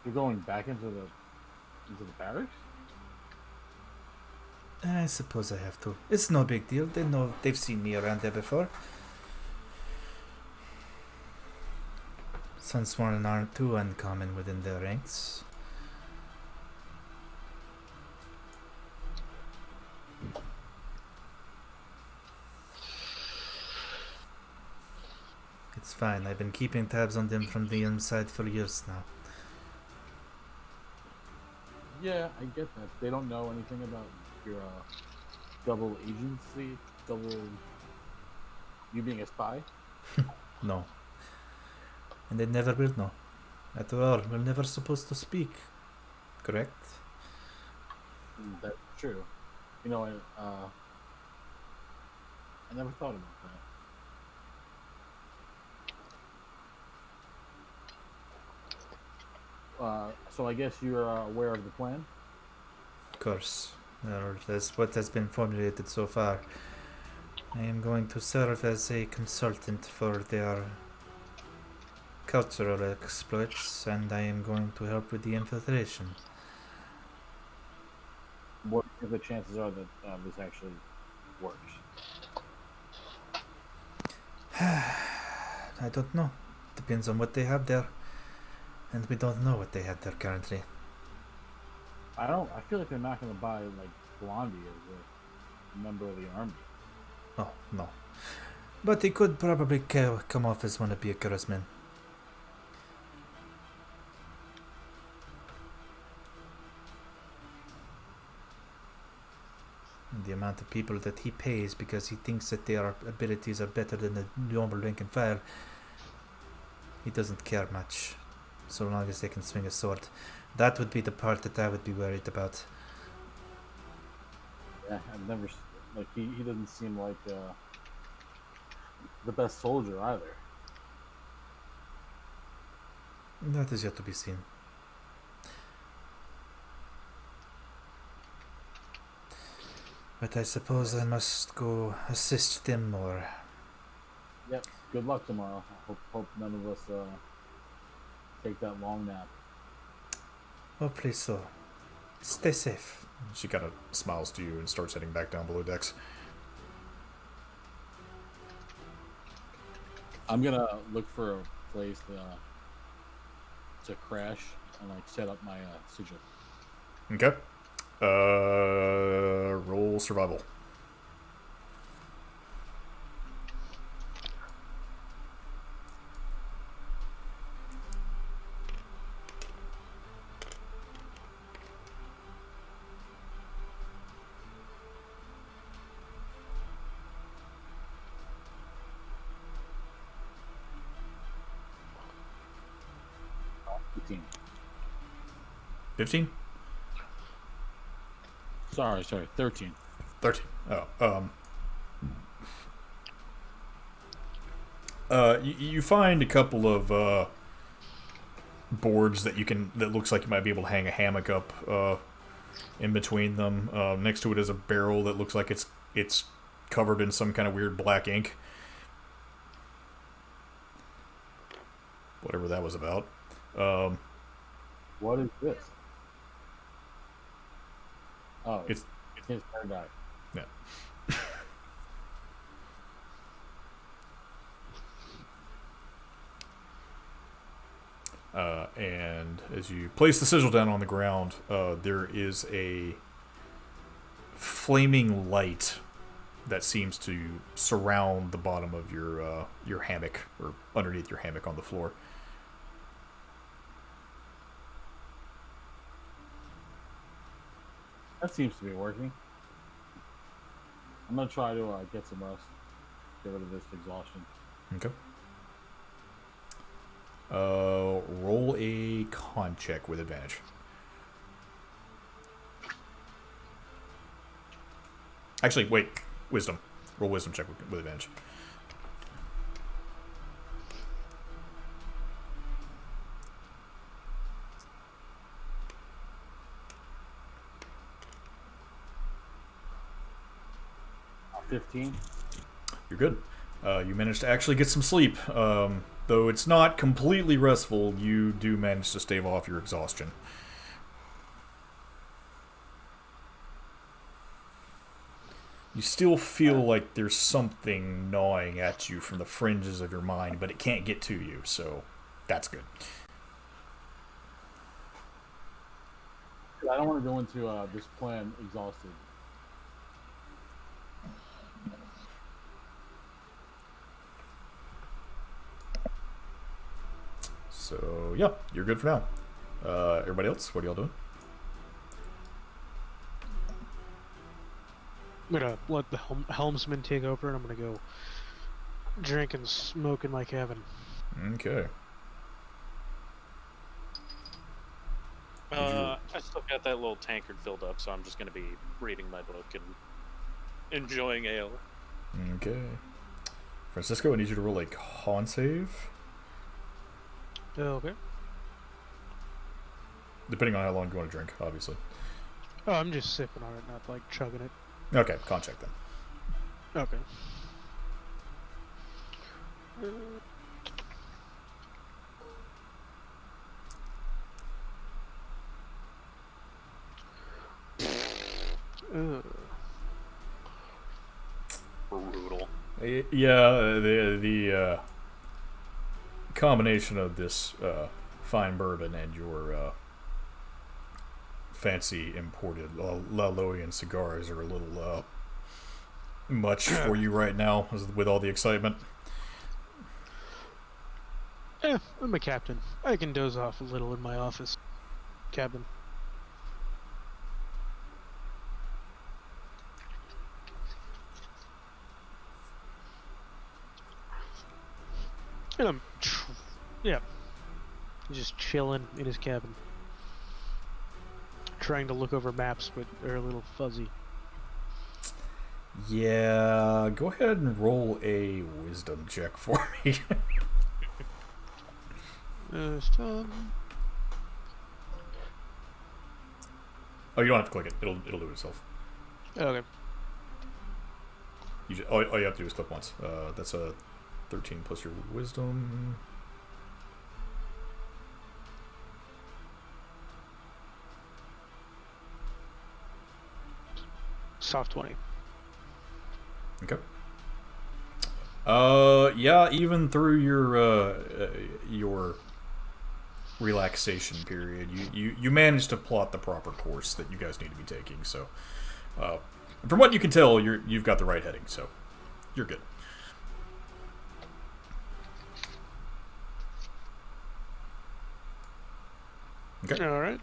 You're going back into the barracks? I suppose I have to. It's no big deal. They know they've seen me around there before. Sunsworn aren't too uncommon within their ranks. It's fine. I've been keeping tabs on them from the inside for years now. Yeah, I get that. They don't know anything about your double agency, you being a spy. No. And they never will know. After all, we're never supposed to speak. Correct? That's true. You know, I never thought about that. So I guess you're aware of the plan? Of course. Or that's what has been formulated so far. I am going to serve as a consultant for their cultural exploits, and I am going to help with the infiltration. What are the chances are that this actually works? I don't know. Depends on what they have there. And we don't know what they have there currently. I feel like they're not going to buy like Blondie as a member of the army. Oh, no. But he could probably come off as one of Byakuras men. And the amount of people that he pays because he thinks that their abilities are better than the normal rank and file, he doesn't care much. So long as they can swing a sword. That would be the part that I would be worried about. Yeah, I've never like he doesn't seem like the best soldier either. That is yet to be seen. But I suppose I must go assist them more. Yep. Good luck tomorrow. Hope none of us take that long nap. Hopefully so. Stay safe. She kind of smiles to you and starts heading back down below decks. I'm gonna look for a place to crash and like set up my sigil. Okay. Roll survival. Team. 15? Sorry, 13. 13. You find a couple of boards that looks like you might be able to hang a hammock up in between them. Next to it is a barrel that looks like it's covered in some kind of weird black ink. Whatever that was about. What is this? Oh, It's his paradise. yeah. And as you place the sigil down on the ground, there is a flaming light that seems to surround the bottom of your hammock, or underneath your hammock on the floor. That seems to be working. I'm gonna try to get some rest. Get rid of this exhaustion. Okay. Roll a con check with advantage. Actually, wait. Wisdom. Roll wisdom check with advantage. Uh, 15. You're good. You managed to actually get some sleep. Though it's not completely restful, you do manage to stave off your exhaustion. You still feel like there's something gnawing at you from the fringes of your mind, but it can't get to you, so that's good. I don't want to go into this plan exhausted. So, yeah, you're good for now. Everybody else, what are y'all doing? I'm gonna let the helmsman take over, and I'm gonna go drink and smoke in my cabin. Okay. I still got that little tankard filled up, so I'm just going to be reading my book and enjoying ale. Okay. Francisco, I need you to roll a con save. Okay. Depending on how long you want to drink, obviously. Oh, I'm just sipping on it, not like chugging it. Okay, con check then. Okay. Brutal. Yeah, the combination of this fine bourbon and your fancy imported Laloian cigars are a little much for you right now with all the excitement. I'm a captain. I can doze off a little in my office cabin. And I'm, just chilling in his cabin. Trying to look over maps, but they're a little fuzzy. Yeah, go ahead and roll a wisdom check for me. Stop. Oh, you don't have to click it. It'll do it itself. Okay. All you have to do is click once. That's a 13 plus your wisdom. Soft 20. Okay. Yeah, even through your relaxation period, you managed to plot the proper course that you guys need to be taking. So, from what you can tell, you've got the right heading. So, you're good. Okay. All right.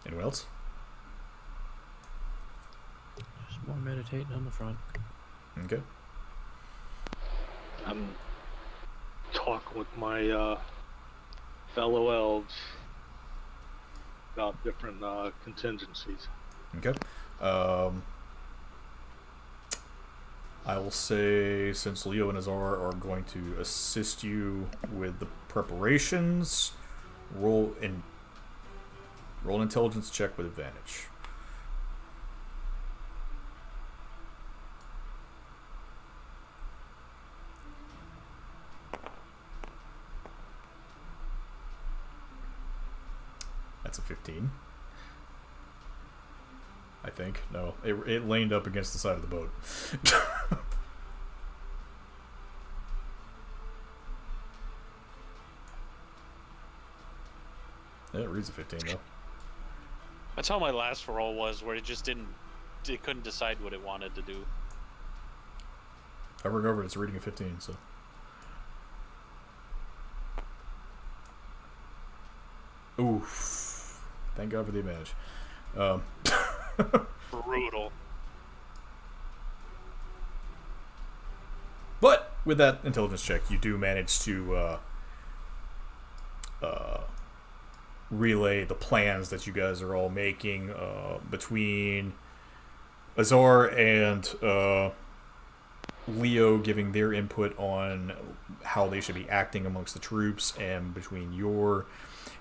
Anyone else? Just more meditating on the front. Okay. I'm talking with my fellow elves about different contingencies. Okay. I will say, since Leo and Azar are going to assist you with the preparations, roll an intelligence check with advantage. That's a 15. I think. No, it leaned up against the side of the boat. Yeah, it reads a 15 though. That's how my last roll was, where it couldn't decide what it wanted to do. Hovering over, it's reading a 15, so. Oof. Thank God for the advantage. Brutal. But with that intelligence check, you do manage to relay the plans that you guys are all making between Azar and Leo giving their input on how they should be acting amongst the troops, and between your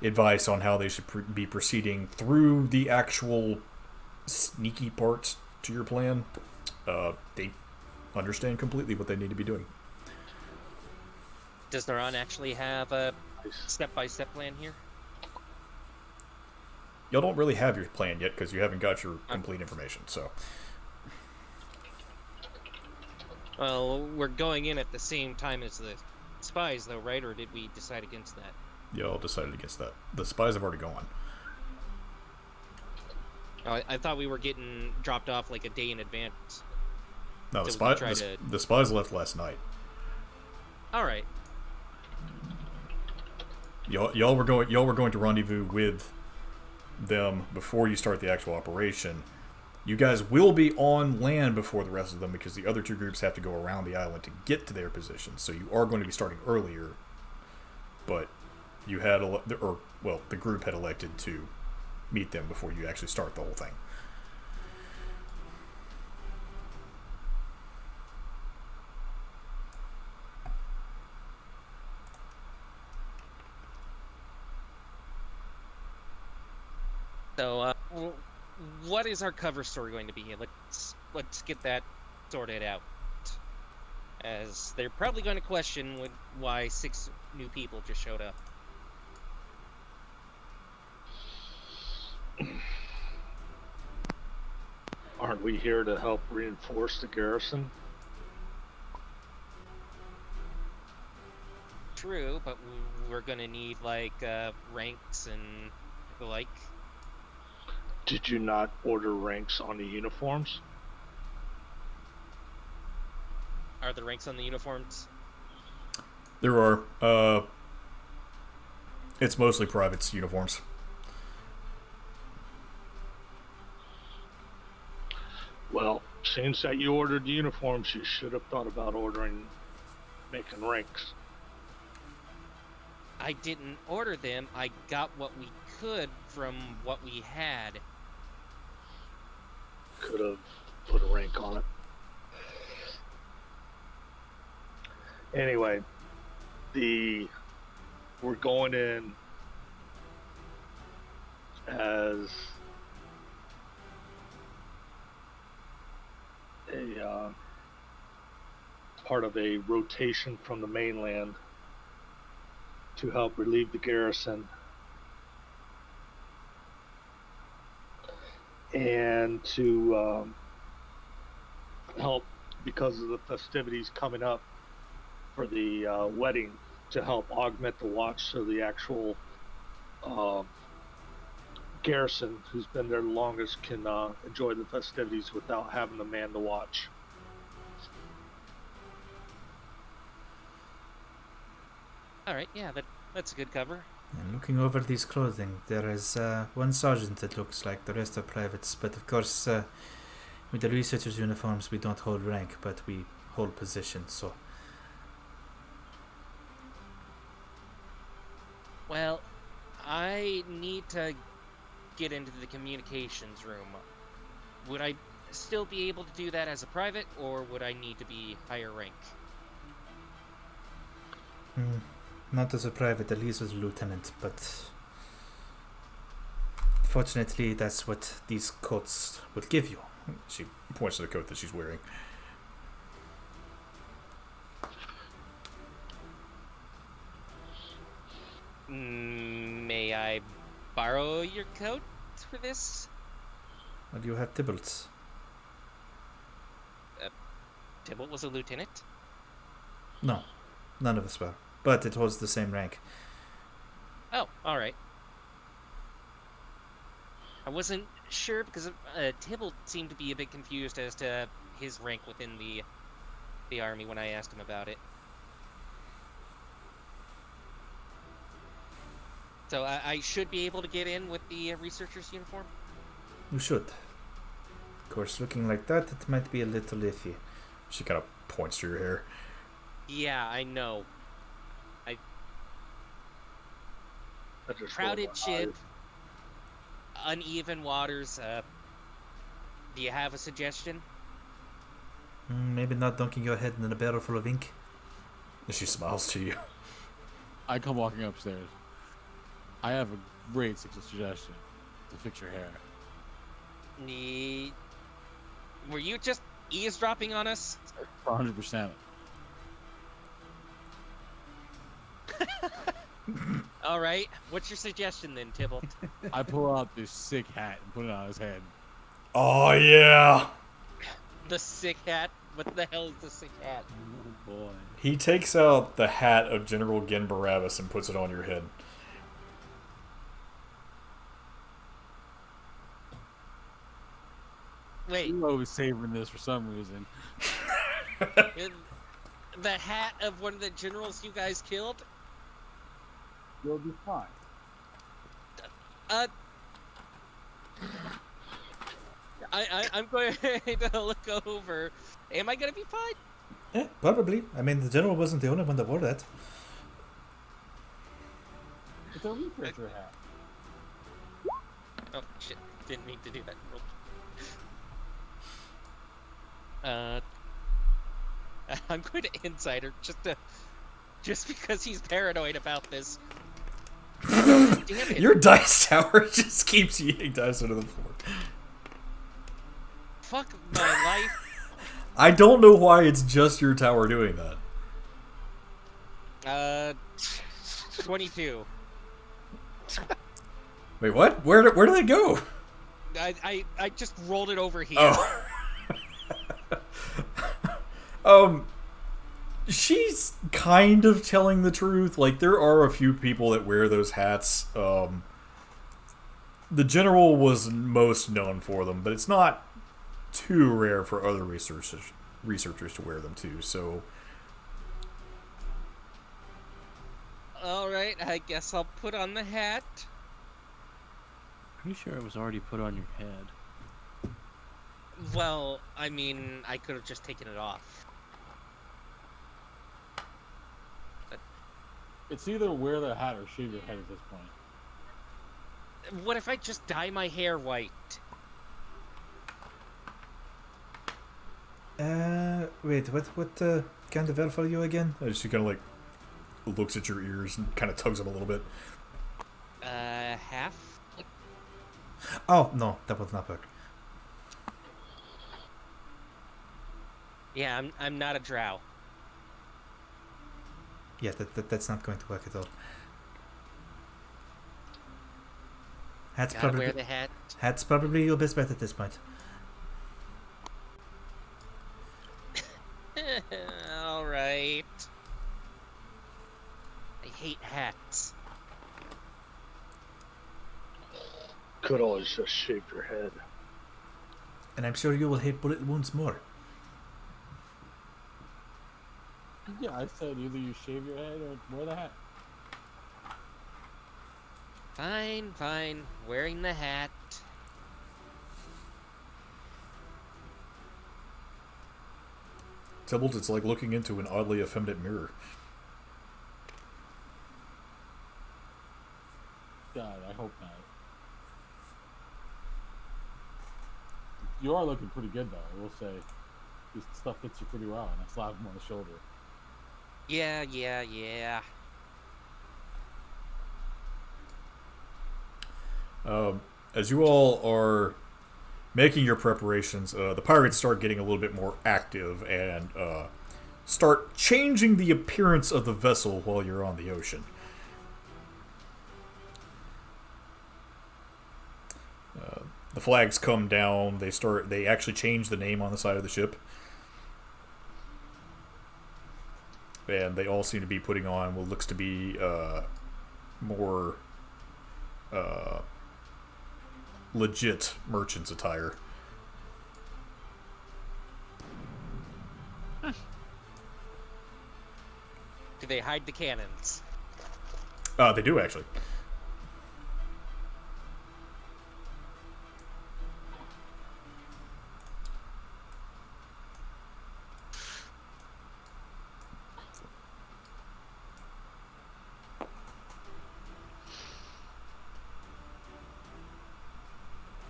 advice on how they should be proceeding through the actual sneaky parts to your plan, they understand completely what they need to be doing. Does Naran actually have a step-by-step plan here? Y'all don't really have your plan yet because you haven't got your complete information. So, Well, we're going in at the same time as the spies, though, right? Or did we decide against that? y'all decided against that. The spies have already gone. Oh, I thought we were getting dropped off like a day in advance. No, So we can try to- the spies left last night. All right. Y'all were going to rendezvous with them before you start the actual operation. You guys will be on land before the rest of them because the other two groups have to go around the island to get to their positions. So you are going to be starting earlier. But you had the group had elected to meet them before you actually start the whole thing. So, what is our cover story going to be? Let's get that sorted out. As they're probably going to question why 6 new people just showed up. Aren't we here to help reinforce the garrison? True, but we're going to need ranks and the like. Did you not order ranks on the uniforms? Are the ranks on the uniforms? There are. It's mostly privates' uniforms. Well, since that you ordered the uniforms, you should have thought about making ranks. I didn't order them. I got what we could from what we had. Could have put a rank on it. Anyway, we're going in as a part of a rotation from the mainland to help relieve the garrison and to help, because of the festivities coming up for the wedding, to help augment the watch so the actual garrison who's been there the longest can enjoy the festivities without having to man the watch. All right, yeah, that's a good cover. And looking over these clothing, there is one sergeant that looks like the rest are privates, but of course, with the researchers' uniforms, we don't hold rank, but we hold position, so. Well, I need to get into the communications room. Would I still be able to do that as a private, or would I need to be higher rank? Not as a private, at least as a lieutenant, but fortunately, that's what these coats would give you. She points to the coat that she's wearing. May I borrow your coat for this? Well, you have Tybalt's. Tybalt was a lieutenant? No, none of us were, but it holds the same rank. Oh, alright. I wasn't sure because Tybalt seemed to be a bit confused as to his rank within the army when I asked him about it. So I should be able to get in with the researcher's uniform? You should. Of course, looking like that, it might be a little iffy. She kind of points to your hair. Yeah, I know. I just Crowded rolled my eyes. ship, uneven waters, Do you have a suggestion? Maybe not dunking your head in a barrel full of ink. She smiles to you. I come walking upstairs. I have a great suggestion to fix your hair. Were you just eavesdropping on us? 100%. All right. What's your suggestion then, Tybalt? I pull out this sick hat and put it on his head. Oh yeah. The sick hat? What the hell is the sick hat? Oh boy. He takes out the hat of General Gen Barabbas and puts it on your head. Wait, You always savoring this for some reason. the hat of one of the generals you guys killed? You'll be fine. I'm going to look over. Am I going to be fine? Yeah, probably. I mean, the general wasn't the only one that wore that. It's a researcher hat. Oh, shit. Didn't mean to do that. I'm going to insider just because he's paranoid about this. Damn it. Your dice tower just keeps eating dice into the floor. Fuck my life. I don't know why it's just your tower doing that. 22. Wait, what? Where do they go? I just rolled it over here. Oh. She's kind of telling the truth. Like, there are a few people that wear those hats. The general was most known for them, but it's not too rare for other researchers to wear them too. So, All right, I guess I'll put on the hat. Pretty sure it was already put on your head. Well, I mean, I could have just taken it off. It's either wear the hat or shave your head at this point. What if I just dye my hair white? Wait, what kind of elf are you again? she kind of like looks at your ears and kind of tugs them a little bit. Half? Oh, no, that would not work. Yeah, I'm not a drow. Yeah, that's not going to work at all. Gotta wear the hat. Hat's probably your best bet at this point. All right. I hate hats. Could always just shave your head. And I'm sure you will hate bullet wounds more. Yeah, I said either you shave your head or wear the hat. Fine. Wearing the hat. Tybalt, it's like looking into an oddly effeminate mirror. God, I hope not. You are looking pretty good, though. I will say, this stuff fits you pretty well, and I slap him on the shoulder. Yeah. As you all are making your preparations, the pirates start getting a little bit more active and start changing the appearance of the vessel while you're on the ocean. The flags come down. They actually change the name on the side of the ship. And they all seem to be putting on what looks to be more legit merchant's attire. Do they hide the cannons? They do, actually.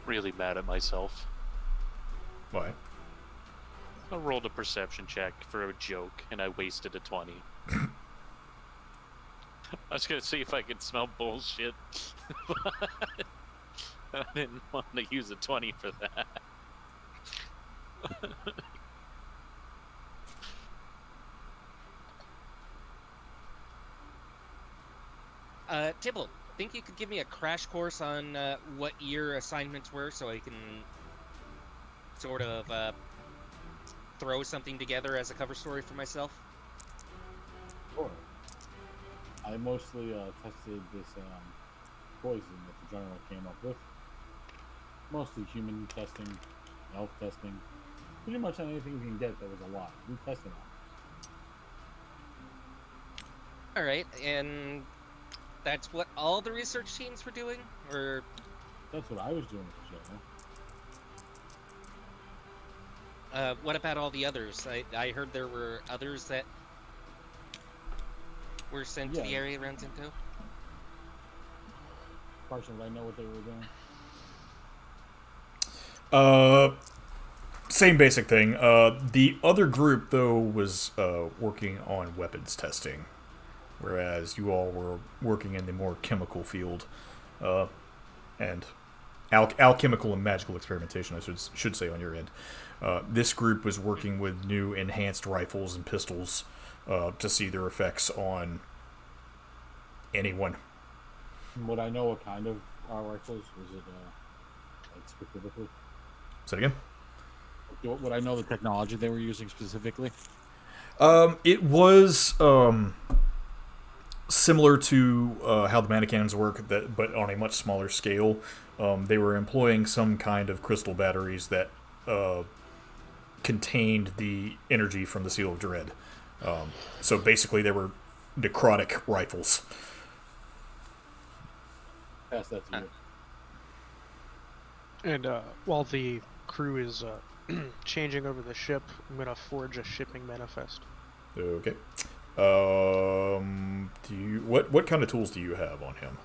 Really mad at myself. Why? I rolled a perception check for a joke, and I wasted a 20. I was gonna see if I could smell bullshit, but I didn't want to use a 20 for that. Tibble, think you could give me a crash course on what your assignments were so I can sort of throw something together as a cover story for myself? Sure. I mostly tested this poison that the general came up with. Mostly human testing, elf testing, pretty much anything we can get that was alive. We tested on. Alright, and that's what all the research teams were doing? Or... That's what I was doing with the general. what about all the others? I heard there were others that were sent to the Yeah. area around Zinto? Carson, would I know what they were doing? Same basic thing. The other group, though, was working on weapons testing, whereas you all were working in the more chemical field, and alchemical and magical experimentation, I should say, on your end. This group was working with new enhanced rifles and pistols to see their effects on anyone. Would I know what kind of rifles? Was it like specifically? Say it again? Would I know the technology they were using specifically? It was similar to how the mana cannons work, but on a much smaller scale. They were employing some kind of crystal batteries that contained the energy from the Seal of Dread. So basically, they were necrotic rifles. Pass that to you. And while the crew is changing over the ship, I'm gonna forge a shipping manifest. Okay. What kind of tools do you have on him?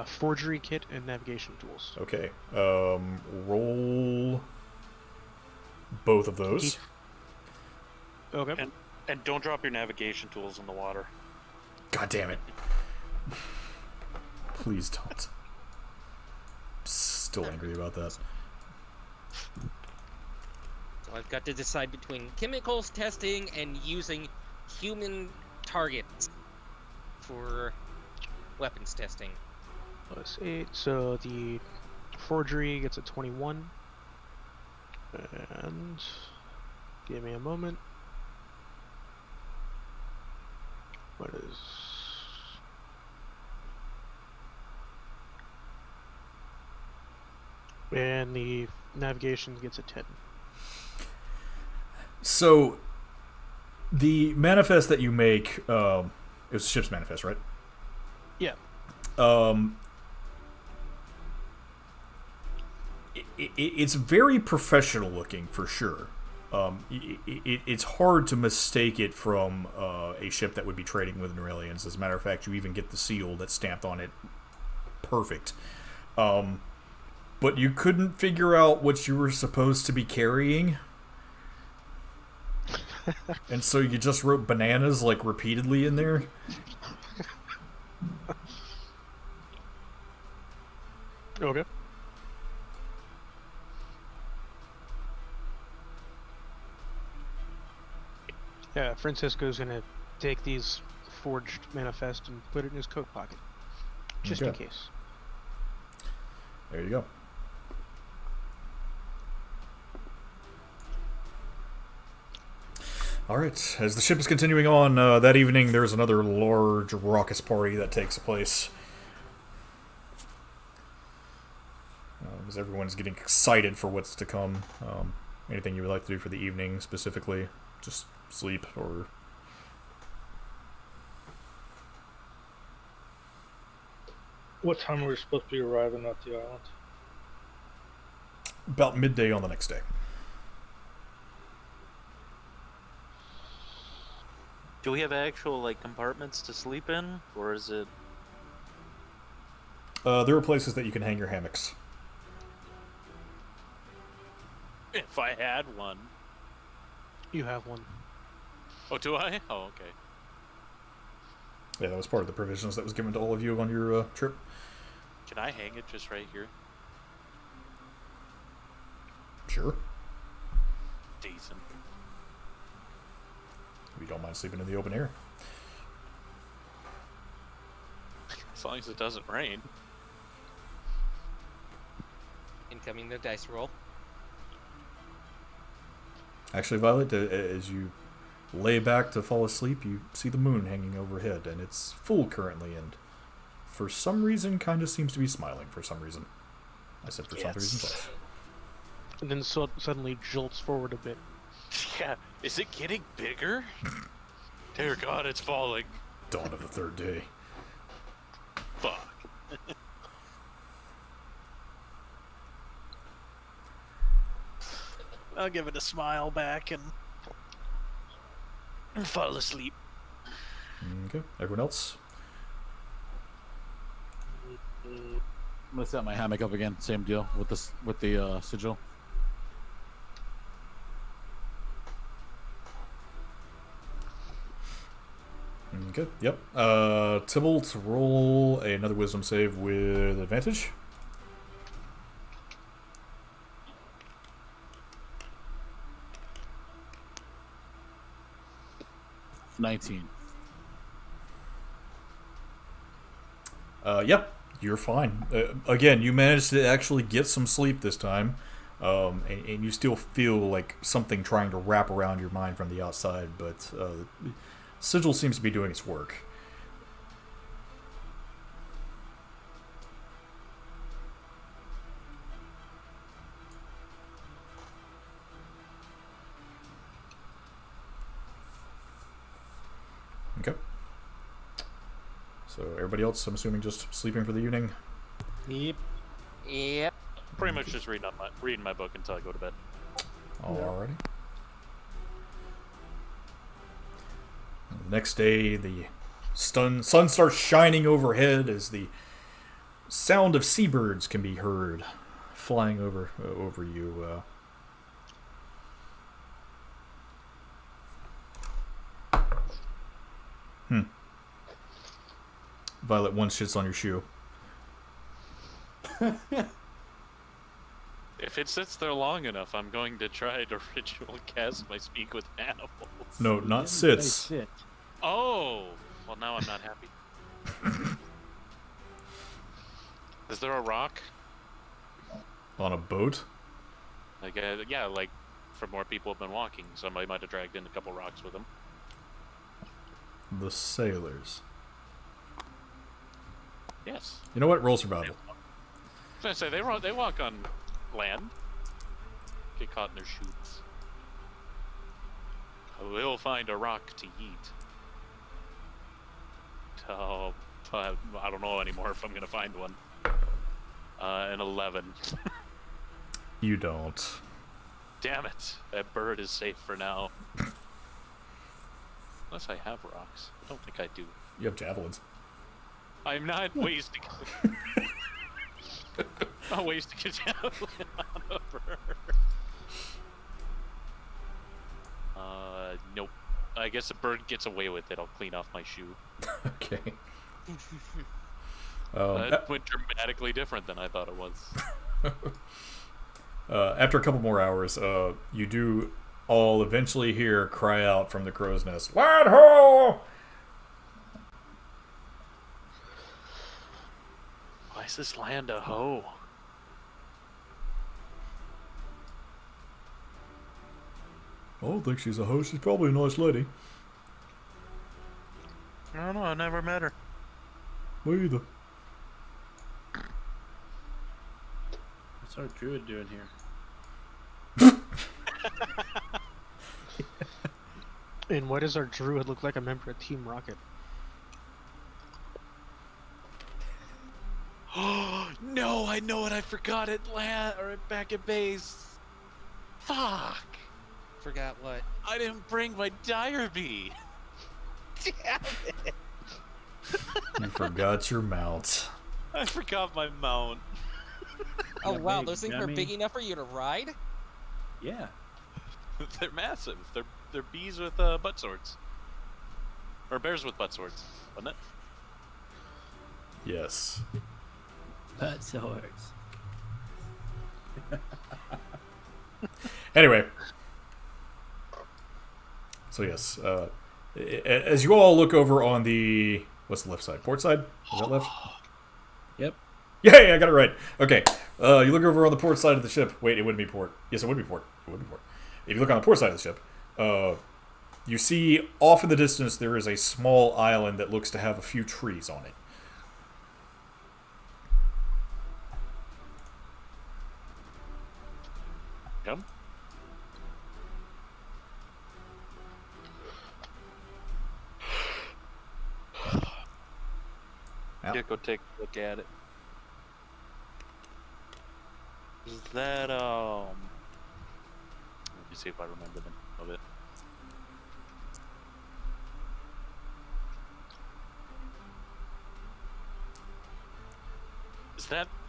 Forgery kit and navigation tools. Okay. Roll both of those. Okay. And don't drop your navigation tools in the water. God damn it. Please don't. Still angry about that. So I've got to decide between chemicals testing and using human targets for weapons testing. Plus 8, so the forgery gets a 21. And give me a moment. What is... And the navigation gets a 10. So, the manifest that you make, it was a ship's manifest, right? Yeah. It's very professional looking, for sure. It's hard to mistake it from a ship that would be trading with Norellians. As a matter of fact, you even get the seal that's stamped on it. Perfect. But you couldn't figure out what you were supposed to be carrying. And so you just wrote bananas, like, repeatedly in there. Okay. Yeah, Francisco's gonna take these forged manifest and put it in his coat pocket. Just in Okay. case. There you go. Alright, as the ship is continuing on, that evening there's another large raucous party that takes place. As everyone's getting excited for what's to come. Anything you would like to do for the evening specifically? Just sleep or... What time are we supposed to be arriving at the island? About midday on the next day. Do we have actual like compartments to sleep in, or is it? There are places that you can hang your hammocks. If I had one. You have one. Oh, do I? Oh, okay. Yeah, that was part of the provisions that was given to all of you on your trip. Can I hang it just right here? Sure. Decent. If you don't mind sleeping in the open air. As long as it doesn't rain. Incoming the dice roll. Actually, Violet, as you lay back to fall asleep, you see the moon hanging overhead, and it's full currently, and for some reason kind of seems to be smiling for some reason. I said for some reason twice. And then suddenly jolts forward a bit. Yeah, is it getting bigger? Dear God, it's falling. Dawn of the third day. Fuck. I'll give it a smile back and fall asleep. Okay, everyone else? I'm gonna set my hammock up again. Same deal with the sigil. Okay, yep. Tybalt, roll another wisdom save with advantage. $19. Yep, you're fine. Again, you managed to actually get some sleep this time, and you still feel like something trying to wrap around your mind from the outside, but Sigil seems to be doing its work. Okay. So everybody else, I'm assuming, just sleeping for the evening. Yep. Yep. Pretty much just reading my book until I go to bed. Alrighty. The next day, the sun starts shining overhead as the sound of seabirds can be heard flying over you. Violet, one shits on your shoe. If it sits there long enough, I'm going to try to ritual cast my speak with animals. No, not They sits. sit. Oh! Well, now I'm not happy. Is there a rock? On a boat? Like, yeah, like, for more people have been walking. Somebody might have dragged in a couple rocks with them. The sailors. Yes. You know what? Roll survival. I was gonna say, they walk on land. Get caught in their shoots. We'll find a rock to eat. Oh, I don't know anymore if I'm gonna find one. An 11. You don't. Damn it. That bird is safe for now. Unless I have rocks. I don't think I do. You have javelins. I'm not wasting not wasting a javelin on a bird. Nope. I guess a bird gets away with it. I'll clean off my shoe. Okay. That went dramatically different than I thought it was. After a couple more hours, you do all eventually hear cry out from the crow's nest, "Land ho!" Why is this land a hoe? I don't think she's a host. She's probably a nice lady. I don't know. I never met her. Me either. What's our druid doing here? And why does our druid look like a member of Team Rocket? No, I know it. I forgot it. Back at base. Fuck. Forgot what? I didn't bring my dire bee. Damn it. You forgot your mount. I forgot my mount. Oh Yeah, wow, big those things are dummy. big enough for you to ride? Yeah. They're massive. They're bees with butt swords. Or bears with butt swords, wasn't it? Yes. Butt swords. Anyway. So yes, as you all look over on the what's the left side? Port side? Is that left? Yep. Yeah, I got it right. Okay. You look over on the port side of the ship. Wait, it wouldn't be port. Yes, it would be port. It would be port. If you look on the port side of the ship, you see off in the distance there is a small island that looks to have a few trees on it. Yep. Yeah, go take a look at it. Is that let me see if I remember the name of it.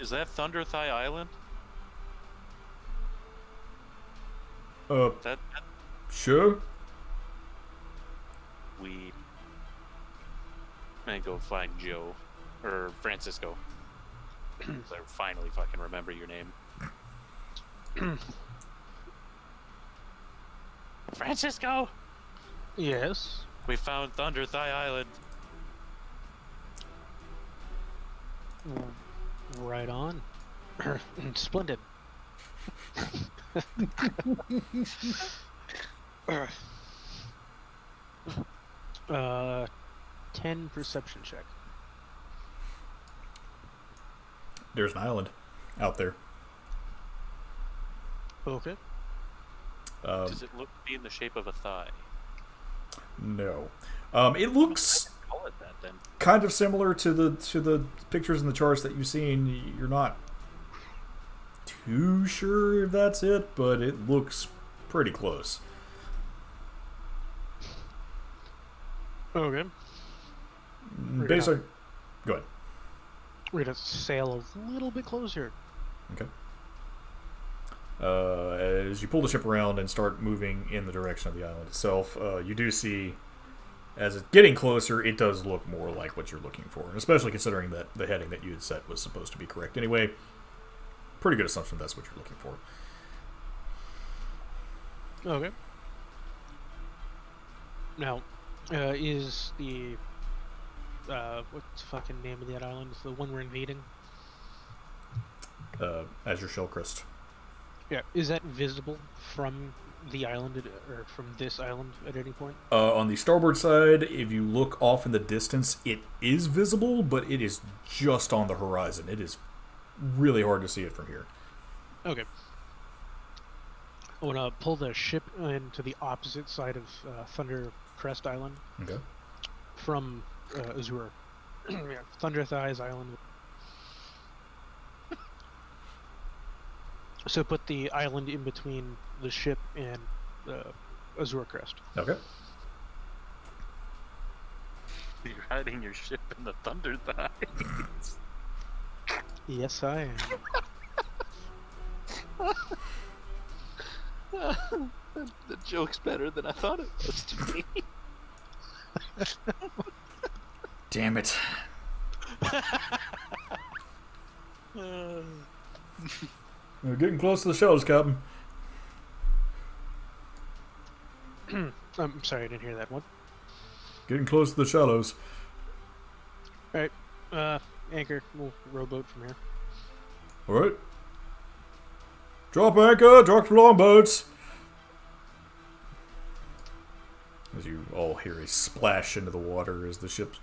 Is that Thunder Thigh Island? That Sure. we may go find Joe or Francisco. I finally fucking remember your name. Francisco! Yes. We found Thunder Thigh Island. Right on. Splendid. 10 perception check. There's an island out there. Okay. Does it look to be in the shape of a thigh? No. It looks Call it that then. kind of similar to the pictures and the charts that you've seen. You're not too sure if that's it, but it looks pretty close. Okay. Based on, go ahead. We're gonna sail a little bit closer. Okay. As you pull the ship around and start moving in the direction of the island itself, you do see, as it's getting closer, it does look more like what you're looking for, especially considering that the heading that you had set was supposed to be correct anyway. Pretty good assumption that's what you're looking for. Okay. Now, is the what's the fucking name of that island? Is the one we're invading? Azure Shell Crest. Yeah. Is that visible from the island or from this island at any point? On the starboard side, if you look off in the distance, it is visible, but it is just on the horizon. It is really hard to see it from here. Okay. I want to pull the ship into the opposite side of Thunder Crest Island Okay. from Azure. Yeah, Thunder Thighs Island. So put the island in between the ship and Azure Crest. Okay. You're hiding your ship in the Thunder Thighs. Yes, I am. The joke's better than I thought it was to be. Damn it. We're getting close to the shells, Captain. I'm sorry, I didn't hear that one. Getting close to the shallows. Alright, anchor, we'll rowboat from here. Alright. Drop anchor, drop the longboats. As you all hear a splash into the water as the ship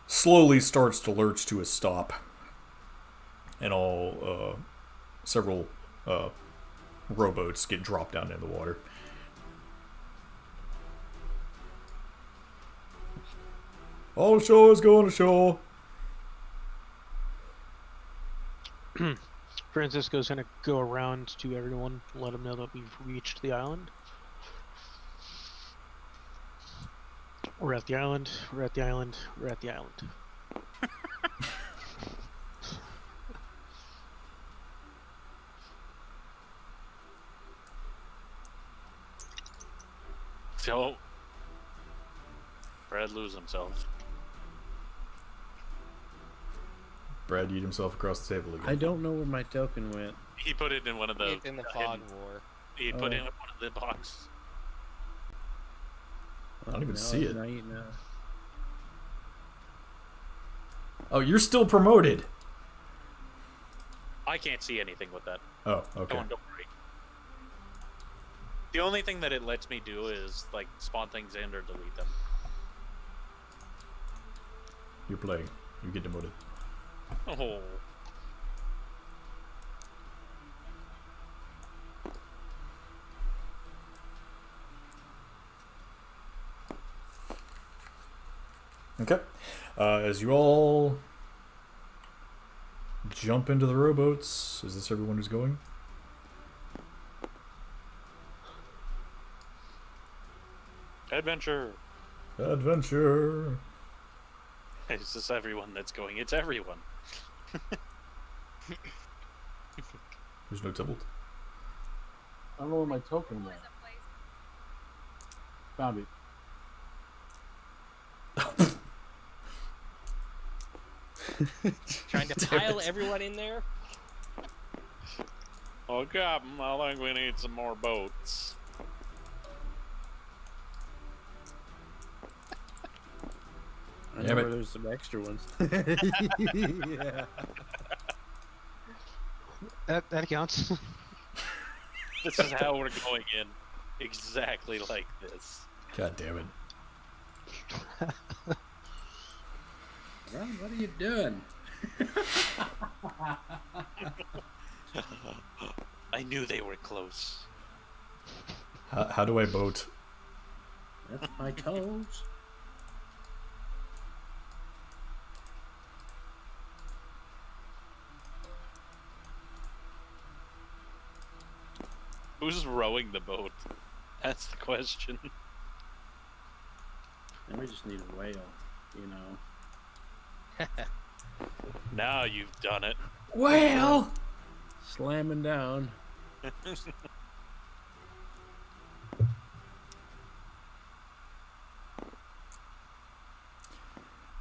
slowly starts to lurch to a stop. And several rowboats get dropped down in the water. All ashore is going ashore. Francisco's gonna go around to everyone, let them know that we've reached the island. We're at the island, we're at the island, we're at the island. Don't. Brad lose himself. Brad yeet himself across the table again. I don't know where my token went. He put it in one of the. It's in the fog war. He put it in one of the boxes. I don't even No, see it. not eating that. Oh, you're still promoted. I can't see anything with that. Oh, okay. Don't worry. The only thing that it lets me do is like spawn things in or delete them. You're playing. You get demoted. Oh. Okay. As you all jump into the rowboats, is this everyone who's going? Adventure. Adventure. It's just everyone that's going. It's everyone. There's no Tybalt. I don't know where my token went. Found it. Trying to pile everyone in there. Oh, Captain, I think we need some more boats. I Yeah, know but- where there's some extra ones. Yeah. That counts. This is how we're going in. Exactly like this. God damn it. Ron, what are you doing? I knew they were close. How do I boat? That's my toes. Who's rowing the boat? That's the question. And we just need a whale, you know. Now you've done it. Well, Slamming down.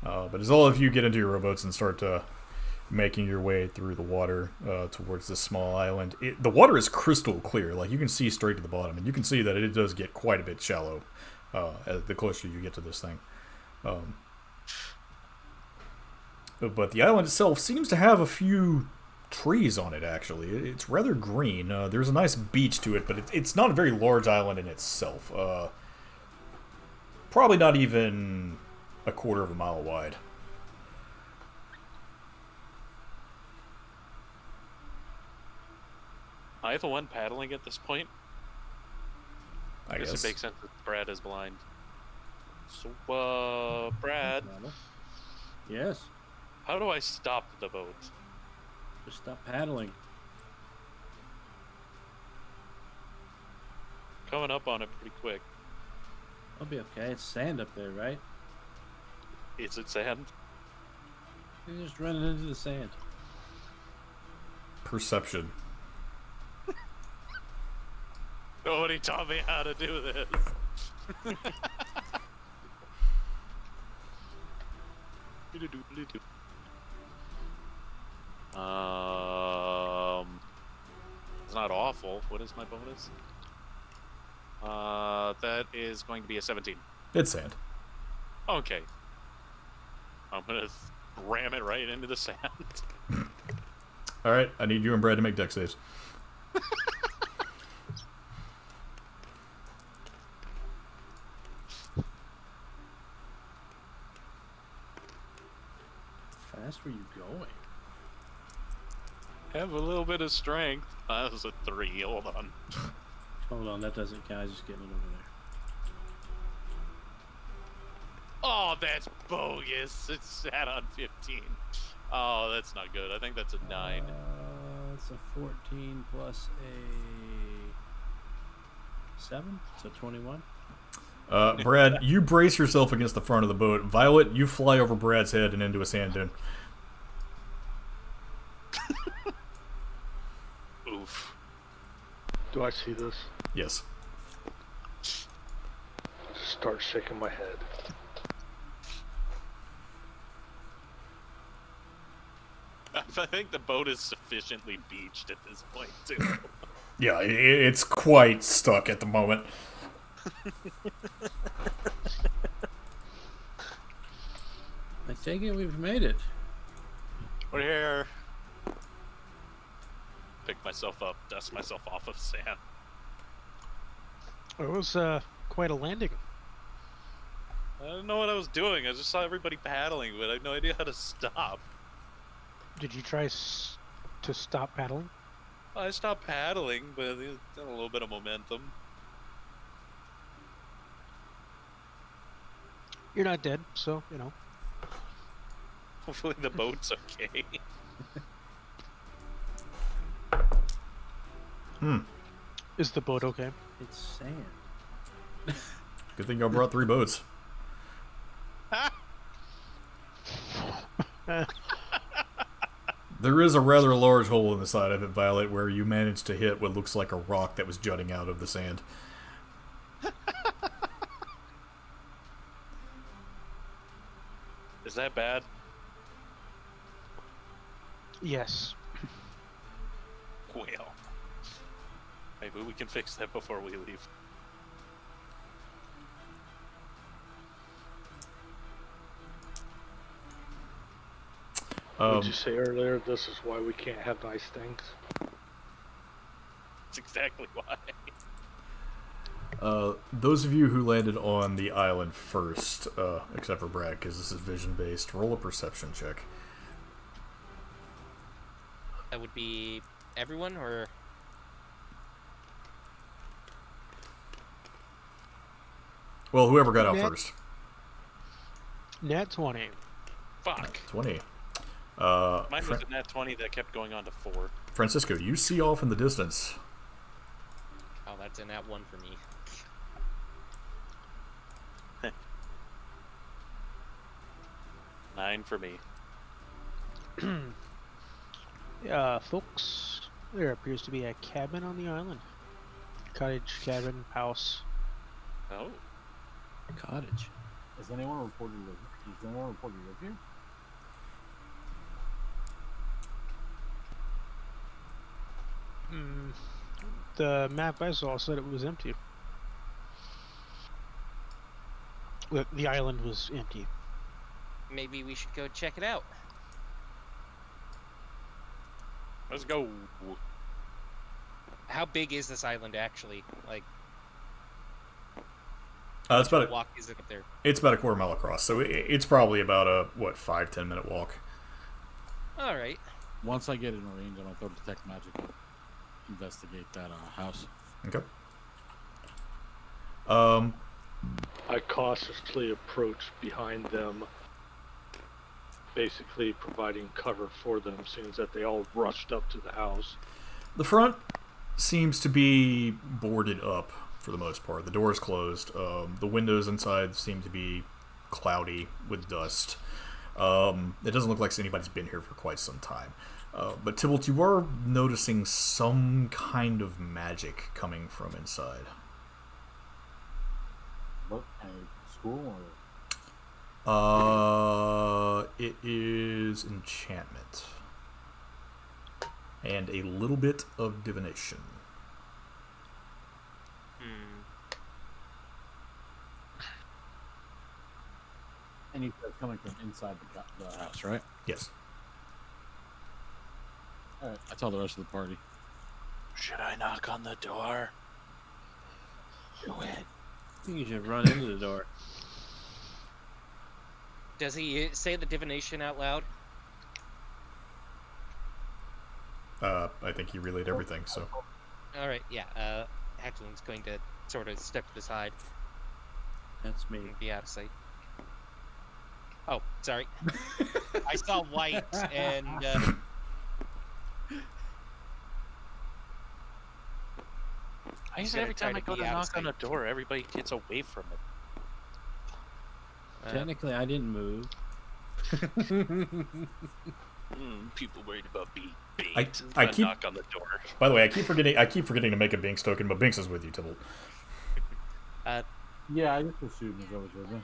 but as all of you get into your rowboats and start making your way through the water towards this small island, the water is crystal clear. Like, you can see straight to the bottom, and you can see that it does get quite a bit shallow the closer you get to this thing. But the island itself seems to have a few trees on it, actually. It's rather green. There's a nice beach to it, but it's not a very large island in itself. Probably not even a quarter of a mile wide. Am I the one paddling at this point? I guess. It makes sense that Brad is blind. So, Brad, Yes. how do I stop the boat? Just stop paddling. Coming up on it pretty quick. I'll be okay. It's sand up there, right? Is it sand? You're just running into the sand. Perception. Nobody taught me how to do this. It's not awful. What is my bonus? That is going to be a 17. It's sand. Okay. I'm gonna ram it right into the sand. Alright, I need you and Brad to make deck saves. How fast were you going? Have a little bit of strength. That was a 3. Hold on. Hold on, that doesn't count. I was just getting it over there. Oh, that's bogus. It's sat on 15. Oh, that's not good. I think that's a 9. It's a 14 plus a 7, so 21. Brad, you brace yourself against the front of the boat. Violet, you fly over Brad's head and into a sand dune. Oof. Do I see this? Yes. start shaking my head. I think the boat is sufficiently beached at this point, too. Yeah, it's quite stuck at the moment. I take it we've made it. We're here. Pick myself up, dust myself off of sand. It was quite a landing. I didn't know what I was doing. I just saw everybody paddling, but I had no idea how to stop. Did you try to stop paddling? I stopped paddling, but it had a little bit of momentum. You're not dead, so, you know. Hopefully the boat's okay. Is the boat okay? It's sand. Good thing y'all brought 3 boats. There is a rather large hole in the side of it, Violet, where you managed to hit what looks like a rock that was jutting out of the sand. Is that bad? Yes. Well, maybe we can fix that before we leave. Did you say earlier this is why we can't have nice things? That's exactly why. Those of you who landed on the island first, except for Brad, because this is vision-based, roll a perception check. That would be everyone, or Well, whoever got out first. Nat 20. Fuck. 20. Mine was a nat 20 that kept going on to 4. Francisco, you see off in the distance. oh, that's a nat 1 for me. Nine for me. Folks, there appears to be a cabin on the island. Cottage, cabin, house. Oh. Cottage. Has anyone reported live here? The map I saw said it was empty. The island was empty. Maybe we should go check it out. Let's go. How big is this island actually? Like, It's about a walk is it up there? it's about a quarter mile across, so it's probably about a 5-10 minute walk. All right. Once I get in range, I'm gonna throw detect magic and investigate that house. Okay. I cautiously approach behind them, basically providing cover for them, seeing that they all rushed up to the house. The front seems to be boarded up for the most part. The door is closed. The windows inside seem to be cloudy with dust. It doesn't look like anybody's been here for quite some time. But Tybalt, you are noticing some kind of magic coming from inside. What kind of school or? It is enchantment. And a little bit of divination. And you said coming from inside the house, right? Yes. Alright, I tell the rest of the party. Should I knock on the door? Go ahead. I think you should run into the door. Does he say the divination out loud? I think he relayed everything, so. All right. Yeah. Hatchling's going to sort of step to the side That's me. and be out of sight. Oh, sorry. I saw white and. I He's say every gonna time I try go to to be out of knock on a sight. door, everybody gets away from it. Technically, I didn't move. People worried about being bait. I Gotta keep- knock on the door. By the way, I keep forgetting to make a Binks token, but Binks is with you, Tybalt. Yeah, I just assumed he's always with me.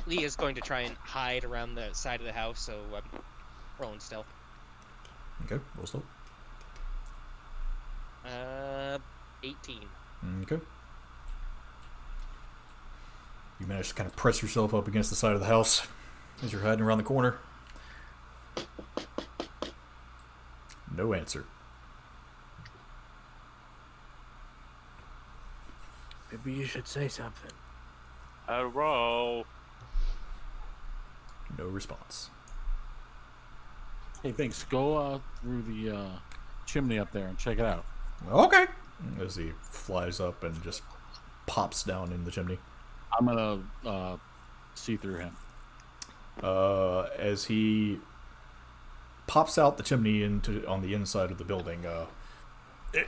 Leah's going to try and hide around the side of the house, so I'm rolling stealth. Okay, roll stealth. 18. Okay. You manage to kind of press yourself up against the side of the house as you're hiding around the corner. No answer. Maybe you should say something. Hello. No response. Hey, thanks. Go through the chimney up there and check it out. Okay. As he flies up and just pops down in the chimney. I'm gonna see through him. As he pops out the chimney on the inside of the building,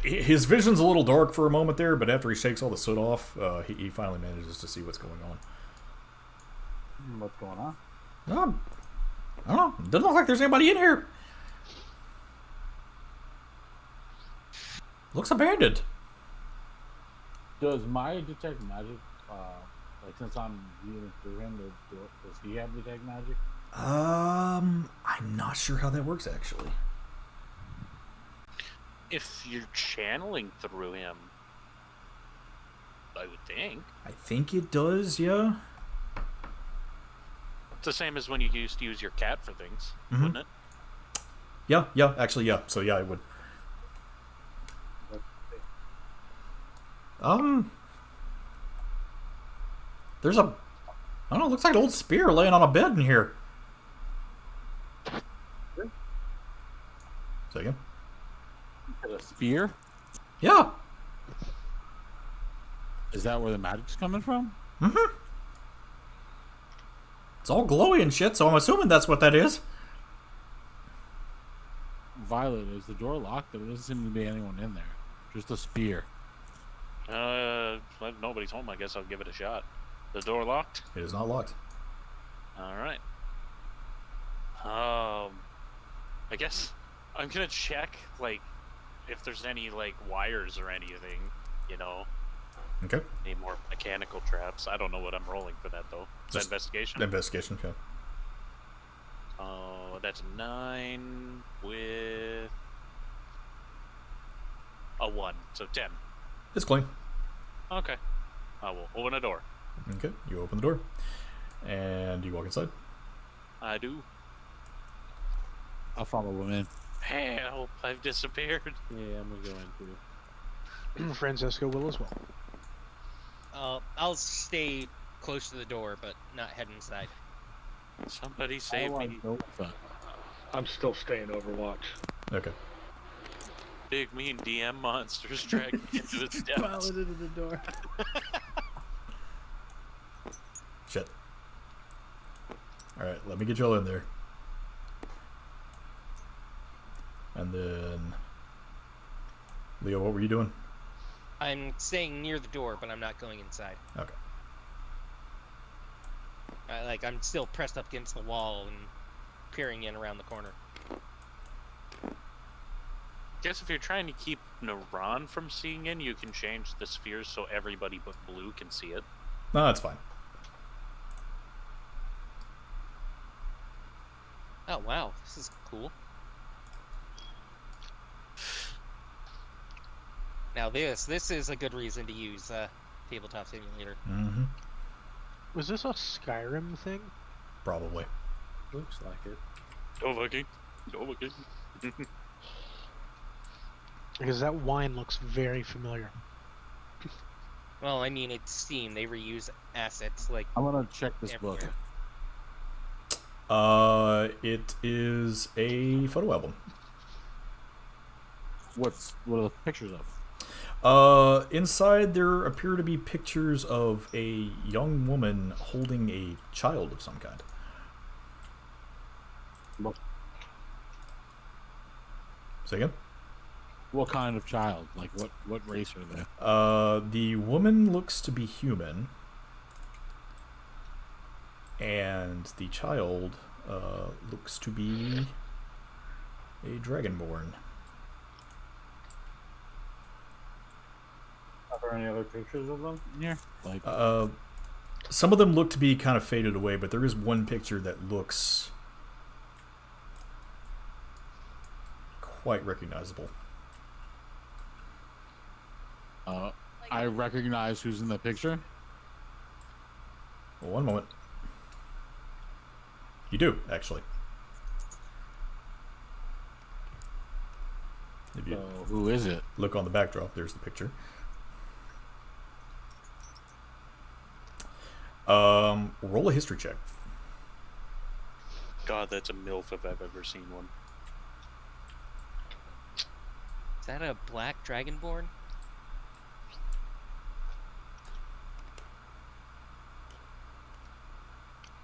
his vision's a little dark for a moment there, but after he shakes all the soot off, he finally manages to see what's going on. What's going on? I don't know. Doesn't look like there's anybody in here. Looks abandoned. Does my detect magic, like since I'm viewing through him, does he have detect magic? I'm not sure how that works actually. If you're channeling through him, I would think. I think it does, yeah. It's the same as when you used to use your cat for things, Mhm. wouldn't it? Yeah, actually, yeah. So yeah, I would. There's I don't know, looks like an old spear laying on a bed in here. Say again? A spear? Yeah. Is that where the magic's coming from? Mm-hmm. It's all glowy and shit, so I'm assuming that's what that is. Violet, is the door locked? There doesn't seem to be anyone in there. Just a spear. If nobody's home, I guess I'll give it a shot. The door locked? It is not locked. Alright. I guess I'm gonna check, like, if there's any, like, wires or anything, you know. Okay. Any more mechanical traps. I don't know what I'm rolling for that, though. Is that Just investigation? Investigation, okay. Oh, that's a 9 with a 1, so 10. It's clean. Okay. I will open a door. Okay, you open the door. And you walk inside. I do. I'll follow him in. Help, I've disappeared. Yeah, I'm gonna go in too. Francesco will as well. I'll stay close to the door, but not head inside. Somebody save me. I'm still staying Overwatch. Okay. Big mean DM monsters drag me into its depths. Pilot into the door. Shit. Alright, let me get y'all in there. And then... Leo, what were you doing? I'm staying near the door, but I'm not going inside. Okay. I'm still pressed up against the wall and peering in around the corner. Guess if you're trying to keep Naran from seeing in, you can change the spheres so everybody but Blue can see it. No, that's fine. Oh wow, this is cool. Now this is a good reason to use Tabletop Simulator. Mm-hmm. Was this a Skyrim thing? Probably. Looks like it. Go looking. Go looking. Because that wine looks very familiar. Well, I mean, it's Steam. They reuse assets like I'm gonna check this book. everywhere. It is a photo album. What are the pictures of? Inside there appear to be pictures of a young woman holding a child of some kind. Say again? What kind of child? Like what race are they? The woman looks to be human, and the child looks to be a dragonborn. there any other pictures of them in here? Like, Some of them look to be kind of faded away, but there is one picture that looks quite recognizable. I recognize who's in the picture. Well, one moment. You do, actually. If you So who is it? look on the backdrop, there's the picture. Roll a history check. God, that's a MILF if I've ever seen one. Is that a black dragonborn?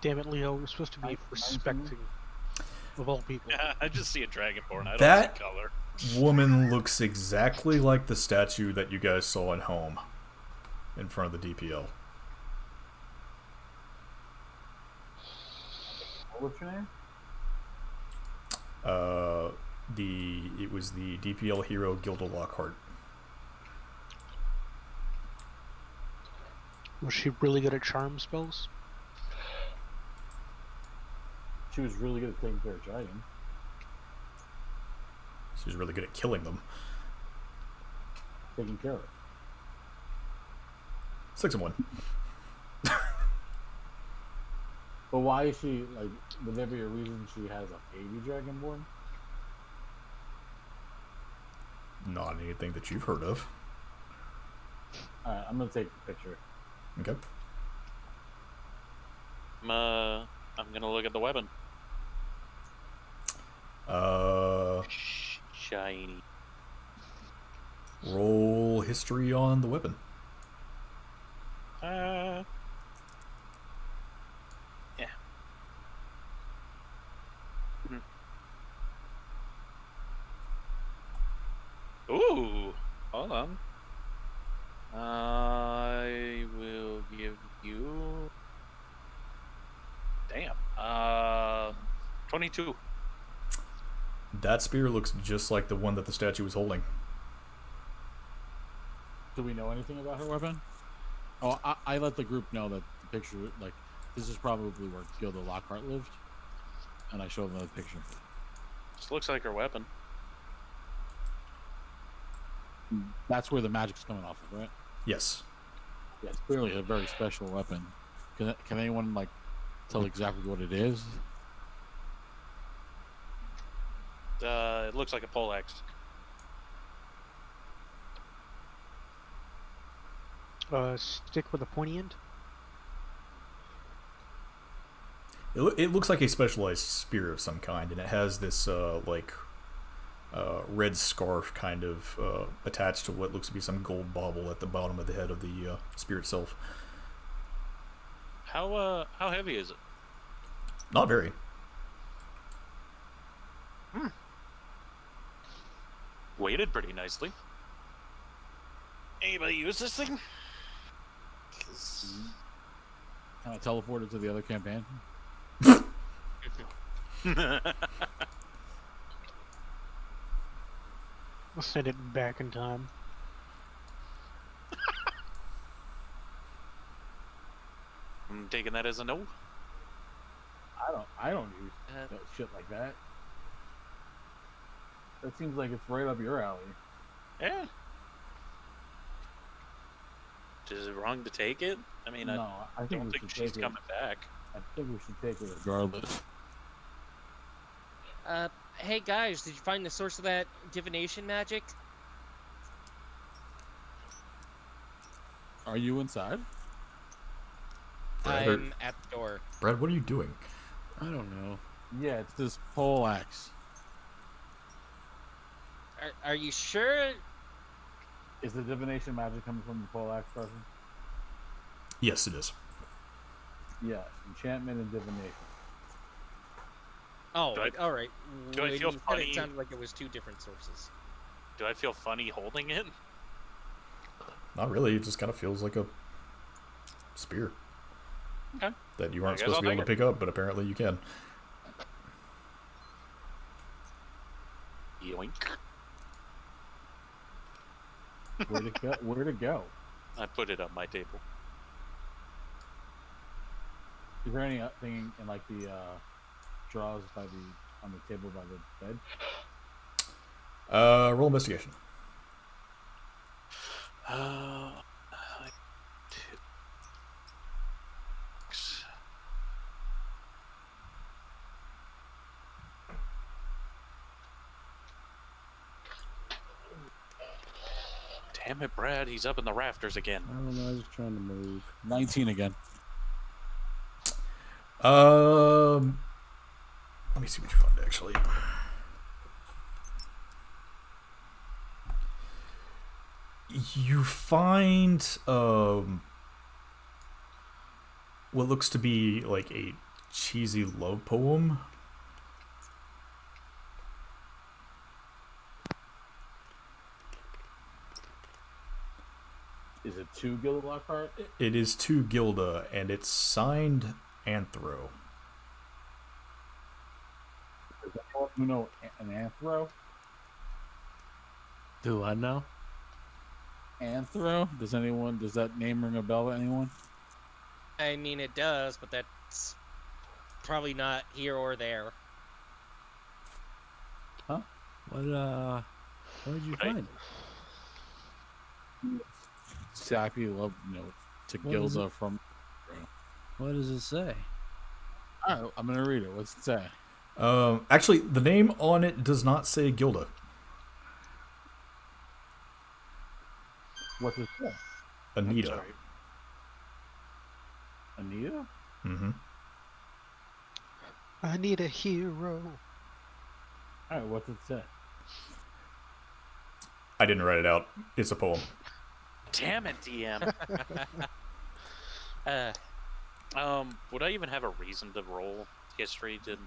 Damn it, Leo, we're supposed to be respecting of all people. I just see a dragonborn. I don't That- see color. Woman looks exactly like the statue that you guys saw at home in front of the DPL. What's your name? It was the DPL hero Gilda Lockhart. Was she really good at charm spells? She was really good at taking care of dragon. She's really good at killing them. Taking care of it. 6 and 1. But why is she, like, would there be a reason she has a baby dragonborn? Not anything that you've heard of. Alright, I'm gonna take the picture. Okay. I'm gonna look at the weapon. Shiny. Roll history on the weapon. Yeah. Ooh, hold on. I will give you. Damn. 22. That spear looks just like the one that the statue was holding. Do we know anything about her weapon? Oh, I let the group know that the picture, like, this is probably where Gilda Lockhart lived. And I showed them the picture. This looks like her weapon. That's where the magic's coming off of, right? Yes. Yeah, it's clearly a very special weapon. Can anyone, like, tell exactly what it is? It looks like a poleaxe. Stick with a pointy end? It looks like a specialized spear of some kind, and it has this, red scarf kind of attached to what looks to be some gold bauble at the bottom of the head of the spear itself. How heavy is it? Not very. Weighted pretty nicely. Anybody use this thing? 'Cause- Can I teleport it to the other campaign? I'll send it back in time. I'm taking that as a no. I don't use shit like that. That seems like it's right up your alley. Yeah. Is it wrong to take it? I mean, No, I I think don't we think should she's take it. coming back. I think we should take it regardless. Hey guys, did you find the source of that divination magic? Are you inside? Brad, I'm at the door. Brad, what are you doing? I don't know. Yeah, it's this pole axe. Are you sure? Is the divination magic coming from the pole axe person? Yes, it is. Yes, enchantment and divination. Oh, Do I- all right. do I When feel you said funny? It sounded like it was two different sources. Do I feel funny holding it? Not really. It just kind of feels like a spear. Okay. That you aren't I guess supposed to be I'll able to take pick up, but apparently you can. Yoink. Where to go? Where to go? I put it on my table. Is there anything in like the drawers on the table by the bed? Roll investigation. Like two. Damn it, Brad! He's up in the rafters again. I don't know. I was just trying to move. 19 again. Let me see what you find actually. You find what looks to be like a cheesy love poem. Is it 2 Gilda Lockhart? It is to Gilda, and it's signed Anthro. Is that anyone who know an Anthro? Do I know? Anthro? Does that name ring a bell to anyone? I mean, it does, but that's probably not here or there. What did you Right. find? Sappy love note to What is Gilda from. What does it say? Alright, I'm gonna read it. What's it say? Actually, the name on it does not say Gilda. What's it say? Anita. Sorry. Anita? Mm-hmm. I need a hero. Alright, what's it say? I didn't write it out. It's a poem. Damn it, DM. Would I even have a reason to roll history to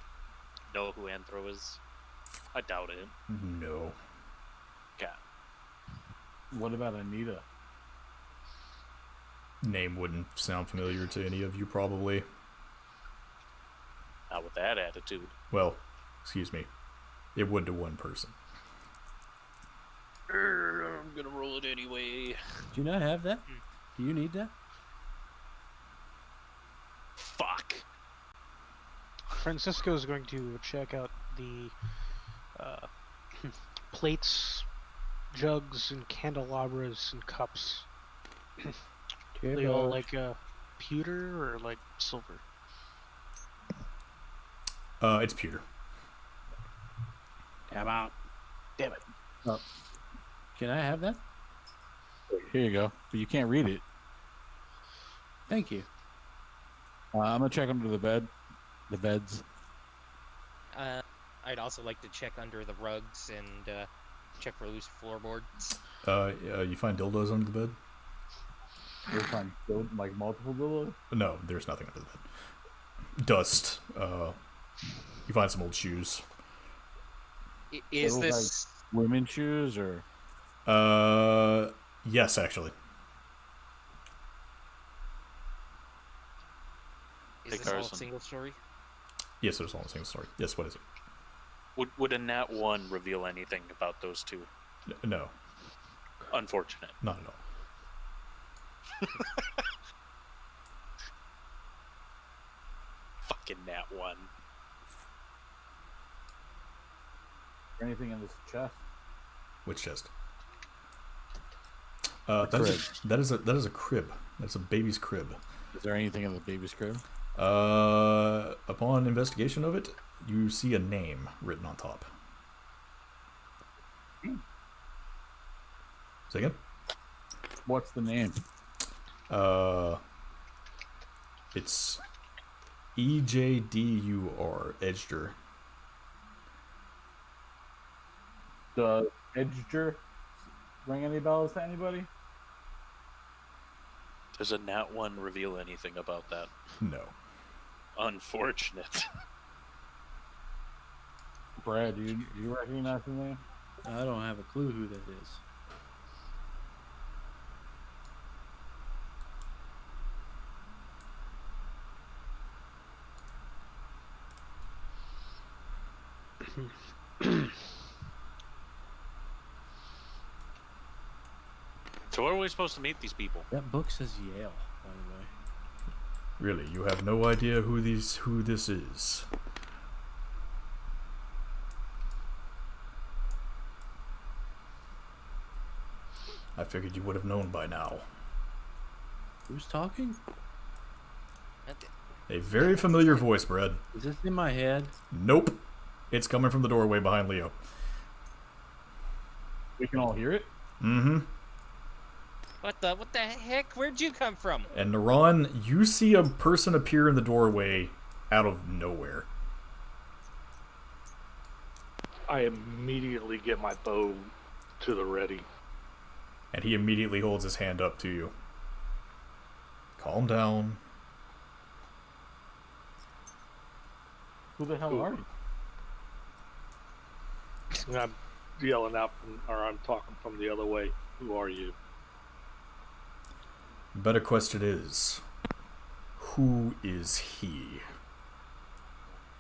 know who Anthro is? I doubt it. No. Okay. What about Anita? Name wouldn't sound familiar to any of you, probably. Not with that attitude. Well, excuse me. It would to one person. I'm gonna roll it anyway. Do you not have that? Do you need that? Fuck. Francisco is going to check out the plates, jugs, and candelabras and cups. Okay, They all like pewter or like silver? It's pewter. Come out. Damn it. Can I have that? Here you go. But you can't read it. Thank you. I'm gonna check under the bed. The beds. I'd also like to check under the rugs and check for loose floorboards. You find dildos under the bed? You're trying to build like multiple villas? No, there's nothing under the bed. Dust. You find some old shoes. Is look this... Women's shoes or Yes, actually. Is Hey, this all Carson. single story? Yes, it was all the same story. Yes, what is it? Would a nat 1 reveal anything about those two? No, Unfortunate. not at all. Fucking nat 1. Or anything in this chest? Which chest? crib. That is a crib. That's a baby's crib. Is there anything in the baby's crib? Upon investigation of it, you see a name written on top. Say again? What's the name? It's Ejdur, Edjur. Does Edjur ring any bells to anybody? Does a nat 1 reveal anything about that? No. Unfortunate. Brad, do you recognize the name? I don't have a clue who that is. So where are we supposed to meet these people? That book says Yale, by the way. Really, you have no idea who this is. I figured you would have known by now. Who's talking? A very familiar voice, Brad. Is this in my head? Nope. It's coming from the doorway behind Leo. We can all hear it. Mm-hmm. What the heck? Where'd you come from? And Naran, you see a person appear in the doorway out of nowhere. I immediately get my bow to the ready. And he immediately holds his hand up to you. Calm down. Who the hell are you? And I'm yelling out, I'm talking from the other way. Who are you? Better question is, who is he?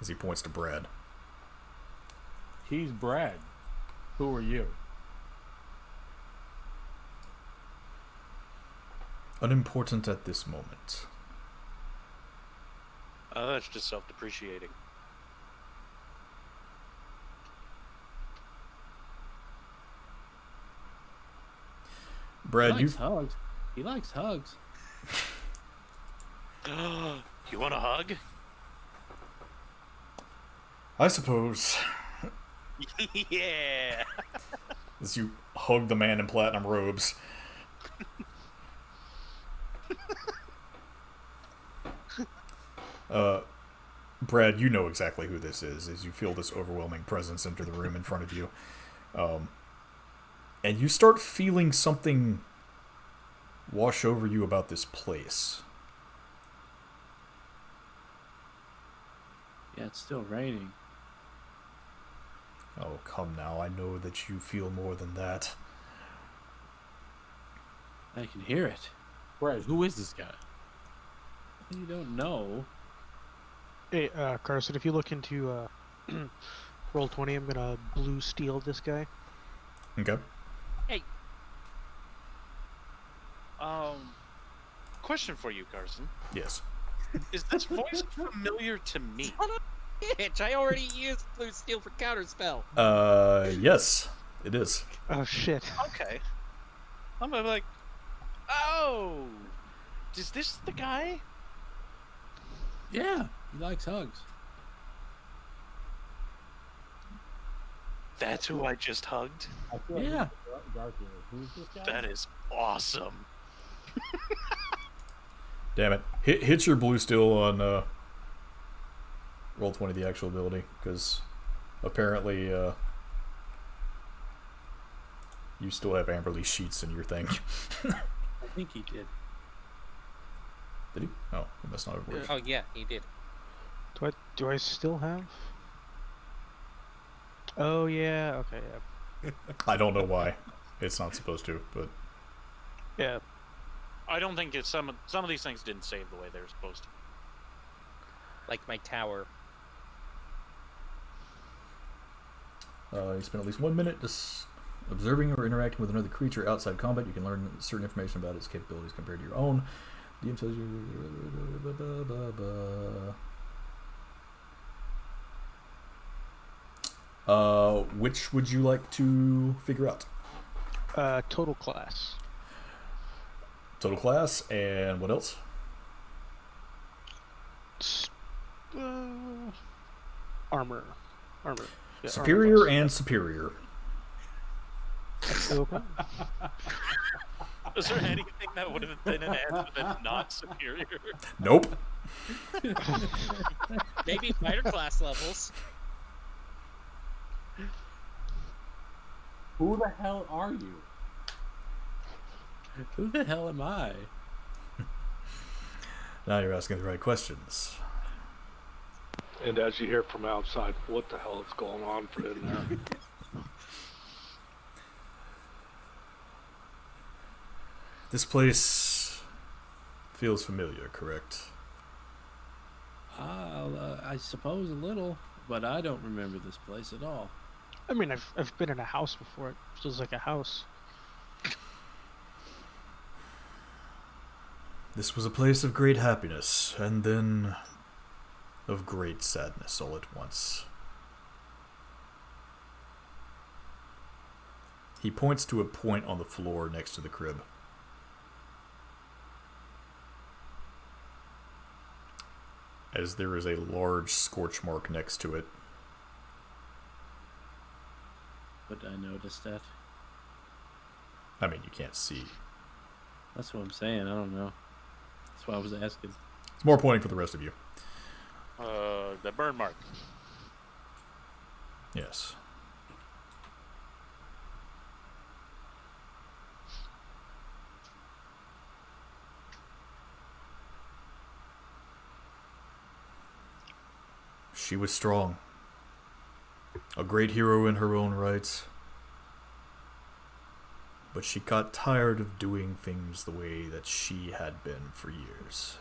As he points to Brad. He's Brad. Who are you? Unimportant at this moment. That's just self-depreciating. Brad, He likes hugs. He likes hugs. You want a hug? I suppose. Yeah. As you hug the man in platinum robes. Brad, you know exactly who this is as you feel this overwhelming presence enter the room in front of you. And you start feeling something wash over you about this place. Yeah, it's still raining. Oh, come now. I know that you feel more than that. I can hear it. Brad, Who is this guy? You don't know. Hey, Carson, if you look into roll 20, I'm gonna blue steel this guy. Okay. Question for you, Carson. Yes. Is this voice familiar to me? Bitch, I already used blue steel for counterspell. Yes, it is. Oh shit! Okay. I'm like, oh, is this the guy? Yeah, he likes hugs. That's who I just hugged? I feel like Yeah. it's dark here. Who's this guy? That is awesome. Damn it. Hit your blue steel on roll 20, the actual ability, because apparently you still have Amberly sheets in your thing. I think he did. Did he? Oh, it must not have worked. Oh yeah, he did. Do I still have? Oh yeah. Okay. Yeah. I don't know why. It's not supposed to, but Yeah. I don't think it's some of these things didn't save the way they were supposed to. Like my tower. you spend at least 1 minute just observing or interacting with another creature outside combat. You can learn certain information about its capabilities compared to your own. DM tells you... which would you like to figure out? Total class. Total class, and what else? Armor. Yeah, Superior armor and superior. class. Okay. Is there anything that would have been an answer that's not superior? Nope. Maybe fighter class levels. Who the hell are you? Who the hell am I? Now you're asking the right questions. And as you hear from outside, what the hell is going on for in there? This place feels familiar, correct? I suppose a little, but I don't remember this place at all. I mean, I've been in a house before. It feels like a house. This was a place of great happiness, and then of great sadness all at once. He points to a point on the floor next to the crib. As there is a large scorch mark next to it. But I noticed that. I mean, you can't see. That's what I'm saying. I don't know. That's why I was asking. It's more pointing for the rest of you. The burn mark. Yes. She was strong. A great hero in her own right. But she got tired of doing things the way that she had been for years.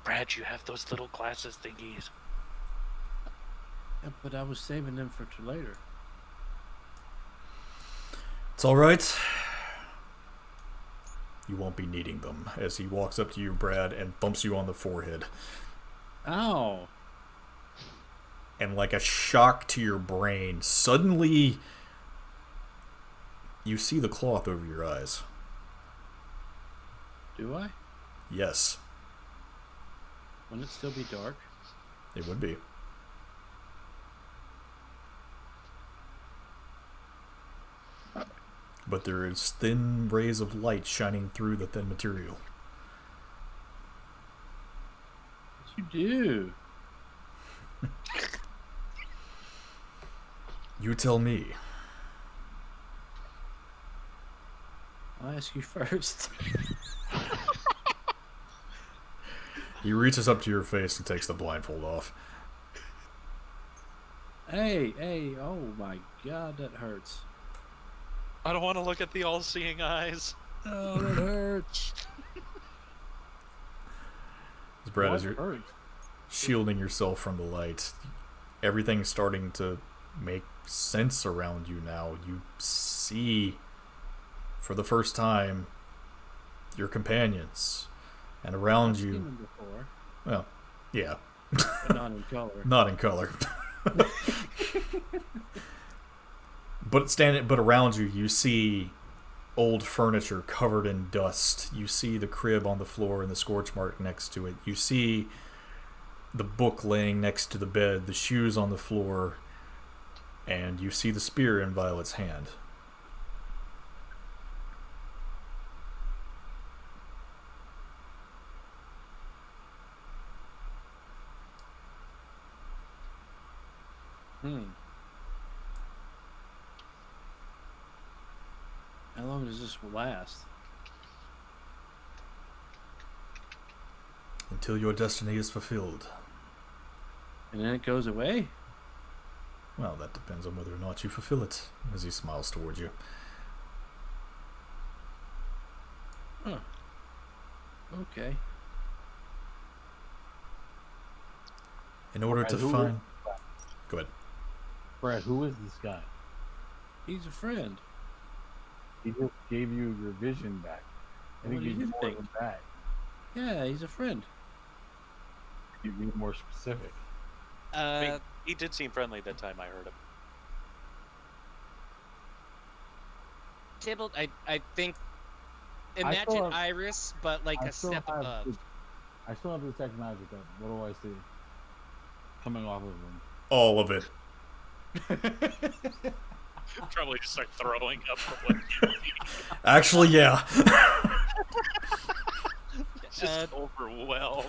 Brad, you have those little glasses thingies. Yeah, but I was saving them for later. It's alright. You won't be needing them. As he walks up to you, Brad, and thumps you on the forehead. Ow! And like a shock to your brain, suddenly you see the cloth over your eyes. Do I? Yes, Wouldn't it still be dark? it would be. But there is thin rays of light shining through the thin material. What you do? You tell me. I'll ask you first. He reaches up to your face and takes the blindfold off. Hey, oh my god, that hurts. I don't want to look at the all-seeing eyes. Oh, that hurts. As Brad, What as you're hurts? shielding yourself from the light, everything's starting to make sense around you now. You see, for the first time, your companions. And around I've seen you, them before, well, yeah, but not in color. not in color. But around you, you see old furniture covered in dust. You see the crib on the floor and the scorch mark next to it. You see the book laying next to the bed, the shoes on the floor, and you see the spear in Violet's hand. How long does this last? Until your destiny is fulfilled. And then it goes away? Well, that depends on whether or not you fulfill it, as he smiles towards you. Huh. Okay. In order Brad, to who find... Go ahead. Brad, who is this guy? He's a friend. He just gave you your vision back. I What think do you you more think? than that. Yeah, he's a friend. You be more specific. I mean, he did seem friendly that time I heard him. Tybalt, I think I imagine still have- Iris, but like I a still step have above. the- I still have the detect magic up. What do I see? Coming off of him. All of it. Probably just start throwing up from what Actually, yeah. just overwhelmed.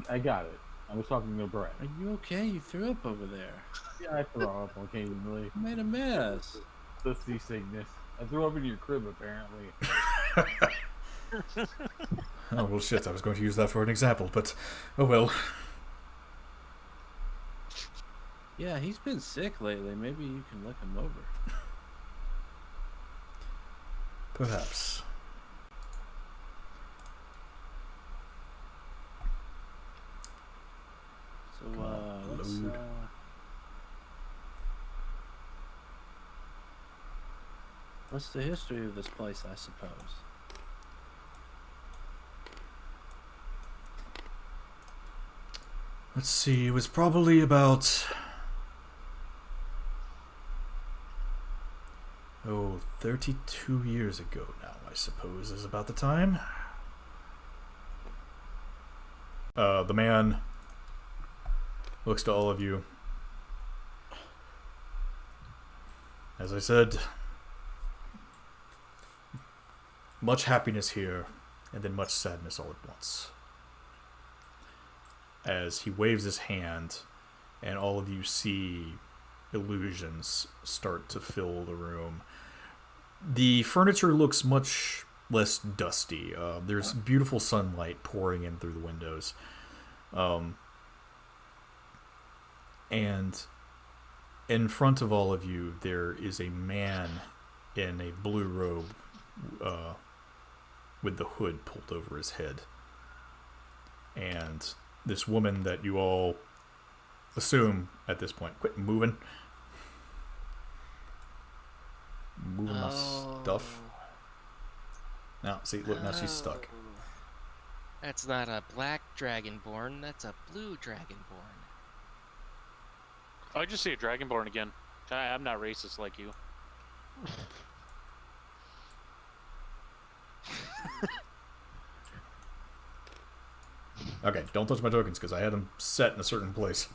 I got it. I was talking to Brett. Are you okay? You threw up over there. Yeah, I throw up occasionally. You made a mess. The seasickness. I threw up in your crib, apparently. Oh, well, shit, I was going to use that for an example, but oh well. Yeah, he's been sick lately. Maybe you can look him over. Perhaps. So What's the history of this place, I suppose? Let's see, it was probably about... 32 years ago now, I suppose, is about the time. The man looks to all of you. As I said, much happiness here, and then much sadness all at once. As he waves his hand, and all of you see illusions start to fill the room. The furniture looks much less dusty. There's beautiful sunlight pouring in through the windows. And in front of all of you, there is a man in a blue robe with the hood pulled over his head. And this woman that you all assume at this point, quit moving. Moving my stuff. Now, see, look, now she's stuck. That's not a black dragonborn, that's a blue dragonborn. I just see a dragonborn again. I'm not racist like you. Okay, don't touch my tokens because I had them set in a certain place.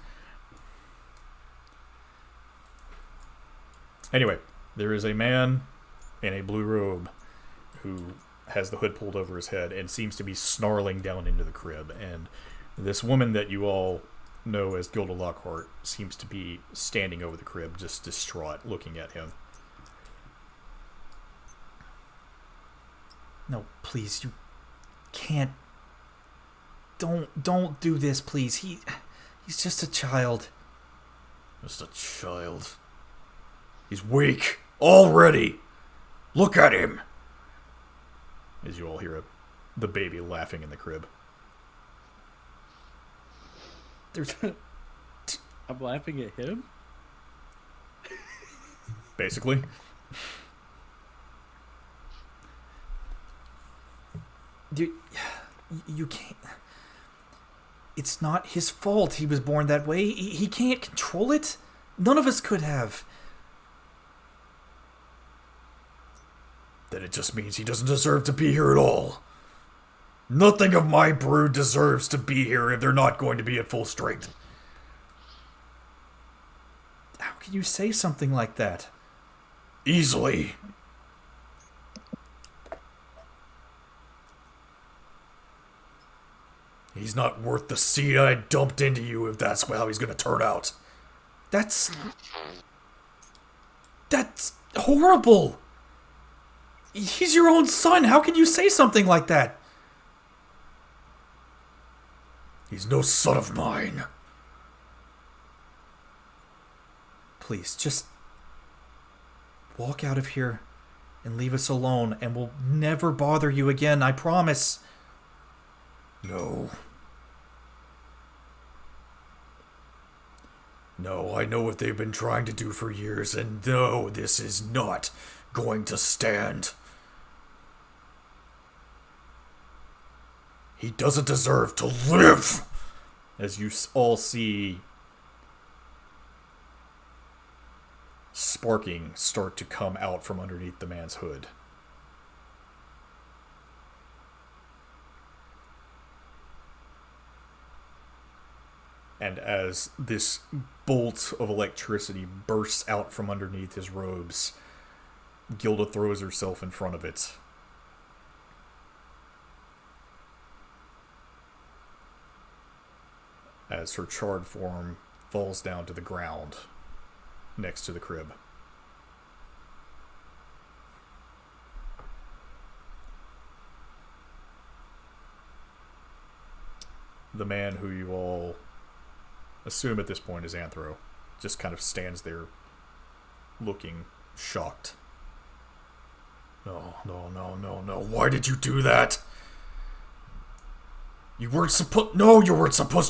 Anyway, there is a man in a blue robe who has the hood pulled over his head and seems to be snarling down into the crib. And this woman that you all know as Gilda Lockhart seems to be standing over the crib, just distraught, looking at him. No, please, you can't. Don't do this, please. He's just a child. Just a child. He's weak already. Look at him. As you all hear the baby laughing in the crib. I'm laughing at him? Basically. You can't. It's not his fault he was born that way. He can't control it. None of us could have. Then it just means he doesn't deserve to be here at all. Nothing of my brood deserves to be here if they're not going to be at full strength. How can you say something like that? Easily. He's not worth the seed I dumped into you if that's how he's going to turn out. That's horrible. He's your own son. How can you say something like that? He's no son of mine. Please, just walk out of here and leave us alone, and we'll never bother you again, I promise. No. No, I know what they've been trying to do for years, and no, this is not going to stand. He doesn't deserve to live! As you all see sparking start to come out from underneath the man's hood. And as this bolt of electricity bursts out from underneath his robes, Gilda throws herself in front of it. As her charred form falls down to the ground next to the crib. The man who you all assume at this point is Anthro just kind of stands there looking shocked. No. Why did you do that? You weren't supposed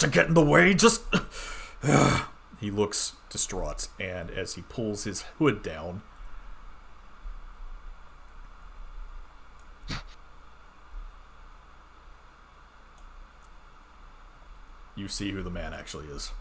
to get in the way. Just he looks distraught, and as he pulls his hood down, you see who the man actually is.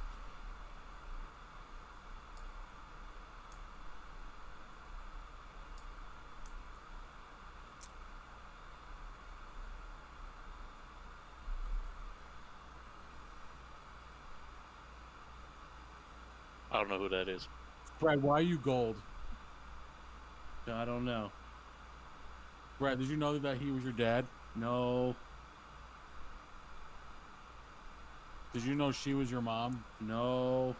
I don't know who that is. Brad, why are you gold? I don't know. Brad, did you know that he was your dad? No. Did you know she was your mom? No.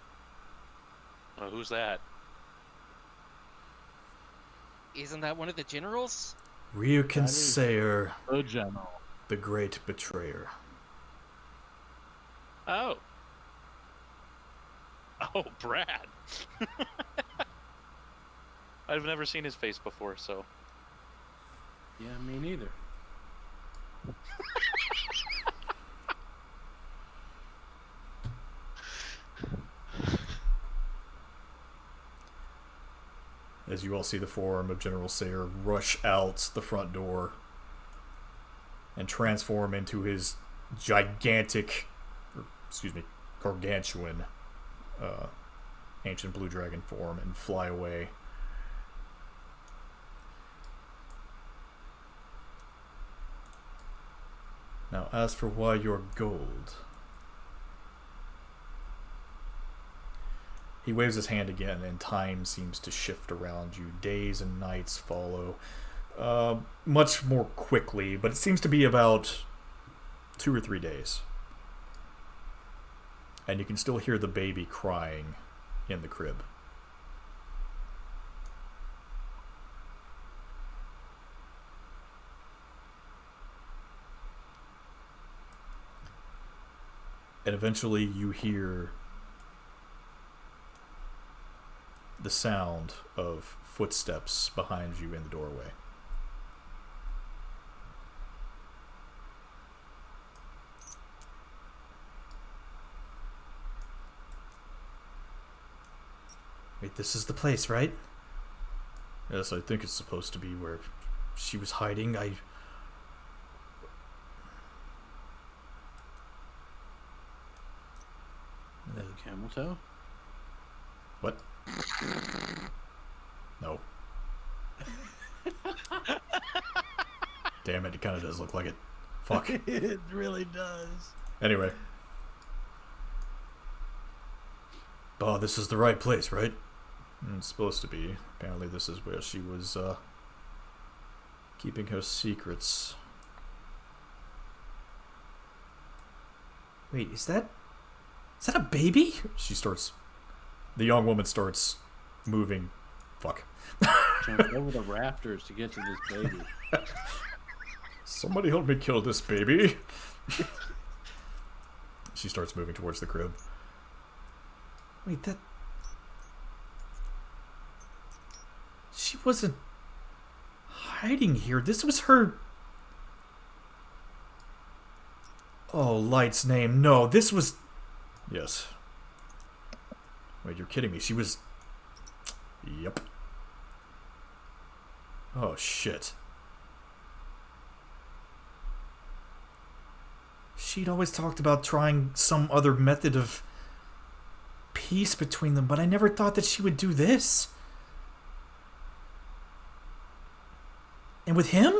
Who's that? Isn't that one of the generals? Ryukin That is- Sayer, The general. the great betrayer. Oh. Oh, Brad. I've never seen his face before, so. Yeah, me neither. As you all see the form of General Sayer rush out the front door and transform into his gigantic, gargantuan ancient blue dragon form and fly away. Now, as for why you're gold, he waves his hand again, and time seems to shift around you. Days and nights follow much more quickly, but it seems to be about 2 or 3 days. And you can still hear the baby crying in the crib. And eventually you hear the sound of footsteps behind you in the doorway. Wait, this is the place, right? Yes, I think it's supposed to be where she was hiding. Camel toe? What? No. Damn it, it kind of does look like it. Fuck. It really does. Anyway. Oh, this is the right place, right? It's supposed to be. Apparently this is where she was, keeping her secrets. Wait, is that a baby? The young woman starts moving. Fuck. Jump over the rafters to get to this baby. Somebody help me kill this baby. She starts moving towards the crib. Wait, she wasn't hiding here. This was her. Oh, Light's name. No, this was. Yes. Wait, you're kidding me. She was. Yep. Oh, shit. She'd always talked about trying some other method of peace between them, but I never thought that she would do this. And with him?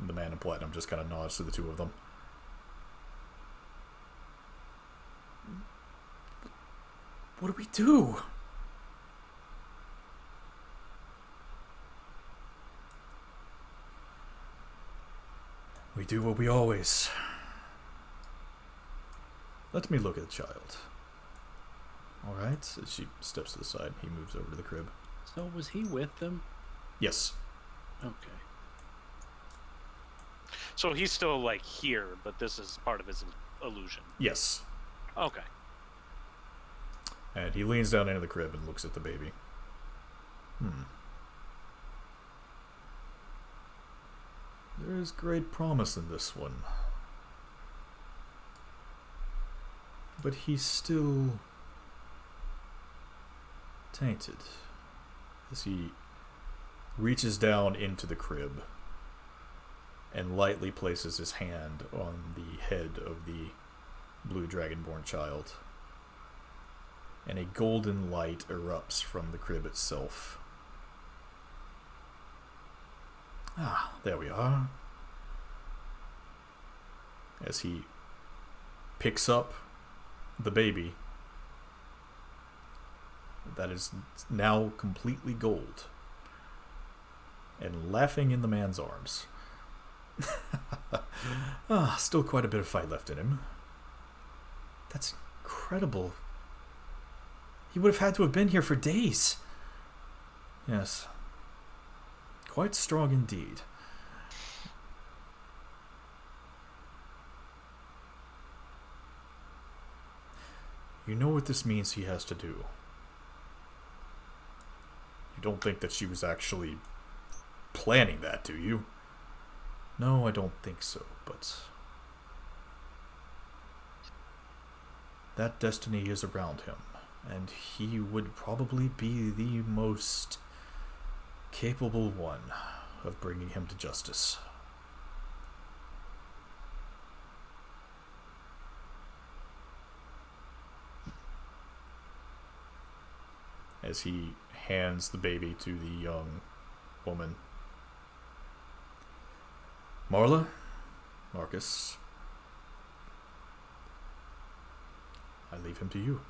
The man in platinum just kind of nods to the two of them. What do we do? We do what we always. Let me look at the child. Alright, so she steps to the side. He moves over to the crib. So was he with them? Yes. Okay. So he's still, like, here, but this is part of his illusion. Yes. Okay. And he leans down into the crib and looks at the baby. There is great promise in this one. But he's still tainted. As he reaches down into the crib and lightly places his hand on the head of the blue dragonborn child, and a golden light erupts from the crib itself. Ah, there we are. As he picks up the baby that is now completely gold and laughing in the man's arms. Still quite a bit of fight left in him. That's incredible. He would have had to have been here for days. Yes. Quite strong indeed. You know what this means he has to do. You don't think that she was actually planning that, do you? No, I don't think so, but that destiny is around him, and he would probably be the most capable one of bringing him to justice. As he hands the baby to the young woman. Marla, Marcus, I leave him to you.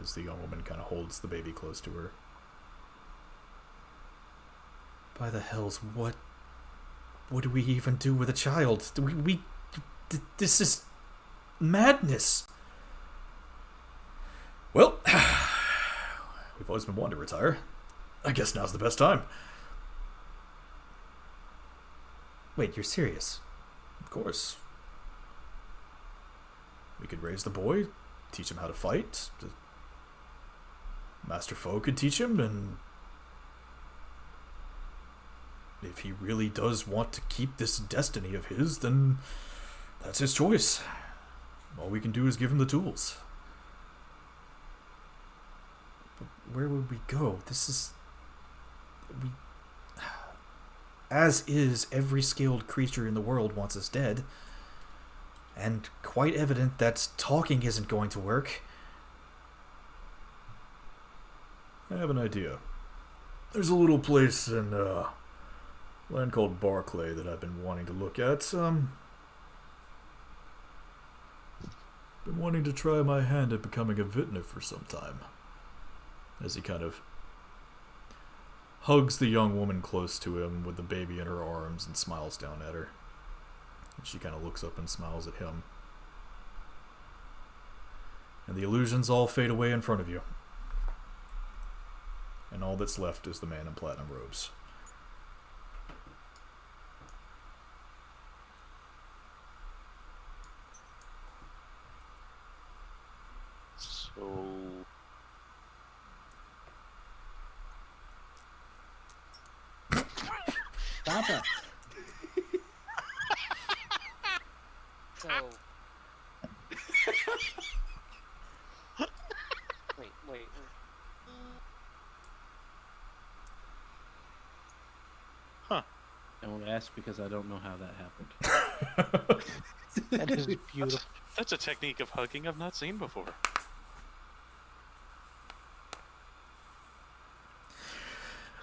As the young woman kind of holds the baby close to her. By the hells, what do we even do with a child? This is madness. Well, we've always been wanting to retire. I guess now's the best time. Wait, you're serious? Of course. We could raise the boy, teach him how to fight. The Master Foe could teach him, and if he really does want to keep this destiny of his, then that's his choice. All we can do is give him the tools. But where would we go? As is, every skilled creature in the world wants us dead. And quite evident that talking isn't going to work. I have an idea. There's a little place in land called Barclay that I've been wanting to look at. Been wanting to try my hand at becoming a vintner for some time. As he kind of hugs the young woman close to him with the baby in her arms and smiles down at her. And she kind of looks up and smiles at him. And the illusions all fade away in front of you. And all that's left is the man in platinum robes. So Stop it. So. Wait. I won't ask because I don't know how that happened. That is beautiful. that's a technique of hugging I've not seen before.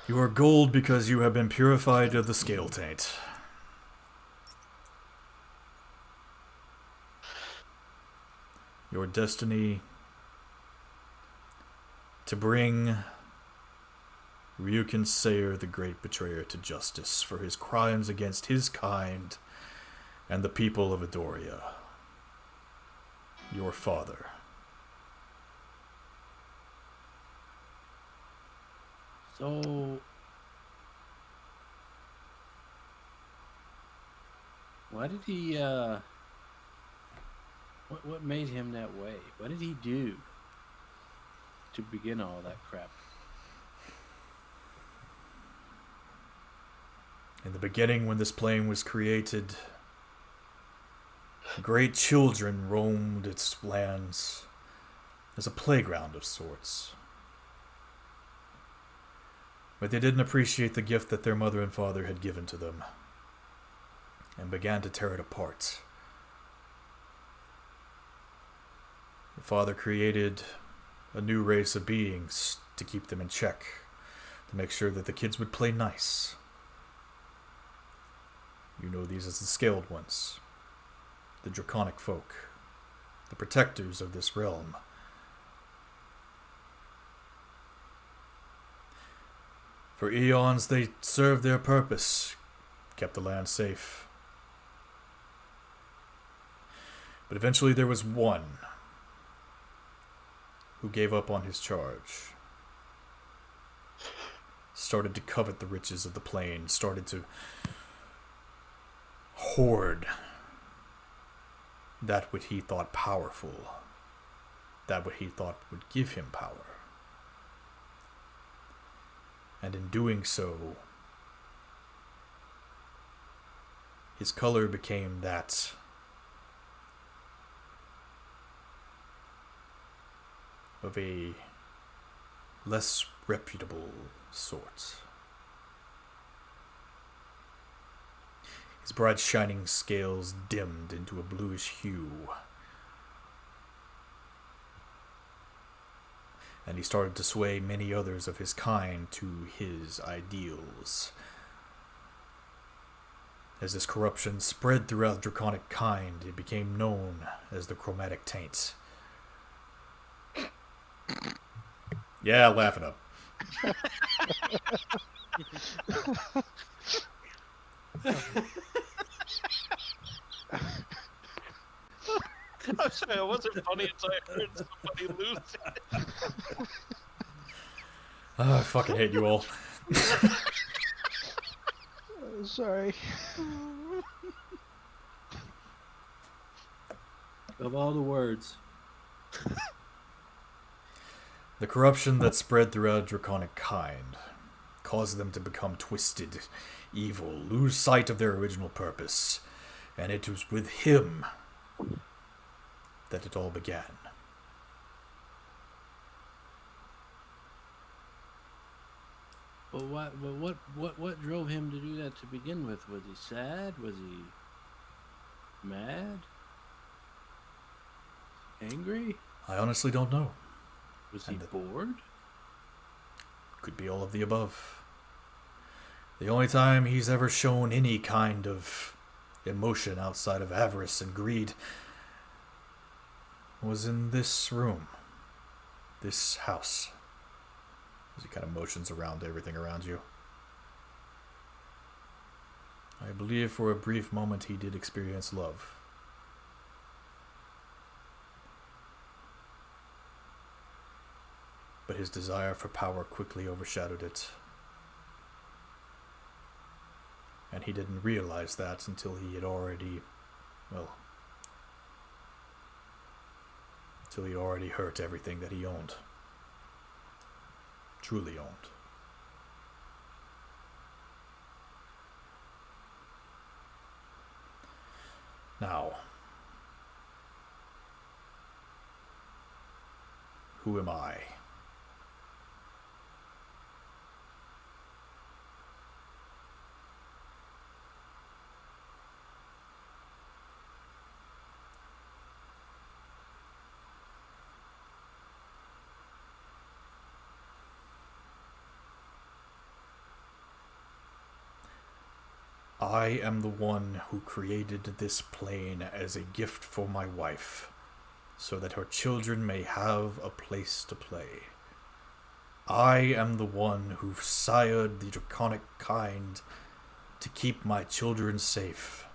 You are gold because you have been purified of the scale taint. Your destiny to bring Ryukin Sayer, the Great Betrayer, to justice for his crimes against his kind and the people of Edoria. Your father. So, why did he, what made him that way? What did he do to begin all that crap? In the beginning, when this plane was created, great children roamed its lands as a playground of sorts. But they didn't appreciate the gift that their mother and father had given to them, and began to tear it apart. The father created a new race of beings to keep them in check, to make sure that the kids would play nice. You know these as the Scaled Ones, the Draconic folk, the protectors of this realm. For eons they served their purpose, kept the land safe. But eventually there was one who gave up on his charge, started to covet the riches of the plain, started to hoard that what he thought powerful, that what he thought would give him power. And in doing so, his color became that of a less reputable sort. His bright shining scales dimmed into a bluish hue, and he started to sway many others of his kind to his ideals. As this corruption spread throughout draconic kind, it became known as the Chromatic Taints. Yeah, laugh it up. I'm sorry, it wasn't funny until I heard somebody lose it. Oh, I fucking hate you all. Sorry. Of all the words. The corruption that spread throughout draconic kind caused them to become twisted, evil, lose sight of their original purpose, and it was with him that it all began. But what drove him to do that to begin with? Was he sad? Was he mad? Angry? I honestly don't know. Was he bored? Could be all of the above. The only time he's ever shown any kind of emotion outside of avarice and greed was in this room, this house. As he kind of motions around everything around you. I believe for a brief moment he did experience love. But his desire for power quickly overshadowed it. And he didn't realize that until he had already, until he already hurt everything that he owned. Truly owned. Now, who am I? I am the one who created this plane as a gift for my wife, so that her children may have a place to play. I am the one who sired the draconic kind to keep my children safe.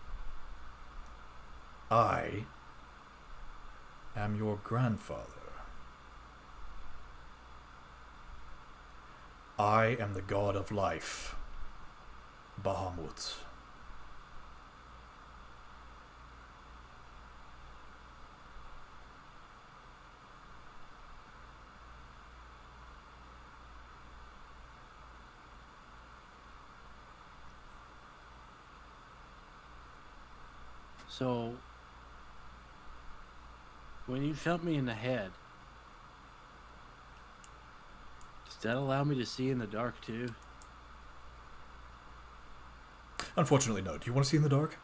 I am your grandfather. I am the god of life, Bahamut. So, when you shot me in the head, does that allow me to see in the dark too? Unfortunately, no. Do you want to see in the dark?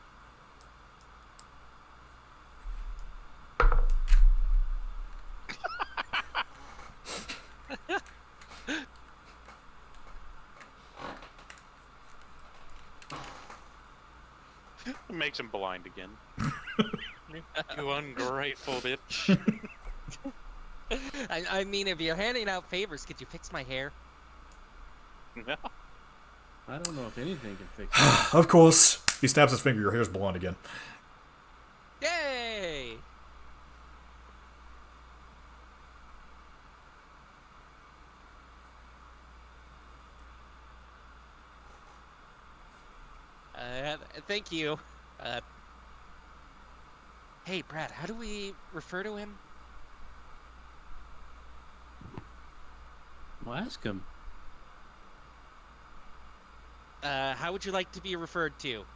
It makes him blind again. You ungrateful bitch. I mean, if you're handing out favors, could you fix my hair? No. I don't know if anything can fix it. Of course. He snaps his finger. Your hair's blonde again. Yay! Thank you. Hey, Brad, how do we refer to him? Well, ask him. How would you like to be referred to?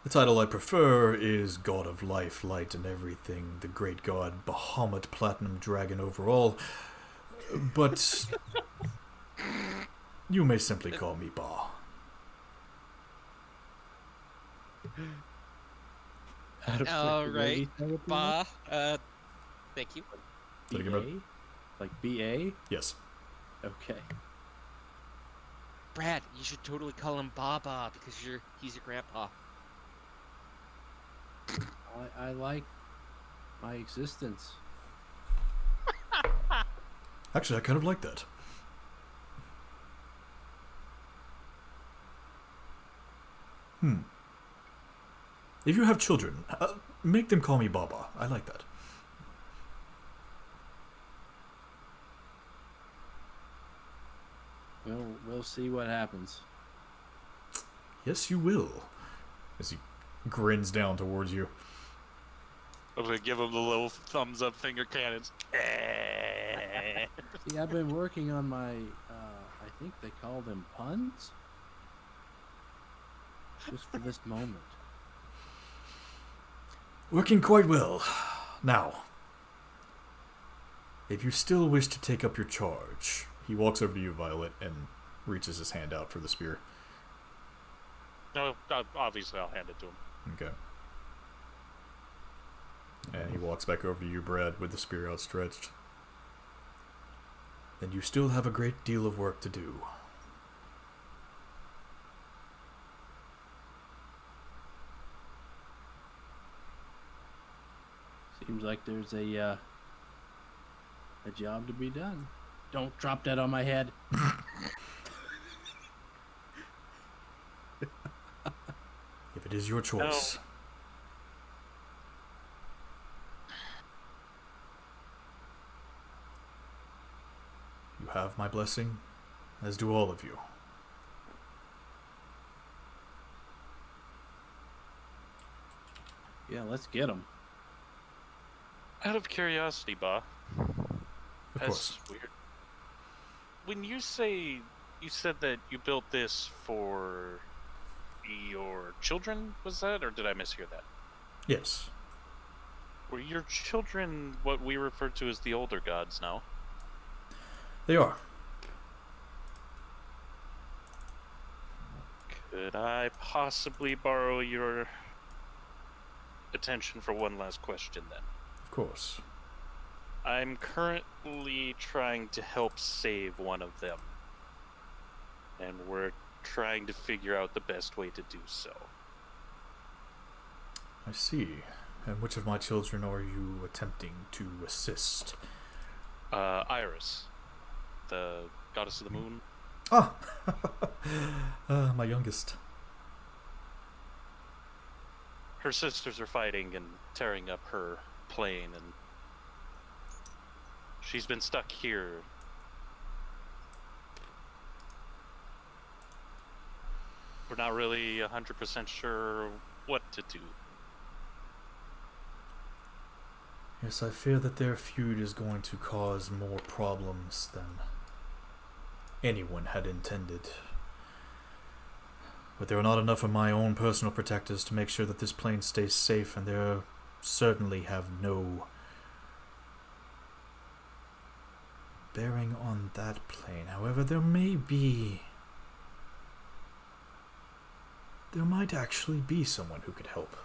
The title I prefer is God of Life, Light, and Everything, the Great God, Bahamut, Platinum Dragon overall. But you may simply call me Ba. All right, Ba. Thank you. Did I get it? B-A? Like B-A? Yes. Okay. Brad, you should totally call him Baba because he's your grandpa. I like my existence. Actually, I kind of like that. If you have children, make them call me Baba. I like that. We'll see what happens. Yes, you will. As he grins down towards you. I'm gonna give him the little thumbs up finger cannons. See, I've been working on my, I think they call them puns? Just for this moment. Working quite well. Now, if you still wish to take up your charge, he walks over to you, Violet, and reaches his hand out for the spear. No, obviously I'll hand it to him. Okay. And he walks back over to you, Brad, with the spear outstretched. Then you still have a great deal of work to do. Seems like there's a job to be done. Don't drop that on my head. If it is your choice. You have my blessing, as do all of you. Yeah, let's get him. Out of curiosity, Ba. Of course. That's weird. When you said that you built this for your children, was that, or did I mishear that? Yes. Were your children what we refer to as the older gods now? They are. Could I possibly borrow your attention for one last question then? Of course. I'm currently trying to help save one of them. And we're trying to figure out the best way to do so. I see. And which of my children are you attempting to assist? Iris, the goddess of the moon. Ah! My youngest. Her sisters are fighting and tearing up her plane, and she's been stuck here. We're not really 100% sure what to do. Yes, I fear that their feud is going to cause more problems than anyone had intended. But there are not enough of my own personal protectors to make sure that this plane stays safe, and there certainly have no bearing on that plane. However, there may be there might actually be someone who could help.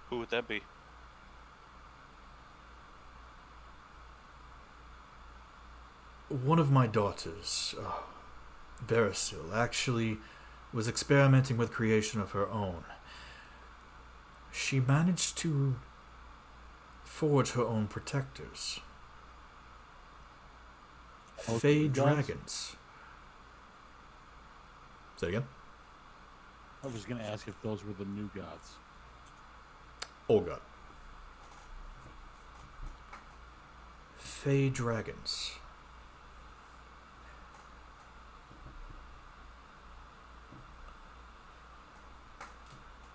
Who would that be? One of my daughters, Barasil, actually was experimenting with creation of her own. She managed to forge her own protectors. Fey dragons. Say again? I was going to ask if those were the new gods. Oh god. Fey dragons.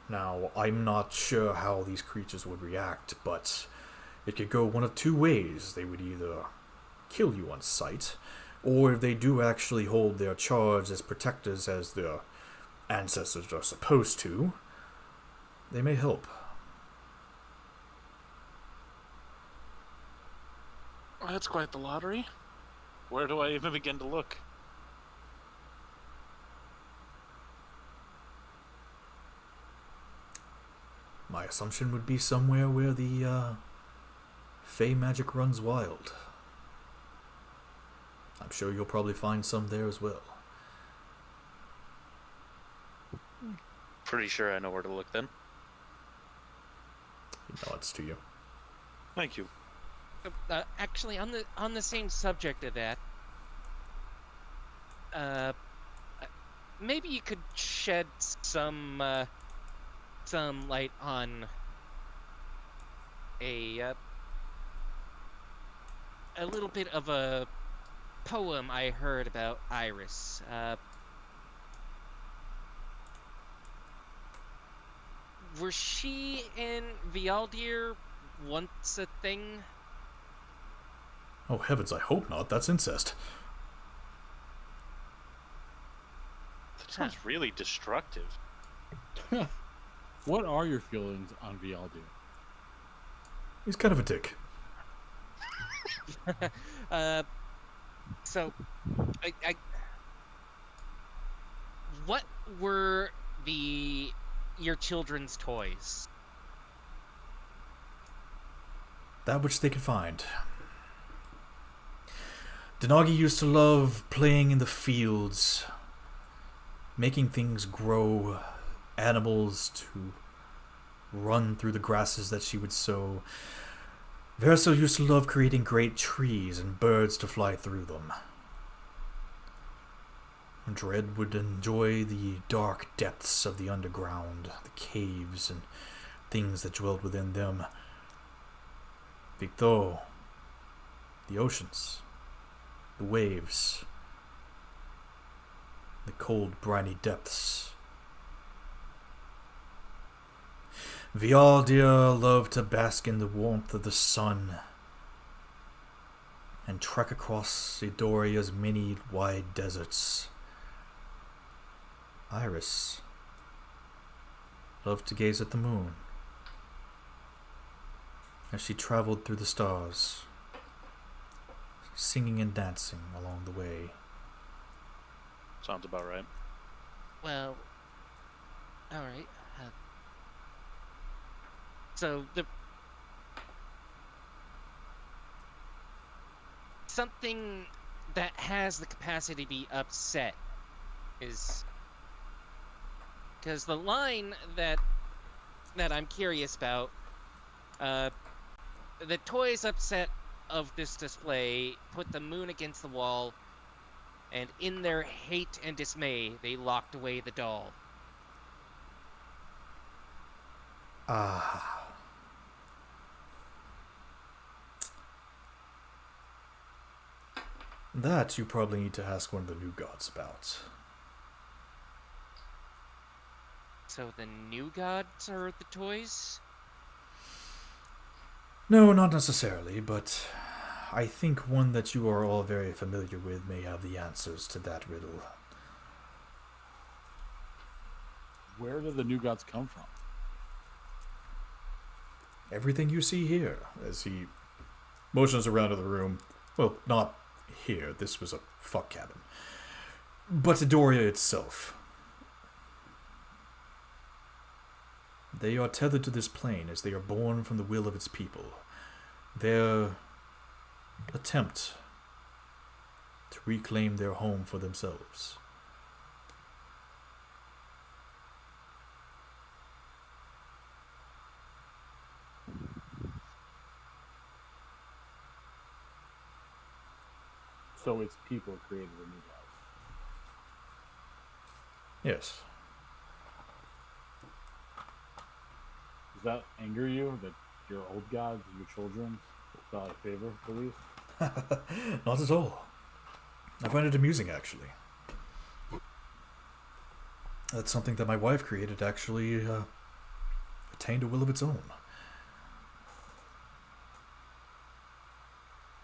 Now, I'm not sure how these creatures would react, but it could go one of two ways. They would either kill you on sight, or if they do actually hold their charge as protectors as their ancestors are supposed to, they may help. Well, that's quite the lottery. Where do I even begin to look? My assumption would be somewhere where the Fey magic runs wild. I'm sure you'll probably find some there as well. Pretty sure I know where to look then. He nods to you. Thank you. Actually, on the same subject of that, maybe you could shed some light on a little bit of a poem I heard about Iris. Was she in Vialdir once a thing? Oh heavens, I hope not. That's incest. That sounds really destructive. What are your feelings on Vialdu? He's kind of a dick. So, what were your children's toys? That which they could find. Denagi used to love playing in the fields, making things grow, animals to run through the grasses that she would sow. Verso used to love creating great trees and birds to fly through them. Dread would enjoy the dark depths of the underground, the caves and things that dwelled within them. Victor, the oceans, the waves, the cold, briny depths. Vialdir loved to bask in the warmth of the sun and trek across Idoria's many wide deserts. Iris loved to gaze at the moon as she traveled through the stars, singing and dancing along the way. Sounds about right. Well, all right. So something that has the capacity to be upset is because the line that I'm curious about, the toys upset of this display put the moon against the wall, and in their hate and dismay, they locked away the doll. Ah. That you probably need to ask one of the new gods about. So the new gods are the toys? No, not necessarily, but I think one that you are all very familiar with may have the answers to that riddle. Where do the new gods come from? Everything you see here, as he motions around to the room. Well, not here. This was a fuck cabin. But Edoria itself. They are tethered to this plane as they are born from the will of its people. Their attempt to reclaim their home for themselves. So its people created a new god. Yes. Does that anger you that your old gods, your children, thought I favor the least? Not at all. I find it amusing, actually. That's something that my wife created actually attained a will of its own.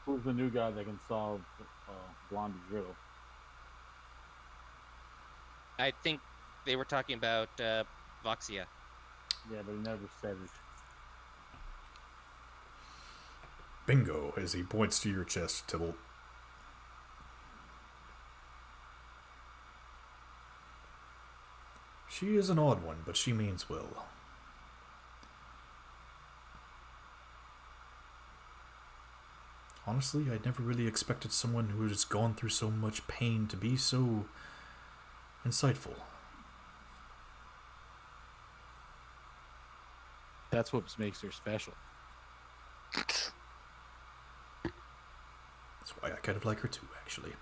Who's the new god that can solve Blondie's riddle? I think they were talking about Voxia. Yeah, but he never said it. Bingo, as he points to your chest, Tibble. She is an odd one, but she means well. Honestly, I never really expected someone who has gone through so much pain to be so insightful. That's what makes her special. That's why I kind of like her too, actually.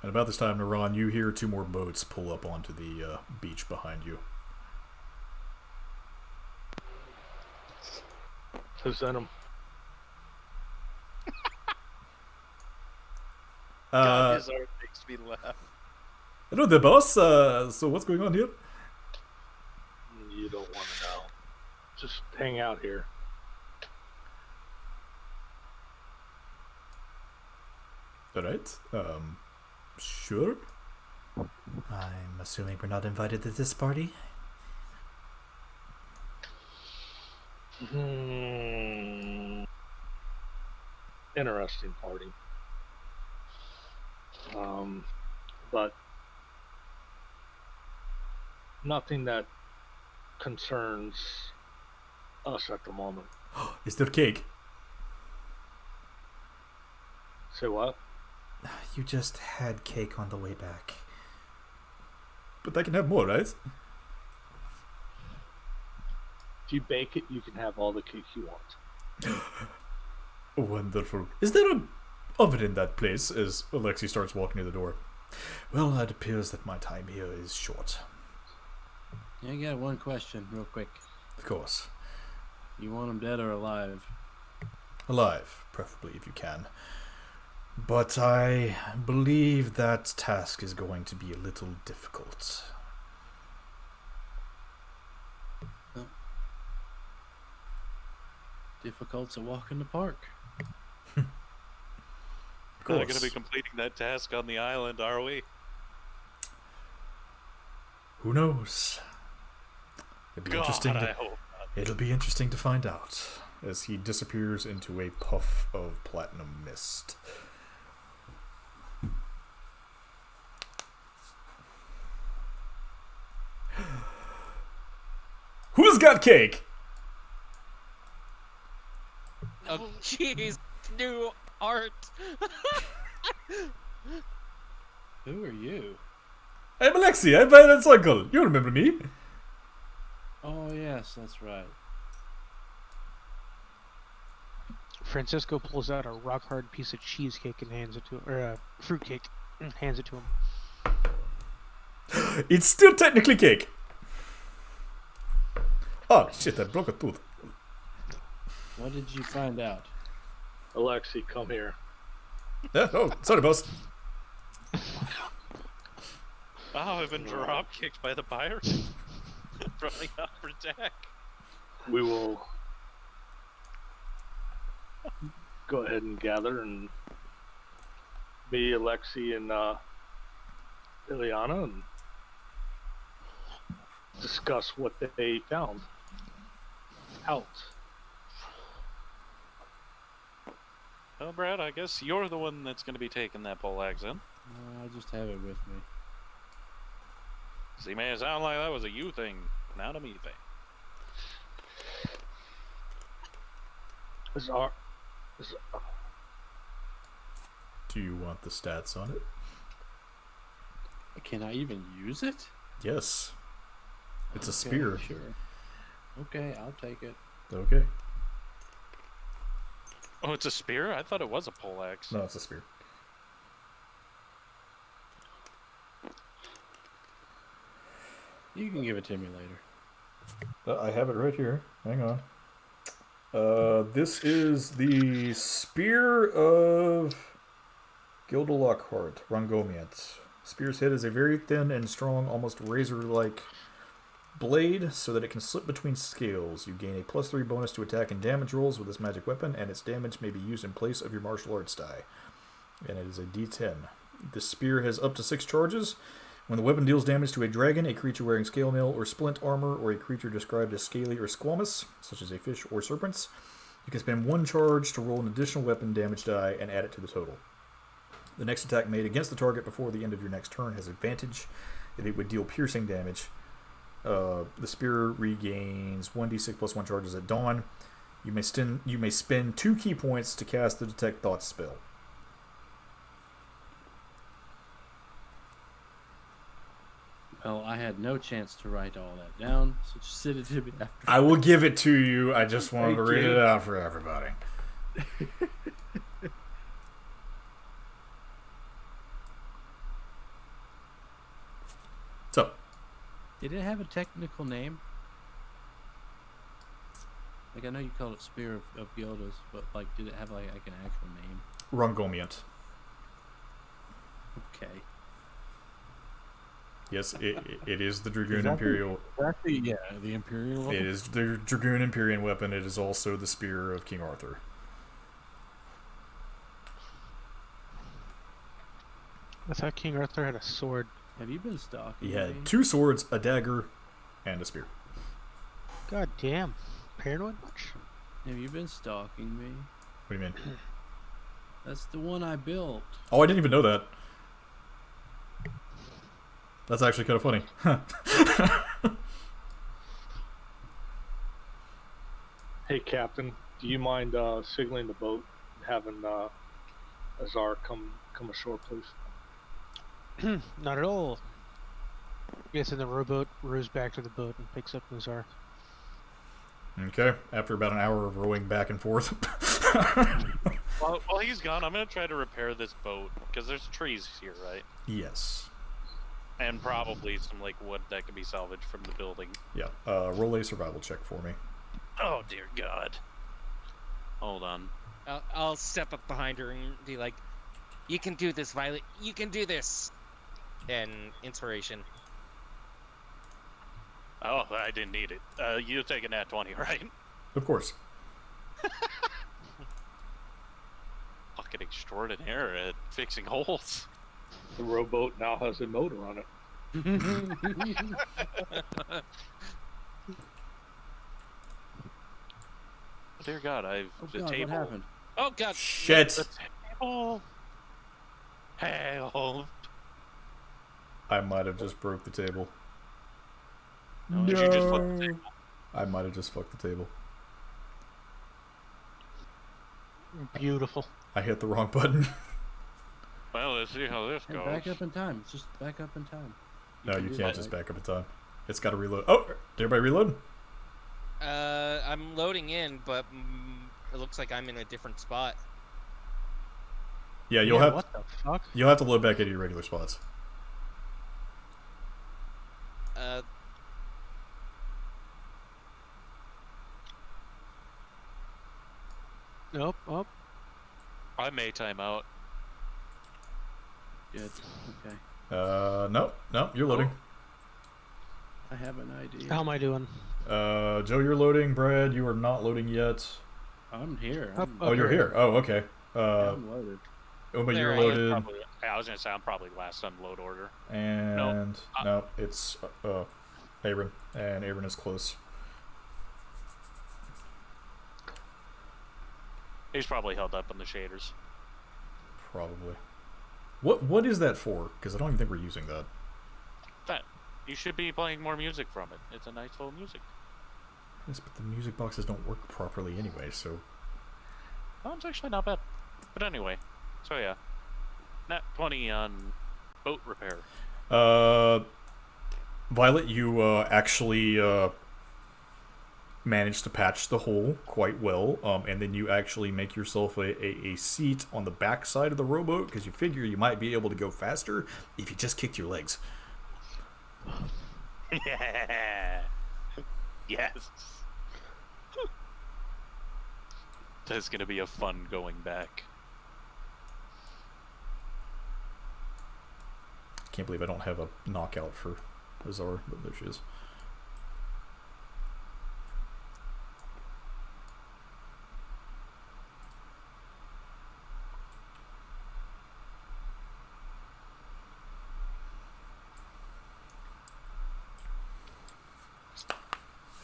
And about this time, Naran, you hear two more boats pull up onto the beach behind you. Who sent them? God, his art makes me laugh. Hello there, boss. So what's going on here? You don't want to know. Just hang out here. Alright. Sure. I'm assuming we're not invited to this party? Interesting party. But nothing that concerns us at the moment. Is there cake? Say what? You just had cake on the way back. But I can have more, right? If you bake it, you can have all the cake you want. Wonderful. Is there an oven in that place? As Alexi starts walking to the door. Well, it appears that my time here is short. I got one question, real quick. Of course. You want him dead or alive? Alive, preferably if you can. But I believe that task is going to be a little difficult. Difficult's a walk in the park. We're not going to be completing that task on the island, are we? Who knows? It'll be interesting. I hope not. It'll be interesting to find out as he disappears into a puff of platinum mist. Who's got cake? Oh, jeez. New art. Who are you? I'm Alexi. I'm Violet's uncle. You remember me? Oh, yes, that's right. Francisco pulls out a rock hard piece of cheesecake and hands it to him, or a fruitcake and hands it to him. It's still technically cake. Oh shit! I broke a tooth. What did you find out? Alexi, come here. Oh, sorry, boss. Wow, I've been drop kicked by the pirates. Running out for deck. We will go ahead and gather, and me, Alexi, and Ileana, and discuss what they found. out. Well, Brad, I guess you're the one that's going to be taking that poleaxe in. I just have it with me. See, man, it sounded like that was a you thing, not a me thing. Do you want the stats on it? Can I even use it? Yes. It's a Okay, spear. Sure. Okay, I'll take it. Okay. Oh, it's a spear? I thought it was a poleaxe. No, it's a spear. You can give it to me later. I have it right here. Hang on. This is the Spear of Gildalockhart, Rangomiant. Spear's head is a very thin and strong, almost razor-like blade, so that it can slip between scales. You gain a +3 bonus to attack and damage rolls with this magic weapon, and its damage may be used in place of your martial arts die. And it is a D10. The spear has up to 6 charges. When the weapon deals damage to a dragon, a creature wearing scale mail or splint armor, or a creature described as scaly or squamous, such as a fish or serpents, you can spend 1 charge to roll an additional weapon damage die and add it to the total. The next attack made against the target before the end of your next turn has advantage if it would deal piercing damage. The spear regains 1d6 plus 1 charges at dawn. You may spend 2 key points to cast the Detect Thoughts spell. Well, I had no chance to write all that down, so just send it to me after. I will give it to you. I just wanted to Thank read you. it out for everybody. So, Did it have a technical name? Like, I know you called it Spear of Gildas, but like, did it have like an actual name? Rungomiant. Okay. Yes, it is the Dragoon Is that Imperial. The Imperial weapon? It is the Dragoon Imperial weapon. It is also the spear of King Arthur. I thought King Arthur had a sword. Have you been stalking He me? had 2 swords, a dagger, and a spear. God damn. Paranoid much? Have you been stalking me? What do you mean? That's the one I built. Oh, I didn't even know that. That's actually kind of funny. Hey, Captain, do you mind signaling the boat and having Azar come ashore, please? Not at all. Gets in the rowboat, rows back to the boat, and picks up Nazar. Okay, after about an hour of rowing back and forth. While he's gone, I'm going to try to repair this boat, because there's trees here, right? Yes. And probably some, like, wood that can be salvaged from the building. Yeah, roll a survival check for me. Oh, dear God. Hold on. I'll step up behind her and be like, "You can do this, Violet. You can do this." And inspiration. Oh, I didn't need it. You take a nat 20, right? Of course. Fucking extraordinaire at fixing holes. The rowboat now has a motor on it. Dear God, I've Oh the God, table. what happened? Oh God! Shit! The table. Help! I might have just broke the table. No. Did you just flip the table? I might have just fucked the table. Beautiful. I hit the wrong button. Well, let's see how this Hey, goes. back up in time. It's just back up in time. No, can you do can't that, just right? back up in time. It's got to reload. Oh, did everybody reload? I'm loading in, but it looks like I'm in a different spot. Yeah, you'll Yeah, have what the fuck? you'll have to load back into your regular spots. Nope. Oh, I may time out. Good. Okay. No, you're loading. I have an idea. how am I doing? Joe, you're loading. Brad, you are not loading yet. I'm here. Up, I'm, Oh, you're here. Oh, okay. I'm loaded. Uma, There you're I am. loaded. Probably, I was gonna say I'm probably last on load order. And no, it's Aaron, and Aaron is close. He's probably held up in the shaders. Probably. What is that for? Because I don't even think we're using that. That. You should be playing more music from it. It's a nice little music. Yes, but the music boxes don't work properly anyway, so... That one's actually not bad. But anyway, so yeah. Nat 20 on boat repair. Violet, you actually managed to patch the hole quite well, and then you actually make yourself a seat on the back side of the rowboat, because you figure you might be able to go faster if you just kicked your legs. Yeah. Yes. That's gonna be a fun going back. Can't believe I don't have a knockout for Azure, but there she is.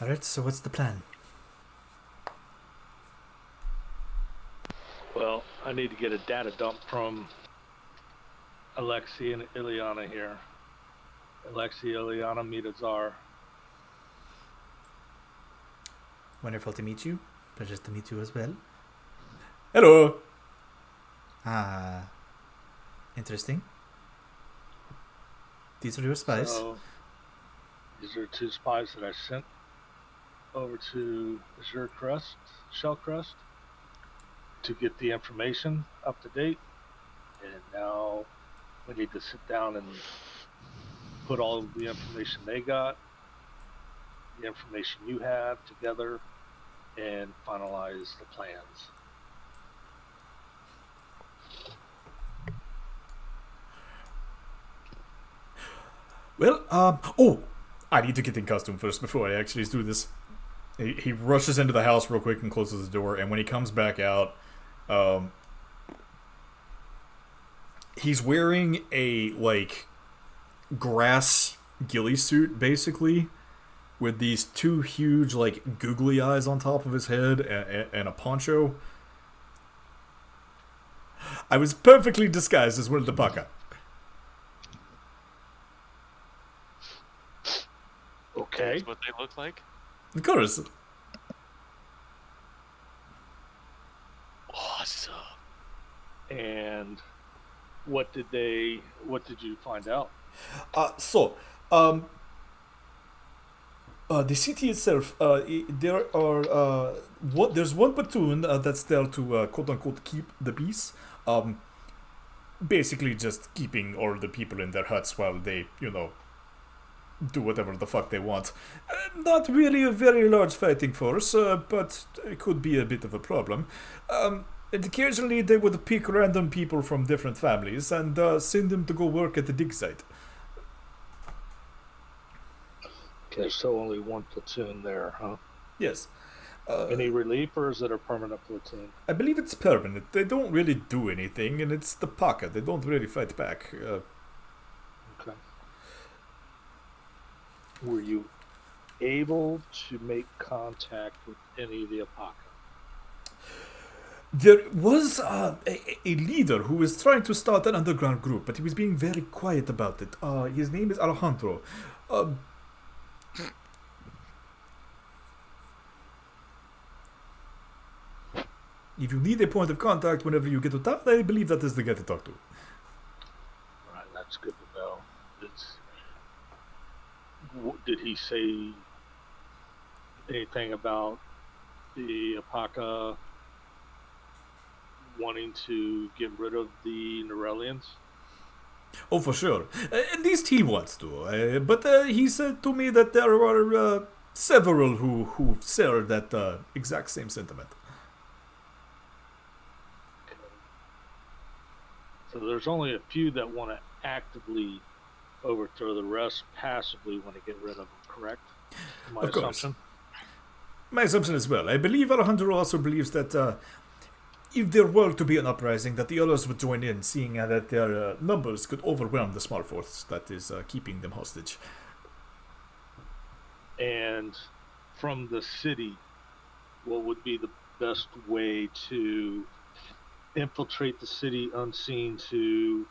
Alright, so what's the plan? Well, I need to get a data dump from Alexei and Ileana here. Alexei, Ileana, meet Azar. Wonderful to meet you. Pleasure to meet you as well. Hello! Ah, interesting. These are your spies. So, these are 2 spies that I sent over to Azure Shell Crest to get the information up to date. And now we need to sit down and put all of the information they got, the information you have together, and finalize the plans. Well, oh! I need to get in costume first before I actually do this. He rushes into the house real quick and closes the door, and when he comes back out, he's wearing a, like, grass ghillie suit, basically, with these 2 huge, like, googly eyes on top of his head and a poncho. I was perfectly disguised as one of the Baka. Okay. That's what they look like? Of course. Awesome. And what did you find out? The city itself, there are there's one platoon that's there to quote unquote keep the peace. Basically just keeping all the people in their huts while they, do whatever the fuck they want. Not really a very large fighting force, but it could be a bit of a problem. And occasionally they would pick random people from different families and send them to go work at the dig site. Okay, so only 1 platoon there, huh? Yes. Any relief, or is it a permanent platoon? I believe it's permanent. They don't really do anything, and it's the Paka. They don't really fight back. Okay. Were you able to make contact with any of the Apaka? There was a leader who was trying to start an underground group, but he was being very quiet about it. His name is Alejandro. If you need a point of contact whenever you get to town, I believe that is the guy to talk to. Right, that's good to know. Did he say anything about the Apaka wanting to get rid of the Norellians? Oh, for sure. At least he wants to. But he said to me that there are several who share that exact same sentiment. So there's only a few that want to actively overthrow, the rest passively want to get rid of them, correct? My Of course. assumption? My assumption as well. I believe Alejandro also believes that if there were to be an uprising, that the others would join in, seeing that their numbers could overwhelm the small force that is keeping them hostage. And from the city, what would be the best way to infiltrate the city unseen to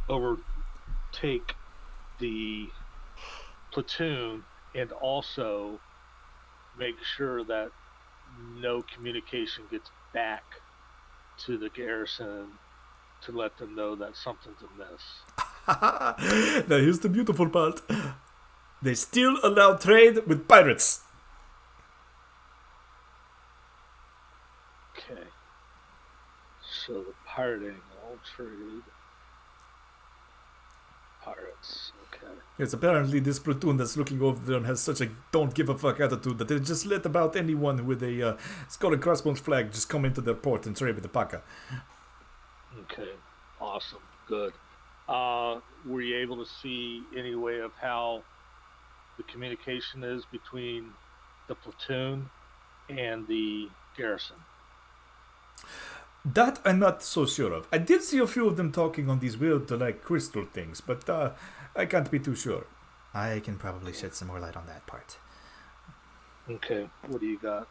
overtake the platoon and also make sure that no communication gets back to the garrison to let them know that something's amiss. Now here's the beautiful part. They still allow trade with pirates. Okay. So the pirating, all trade. Pirates, okay. Yes, apparently this platoon that's looking over them has such a don't give a fuck attitude that they just let about anyone with a skull and crossbones flag just come into their port and trade with the Paka. Okay, awesome, good. Were you able to see any way of how the communication is between the platoon and the garrison? That I'm not so sure of. I did see a few of them talking on these weird, like, crystal things, but I can't be too sure. I can probably shed some more light on that part. Okay, what do you got?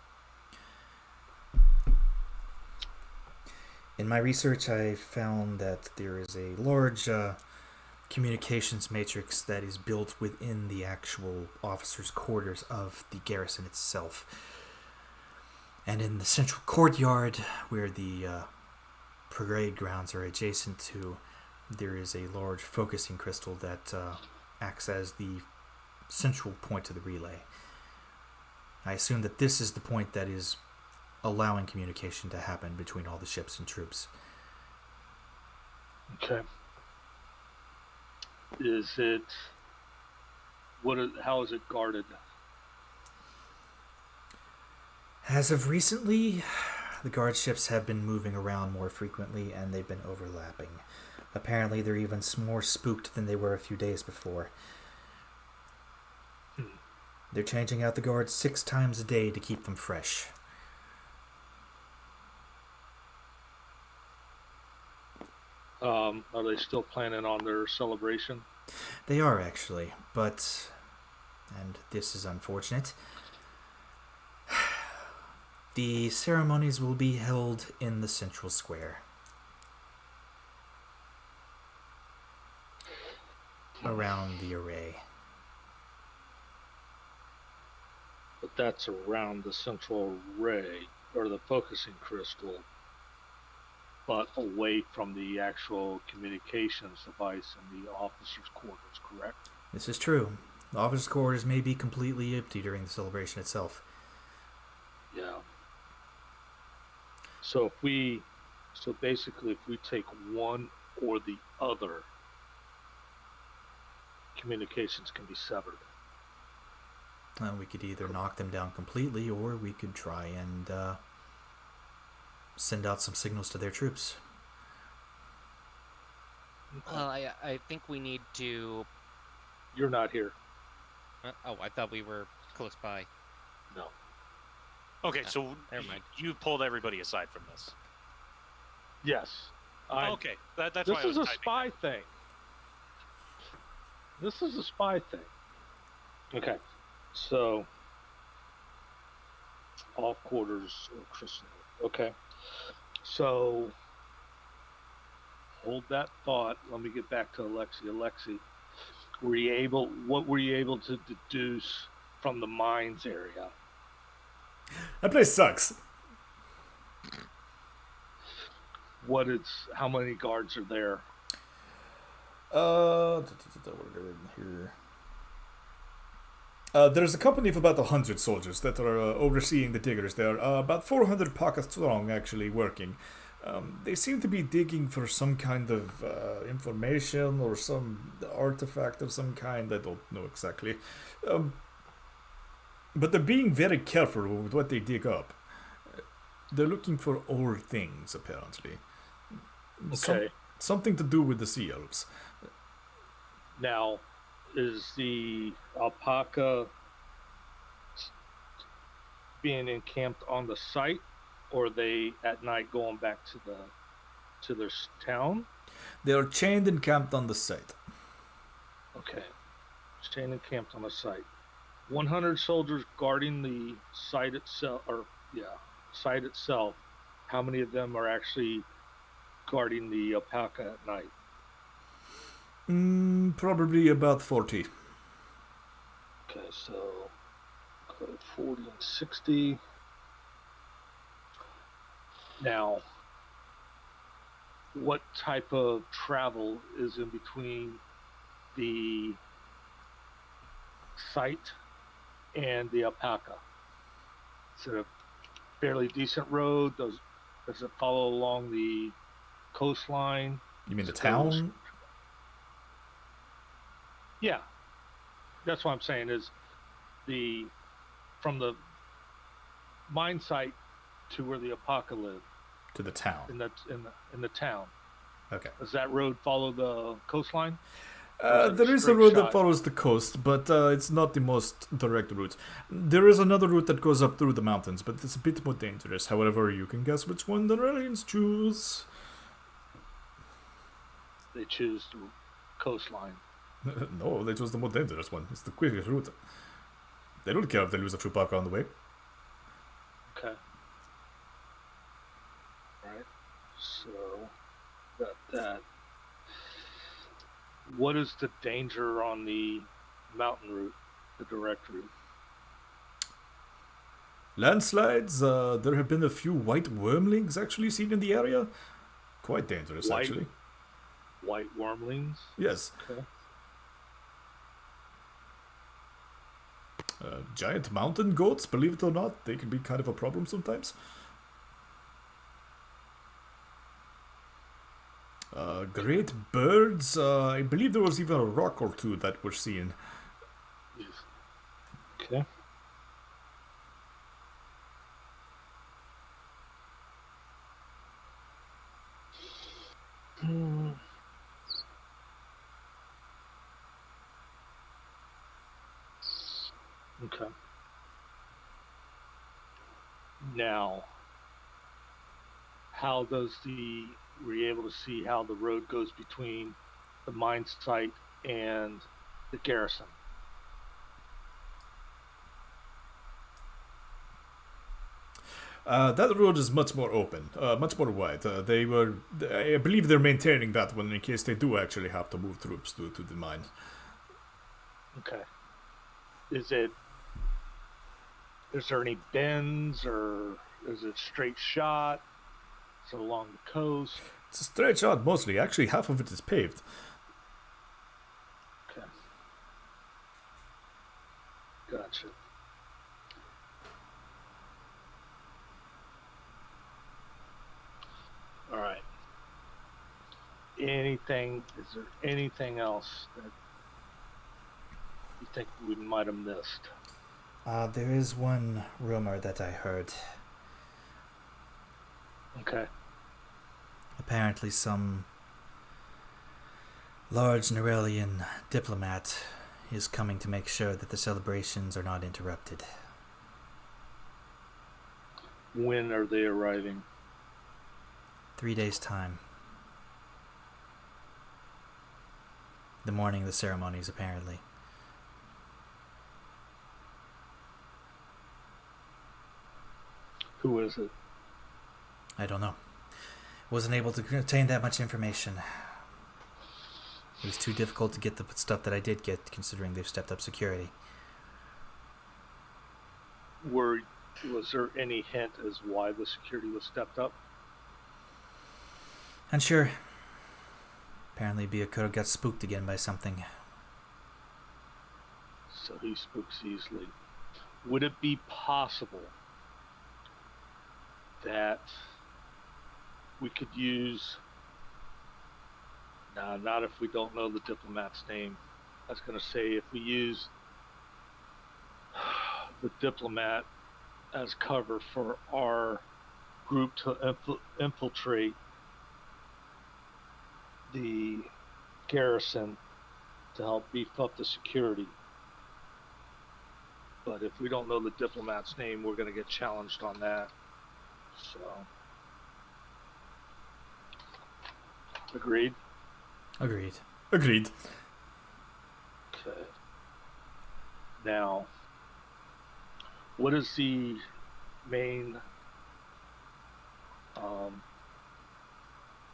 In my research, I found that there is a large communications matrix that is built within the actual officers' quarters of the garrison itself. And in the central courtyard, where the parade grounds are adjacent to, there is a large focusing crystal that acts as the central point of the relay. I assume that this is the point that is allowing communication to happen between all the ships and troops. Okay. Is it... how is it guarded? As of recently, the guard ships have been moving around more frequently and they've been overlapping. Apparently they're even more spooked than they were a few days before. They're changing out the guards 6 times a day to keep them fresh. Are they still planning on their celebration? They are actually, but, and this is unfortunate, the ceremonies will be held in the central square. Around the array. But that's around the central array, or the focusing crystal, but away from the actual communications device in the officers' quarters, correct? This is true. The officers' quarters may be completely empty during the celebration itself. Yeah. So basically if we take one or the other, communications can be severed. We could either knock them down completely, or we could try and send out some signals to their troops. Well, I think we need to... You're not here. I thought we were close by. No. Okay, so never mind. You pulled everybody aside from this. Yes. Okay, that's why This I was is a typing. spy thing. This is a spy thing. Okay. So, off quarters or crystal. Okay. So, hold that thought. Let me get back to Alexi. Alexi, what were you able to deduce from the mines area? That place sucks. How many guards are there? What are they here? There's a company of about 100 soldiers that are overseeing the diggers there. About 400 Paka strong, actually, working. They seem to be digging for some kind of information or some artifact of some kind. I don't know exactly. But they're being very careful with what they dig up. They're looking for old things, apparently. Okay. Something to do with the sea elves. Now, is the alpaca being encamped on the site, or are they at night going back to their town? They are chained and camped on the site. Okay, chained and camped on the site. 100 soldiers guarding the site itself, site itself. How many of them are actually guarding the alpaca at night? Probably about 40. Okay, so 40 and 60. Now, what type of travel is in between the site and the alpaca? Is it a fairly decent road? Does it follow along the coastline? You mean the Does it go- town? Yeah, that's what I'm saying. Is from the mine site to where the alpaca live To the town. in the town? Okay. Does that road follow the coastline? There is a road that follows the coast, but it's not the most direct route. There is another route that goes up through the mountains, but it's a bit more dangerous. However, you can guess which one the aliens choose. They choose the coastline. No, they chose the more dangerous one. It's the quickest route. They don't care if they lose a Chewbacca on the way. Okay. Right. So, got that. What is the danger on the mountain route, the direct route? Landslides, there have been a few white wormlings actually seen in the area. Quite dangerous, White? actually. White wormlings? Yes. Okay. Giant mountain goats, believe it or not, they can be kind of a problem sometimes. Great birds, I believe there was even a rock or two that were seen. Yes. Okay. Okay. Now, were you able to see how the road goes between the mine site and the garrison? That road is much more open, much more wide. I believe they're maintaining that one in case they do actually have to move troops to the mine. Okay. Is there any bends, or is it straight shot? Is it along the coast? It's a straight shot mostly. Actually, half of it is paved. Okay. Gotcha. All right. Is there anything else that you think we might have missed? There is one rumor that I heard. Okay. Apparently some large Neuralian diplomat is coming to make sure that the celebrations are not interrupted. When are they arriving? 3 days' time. The morning of the ceremonies, apparently. Who is it? I don't know. Wasn't able to obtain that much information. It was too difficult to get the stuff that I did get, considering they've stepped up security. Was there any hint as why the security was stepped up? Unsure. Apparently Bia could have got spooked again by something. So he spooks easily. Would it be possible that we could use... Nah, not if we don't know the diplomat's name. I was going to say, if we use the diplomat as cover for our group to infiltrate the garrison to help beef up the security. But if we don't know the diplomat's name, we're going to get challenged on that. So, agreed? Agreed. Agreed. Okay. Now, what is the main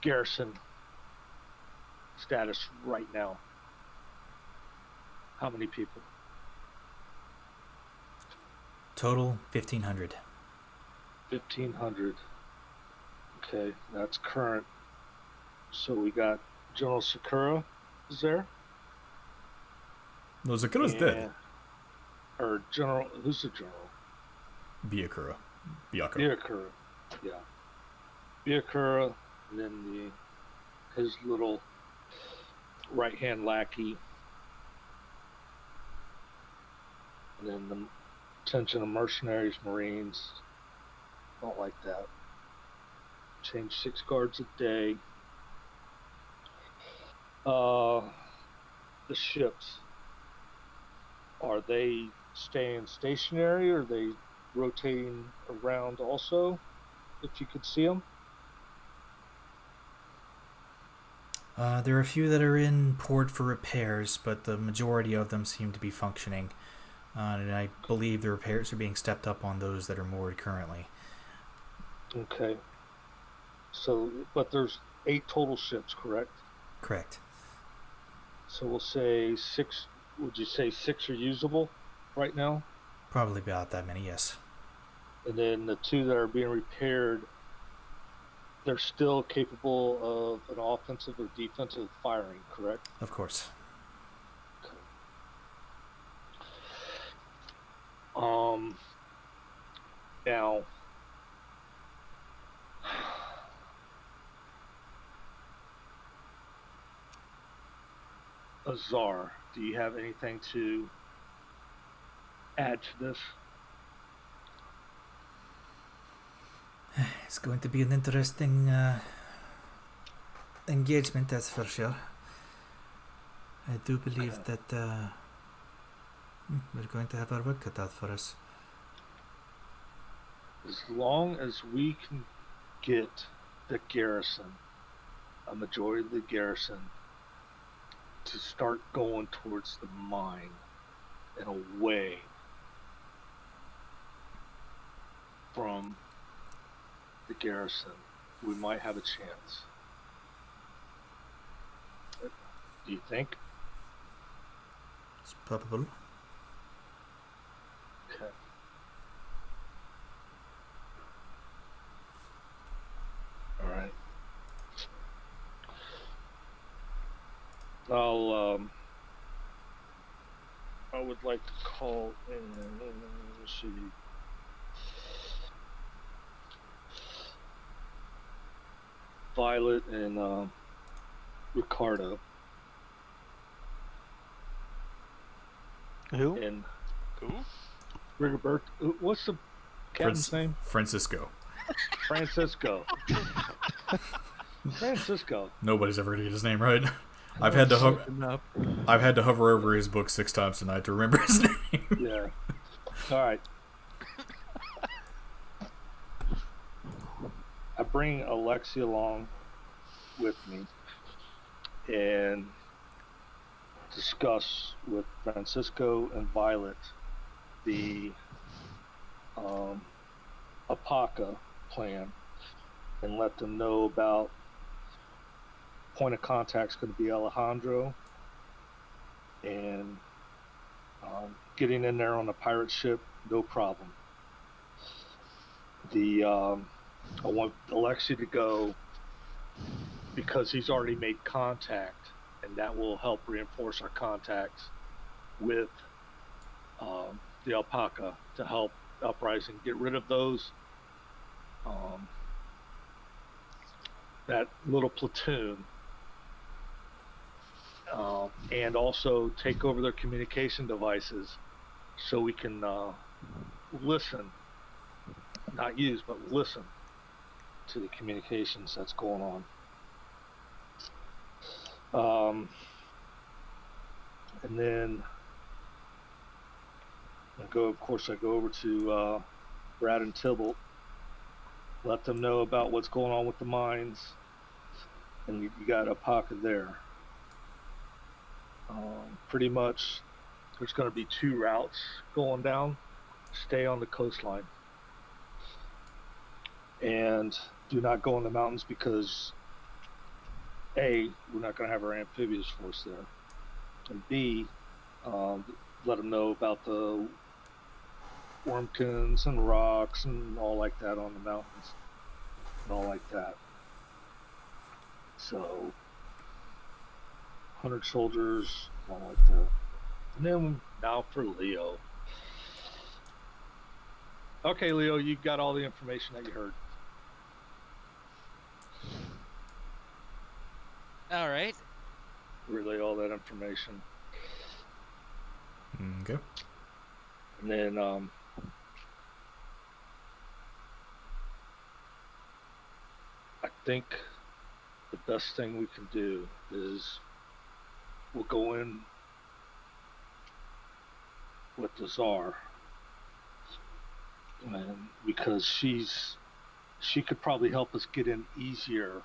garrison status right now? How many people? Total 1,500. 1,500. Okay, that's current. So we got General Sakura is there. No, Zakura's dead. Or General, who's the general? Byakura. Byakura. Yeah. Byakura, and then his little right-hand lackey. And then the attention of mercenaries, marines. Don't like that. Change 6 guards a day. The ships, are they staying stationary, or are they rotating around also, if you could see them? There are a few that are in port for repairs, but the majority of them seem to be functioning. And I believe the repairs are being stepped up on those that are moored currently. Okay. So, but there's 8 total ships, correct? Correct. So we'll say 6. Would you say 6 are usable right now? Probably about that many, yes. And then the 2 that are being repaired, they're still capable of an offensive or defensive firing, correct? Of course. Okay. Now, Azar, do you have anything to add to this? It's going to be an interesting engagement, that's for sure. I do believe that we're going to have our work cut out for us. As long as we can get the garrison, a majority of the garrison, to start going towards the mine and away from the garrison, we might have a chance. Do you think? It's probable. Okay. All right. I would like to call in, let's see. Violet and Ricardo. Who? And Who? Rigobert. What's the captain's name? Francisco. Francisco. Francisco. Nobody's ever gonna get his name right. I've had to hover over his book 6 times tonight to remember his name. Yeah. All right. I bring Alexia along with me and discuss with Francisco and Violet the APACA plan and let them know about point of contact's going to be Alejandro, and getting in there on a pirate ship, no problem. I want Alexi to go because he's already made contact, and that will help reinforce our contacts with the APACA to help Uprising get rid of those that little platoon, and also take over their communication devices so we can listen, not use, but listen to the communications that's going on. And then I go over to Brad and Tybalt, let them know about what's going on with the mines, and you got a pocket there. Pretty much there's going to be 2 routes going down stay on the coastline. And do not go in the mountains because A, we're not going to have our amphibious force there. And B, let them know about the wormkins and rocks and all like that on the mountains. And all like that. So, 100 soldiers, all like that. And then now for Leo. Okay, Leo, you got all the information that you heard. All right. Relay all that information. Okay. And then, I think the best thing we can do is we'll go in with the Tsar. And because she could probably help us get in easier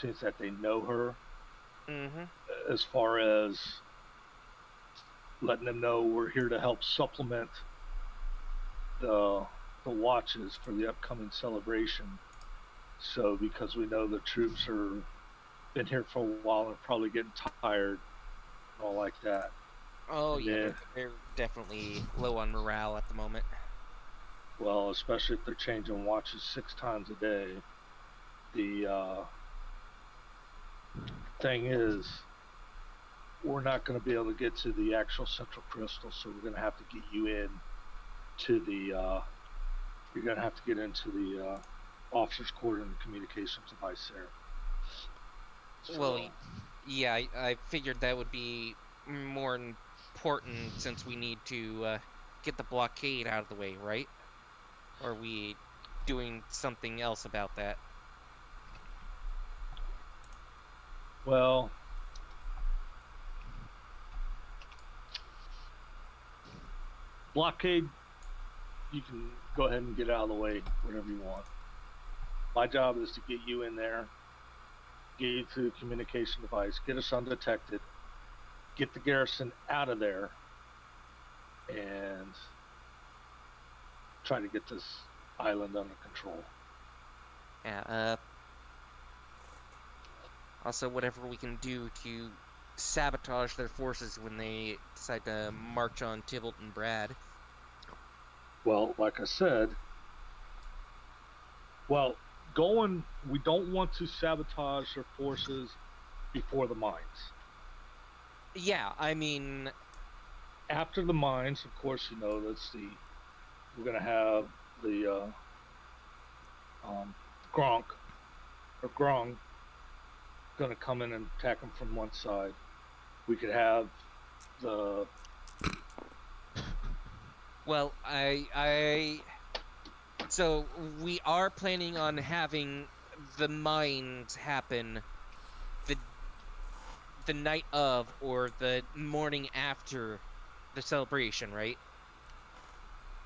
since that they know her. Mm-hmm. As far as letting them know we're here to help supplement the watches for the upcoming celebration. So because we know the troops are been here for a while and probably getting tired and all like that. Oh, And yeah, then- they're definitely low on morale at the moment. well, especially if they're changing watches 6 times a day. The thing is, we're not going to be able to get to the actual central crystal, so we're going to have to get you in to the you're going to have to get into the officer's quarter and the communications device there. So, Well, yeah, I figured that would be more important since we need to get the blockade out of the way, right? Or are we doing something else about that? well, blockade, you can go ahead and get out of the way whenever you want. My job is to get you in there, get you to the communication device, get us undetected, get the garrison out of there, and try to get this island under control. Yeah, also, whatever we can do to sabotage their forces when they decide to march on Tybalt and Brad. Well, like I said, we don't want to sabotage their forces before the mines. Yeah, I mean, After the mines, of course, we're going to have the Gronk going to come in and attack them from one side. We could have the well, so we are planning on having the mines happen the night of or the morning after the celebration, right?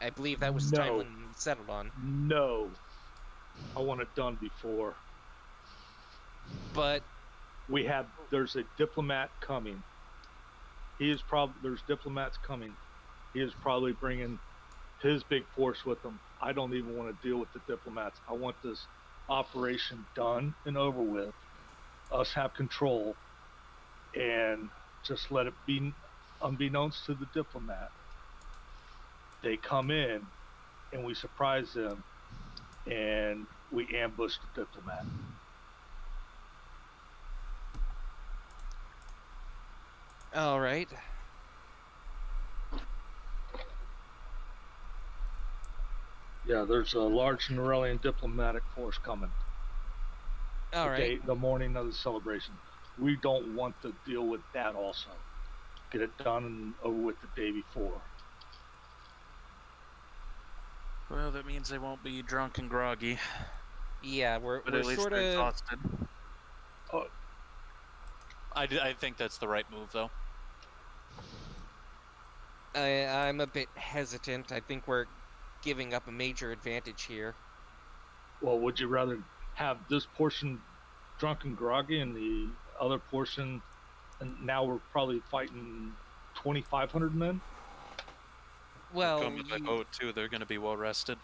I believe that was the time No. when we settled on. no. I want it done before. But There's a diplomat coming. There's diplomats coming. He is probably bringing his big force with him. I don't even want to deal with the diplomats. I want this operation done and over with. Us have control and just let it be unbeknownst to the diplomat. They come in and we surprise them and we ambush the diplomat. all right. Yeah, there's a large Norellian diplomatic force coming. All right. The morning of the celebration. We don't want to deal with that also. Get it done and over with the day before. Well, that means they won't be drunk and groggy, Yeah, we're but at least sort they're of exhausted. Oh. I think that's the right move, though. I'm a bit hesitant. I think we're giving up a major advantage here. Well, would you rather have this portion drunk and groggy and the other portion, and now we're probably fighting 2,500 men? Well, Come with my boat too. They're gonna be well rested.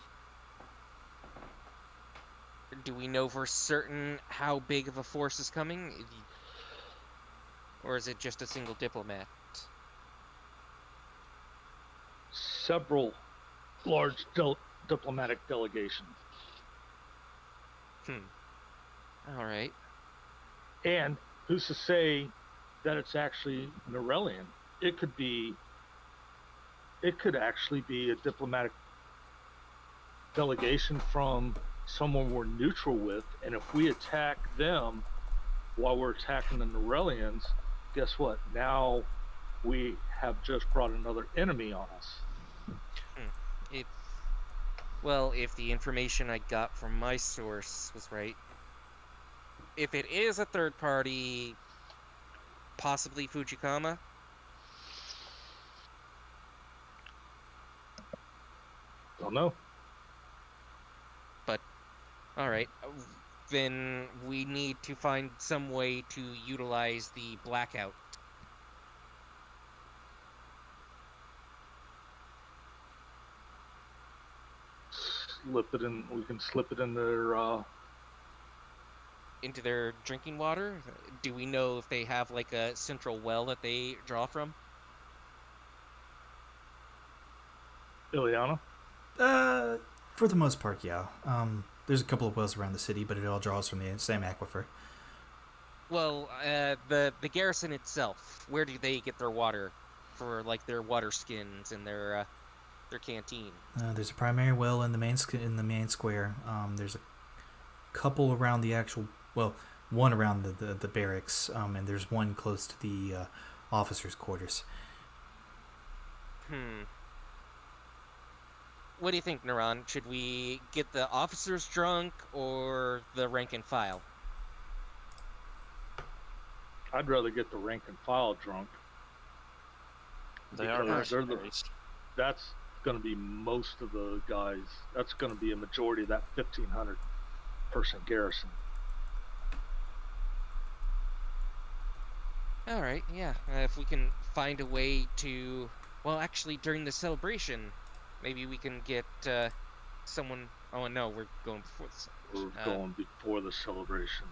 do we know for certain how big of a force is coming? Or is it just a single diplomat? Several large diplomatic delegations. All right. And who's to say that it's actually Norellian? It could actually be a diplomatic delegation from someone we're neutral with, and if we attack them while we're attacking the Norellians, guess what? Now we have just brought another enemy on us. If the information I got from my source was right, if it is a third party, possibly Fujikama. Don't know. All right, then we need to find some way to utilize the blackout. Slip it in. We can slip it in their. Into their drinking water? Do we know if they have like a central well that they draw from? Ileana? For the most part, yeah. There's a couple of wells around the city, but it all draws from the same aquifer. Well, the garrison itself, where do they get their water for like their water skins and their canteen? There's a primary well in the main square. There's a couple around the actual, one around the barracks, and there's one close to the officers' quarters. What do you think, Naran? Should we get the officers drunk or the rank and file? I'd rather get the rank and file drunk. They are Because they're mercenaries. that's going to be most of the guys. That's going to be a majority of that 1,500 person garrison. All right, yeah. If we can find a way to, actually, during the celebration, maybe we can get someone. Oh no, we're going before this. We're going before the celebration.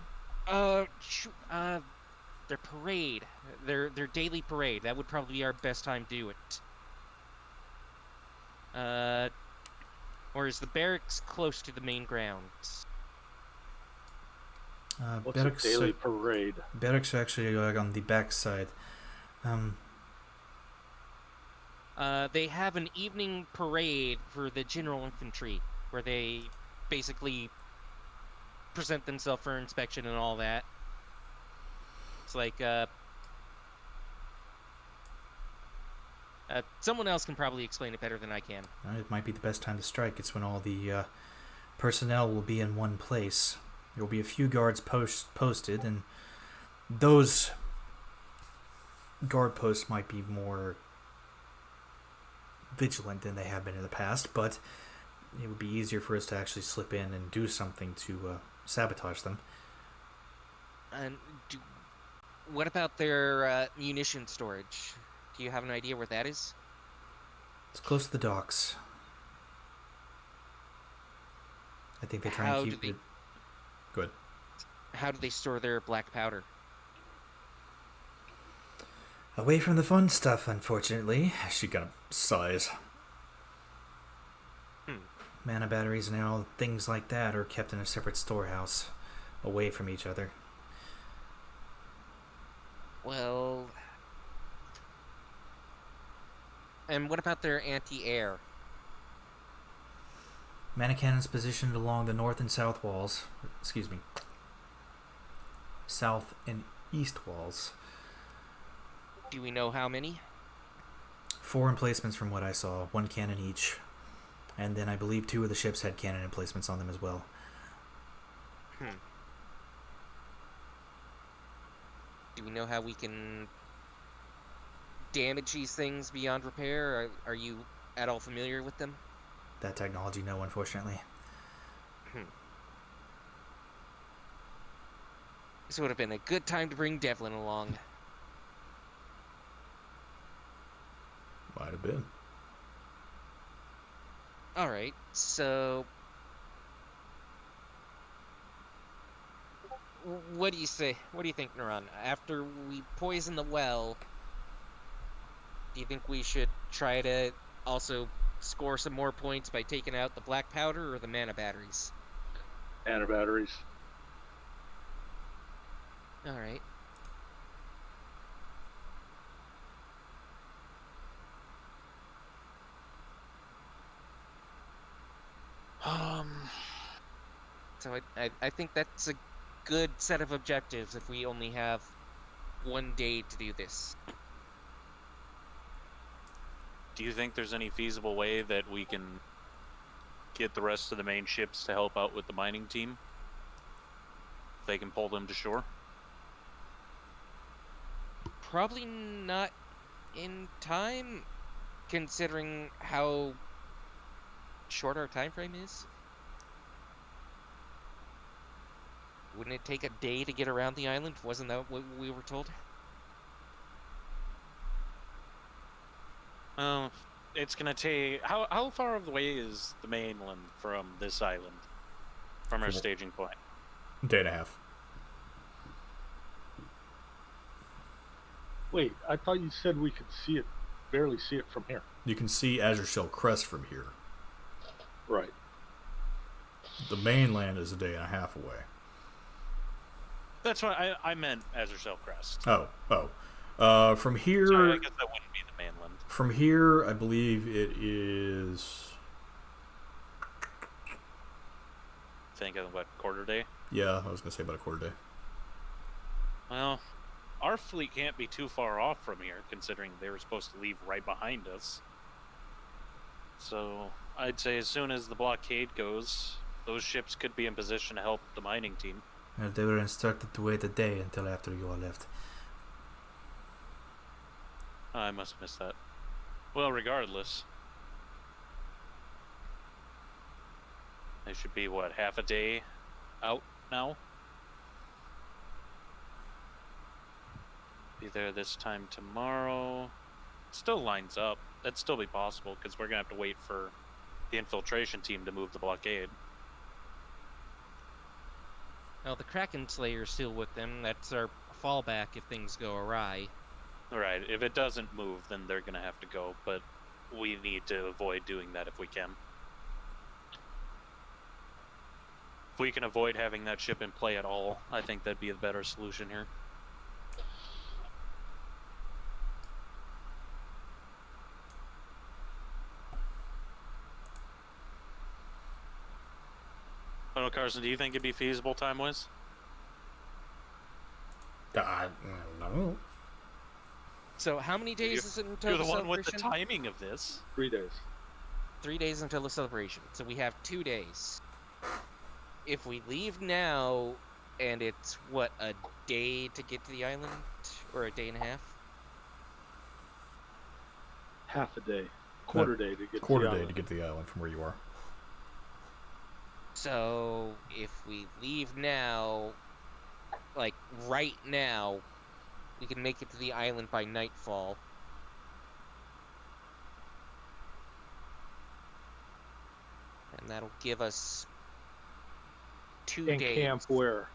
Their parade, their daily parade. That would probably be our best time to do it. Or is the barracks close to the main grounds? What's a daily parade? Barracks are actually on the back side. They have an evening parade for the general infantry, where they basically present themselves for inspection and all that. It's like, someone else can probably explain it better than I can. It might be the best time to strike. It's when all the personnel will be in one place. There will be a few guards posted, and those guard posts might be more vigilant than they have been in the past, but it would be easier for us to actually slip in and do something to sabotage them. And what about their munition storage? Do you have an idea where that is? It's close to the docks. I think they try and keep it. Good. How do they store their black powder? Away from the fun stuff, unfortunately. She kind of sighs. Mana batteries and all things like that are kept in a separate storehouse, away from each other. Well, and what about their anti-air? Mana cannons positioned along the north and south walls. Excuse me. South and east walls. Do we know how many? 4 emplacements from what I saw, 1 cannon each. And then I believe 2 of the ships had cannon emplacements on them as well. Do we know how we can damage these things beyond repair? Are you at all familiar with them? That technology, no, unfortunately. This would have been a good time to bring Devlin along. Might have been. All right. So, what do you say? What do you think, Naran? After we poison the well, do you think we should try to also score some more points by taking out the black powder or the mana batteries? Mana batteries. All right. So I think that's a good set of objectives if we only have one day to do this. Do you think there's any feasible way that we can get the rest of the main ships to help out with the mining team? If they can pull them to shore? Probably not in time, considering how short our time frame is. Wouldn't it take a day to get around the island? Wasn't that what we were told? It's gonna take... How far away is the mainland from this island? From our staging point? Day and a half. Wait, I thought you said we could see it, barely see it from here. You can see Azure Shell Crest from here. Right. The mainland is a day and a half away. That's what I meant, Azure Shell Crest. From here... Sorry, I guess that wouldn't be the mainland. From here, I believe it is... Think of what, quarter day? Yeah, I was going to say about a quarter day. Well, our fleet can't be too far off from here, considering they were supposed to leave right behind us. So, I'd say as soon as the blockade goes, those ships could be in position to help the mining team. Well, they were instructed to wait a day until after you all left. I must have missed that. Well, regardless. They should be, what, half a day out now? Be there this time tomorrow. Still lines up. That'd still be possible, because we're going to have to wait for the infiltration team to move the blockade. Well, the Kraken Slayer's still with them. That's our fallback if things go awry. Alright, if it doesn't move, then they're going to have to go, but we need to avoid doing that if we can. If we can avoid having that ship in play at all, I think that'd be a better solution here. I don't know, Carson, do you think it'd be feasible time-wise? I don't know. So how many days is it until You're the the one with the celebration? timing of this. 3 days. 3 days until the celebration. So we have 2 days. If we leave now, and it's, what, a day to get to the island? Or a day and a half? Half a day. Quarter day to get Quarter to the day to island. get to the island from where you are. So if we leave now, like right now, we can make it to the island by nightfall. And that'll give us 2 In days. camp where?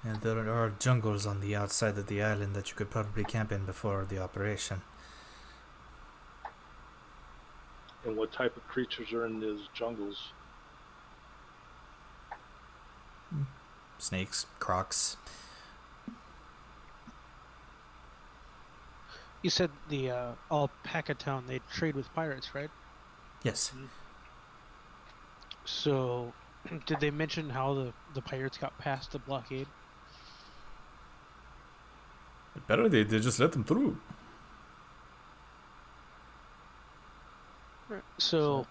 And there are jungles on the outside of the island that you could probably camp in before the operation. And what type of creatures are in those jungles? Snakes, crocs. You said the Alpaca Town, they trade with pirates, right? Yes. So, did they mention how the pirates got past the blockade? Better they just let them through. So,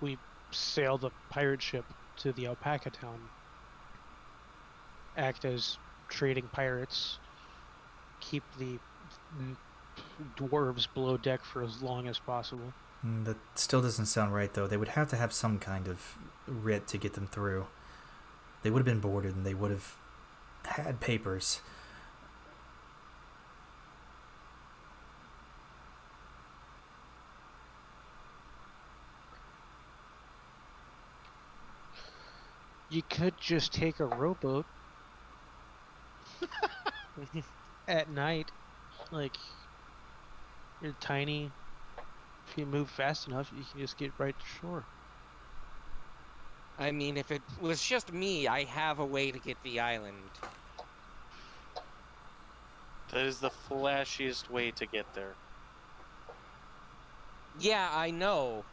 we sail the pirate ship to the Alpaca Town, act as trading pirates, keep the dwarves below deck for as long as possible. That still doesn't sound right, though. They would have to have some kind of writ to get them through. They would have been boarded, and they would have had papers. You could just take a rowboat at night. Like, you're tiny. If you move fast enough, you can just get right to shore. I mean, if it was just me, I have a way to get the island. That is the flashiest way to get there. Yeah, I know.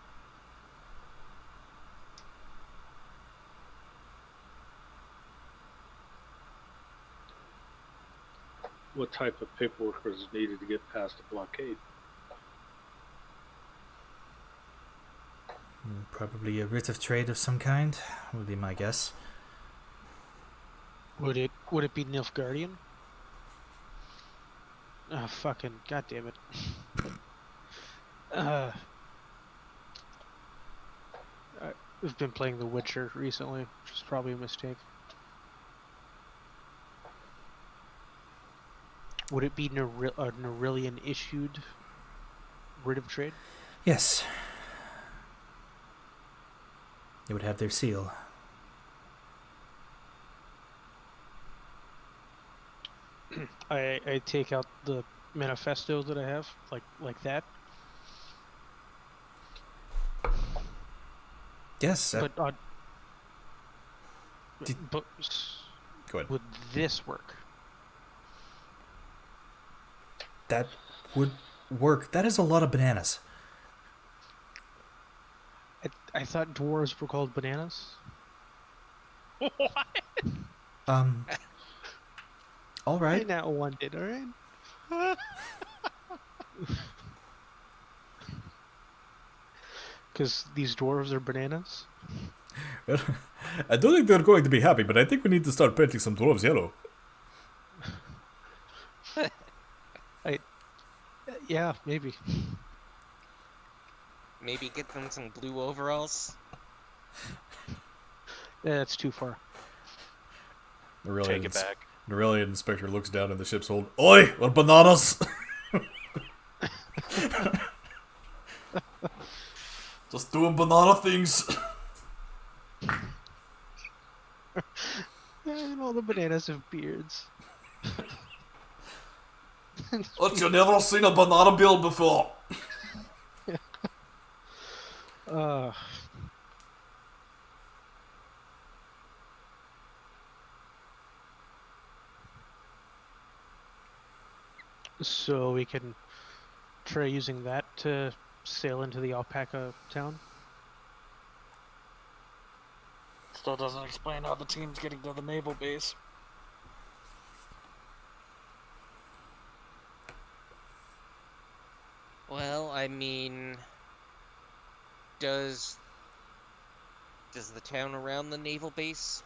What type of paperwork is needed to get past the blockade? Probably a writ of trade of some kind, would be my guess. Would it be Nilfgaardian? Oh, fucking goddamn it. I've been playing The Witcher recently, which is probably a mistake. Would it be a Nerillian issued writ of trade? Yes. It would have their seal. I take out the manifesto that I have, like that. Yes. But Go ahead. would this work? That would work. That is a lot of bananas. I thought dwarves were called bananas. What? All I right. now wanted, alright? Because these dwarves are bananas? Well, I don't think they're going to be happy, but I think we need to start painting some dwarves yellow. Yeah, maybe. Maybe get them some blue overalls. Yeah, that's too far. Take it back. Norellian inspector looks down in the ship's hold. Oi, we're bananas! Just doing banana things. And all the bananas have beards. What, you never seen a banana build before? So we can try using that to sail into the alpaca town? Still doesn't explain how the team's getting to the naval base. Well, I mean, does the town around the naval base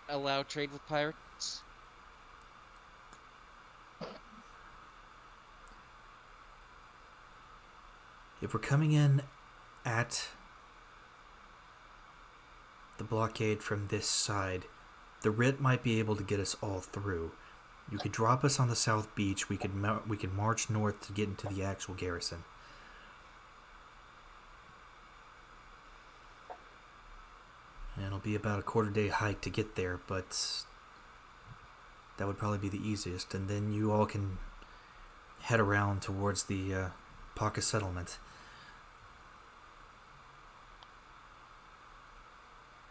allow trade with pirates? If we're coming in at the blockade from this side, the writ might be able to get us all through. You could drop us on the south beach. We could march north to get into the actual garrison. And it'll be about a quarter-day hike to get there, but that would probably be the easiest. And then you all can head around towards the Paka settlement.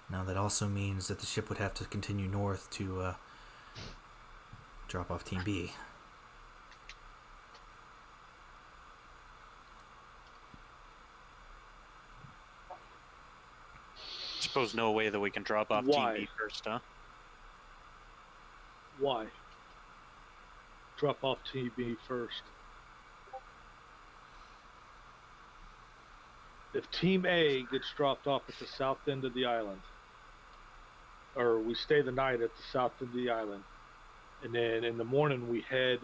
Now that also means that the ship would have to continue north to drop off Team B. Suppose no way that we can drop off Why? Team B first, huh? Why? Drop off TB first. If Team A gets dropped off at the south end of the island, or we stay the night at the south end of the island, and then in the morning we head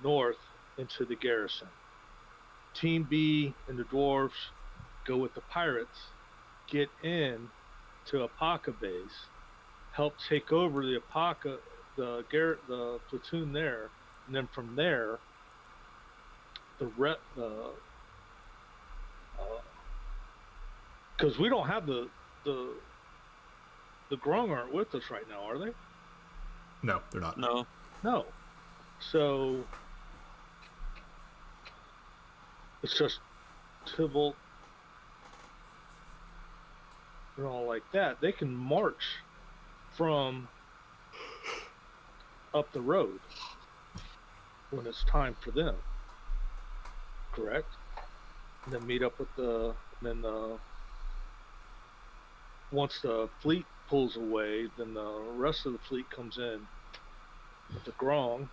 north into the garrison. Team B and the dwarves go with the pirates, get in to Apaka base, help take over the Apaka, the platoon there, and then from there, because we don't have the the Grung aren't with us right now, are they? No, they're not. No. No. So it's just Tybalt and all like that. They can march from up the road when it's time for them. Correct? And then meet up with once the fleet pulls away, then the rest of the fleet comes in with the Grong,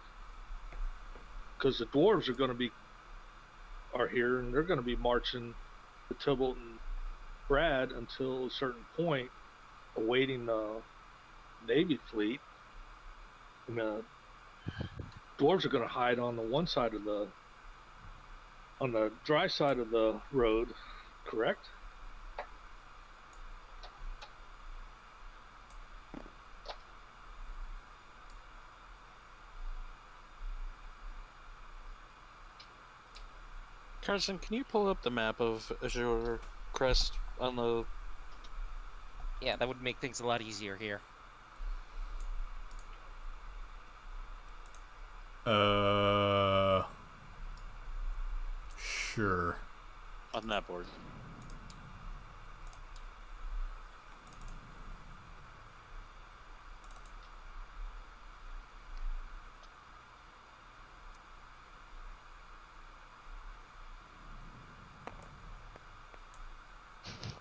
because the dwarves are here, and they're going to be marching the Tybalt and Brad until a certain point, awaiting the Navy fleet. And the dwarves are going to hide on the one side of on the dry side of the road, correct? Carson, can you pull up the map of Azure Crest on the... Yeah, that would make things a lot easier here. Sure. on that board?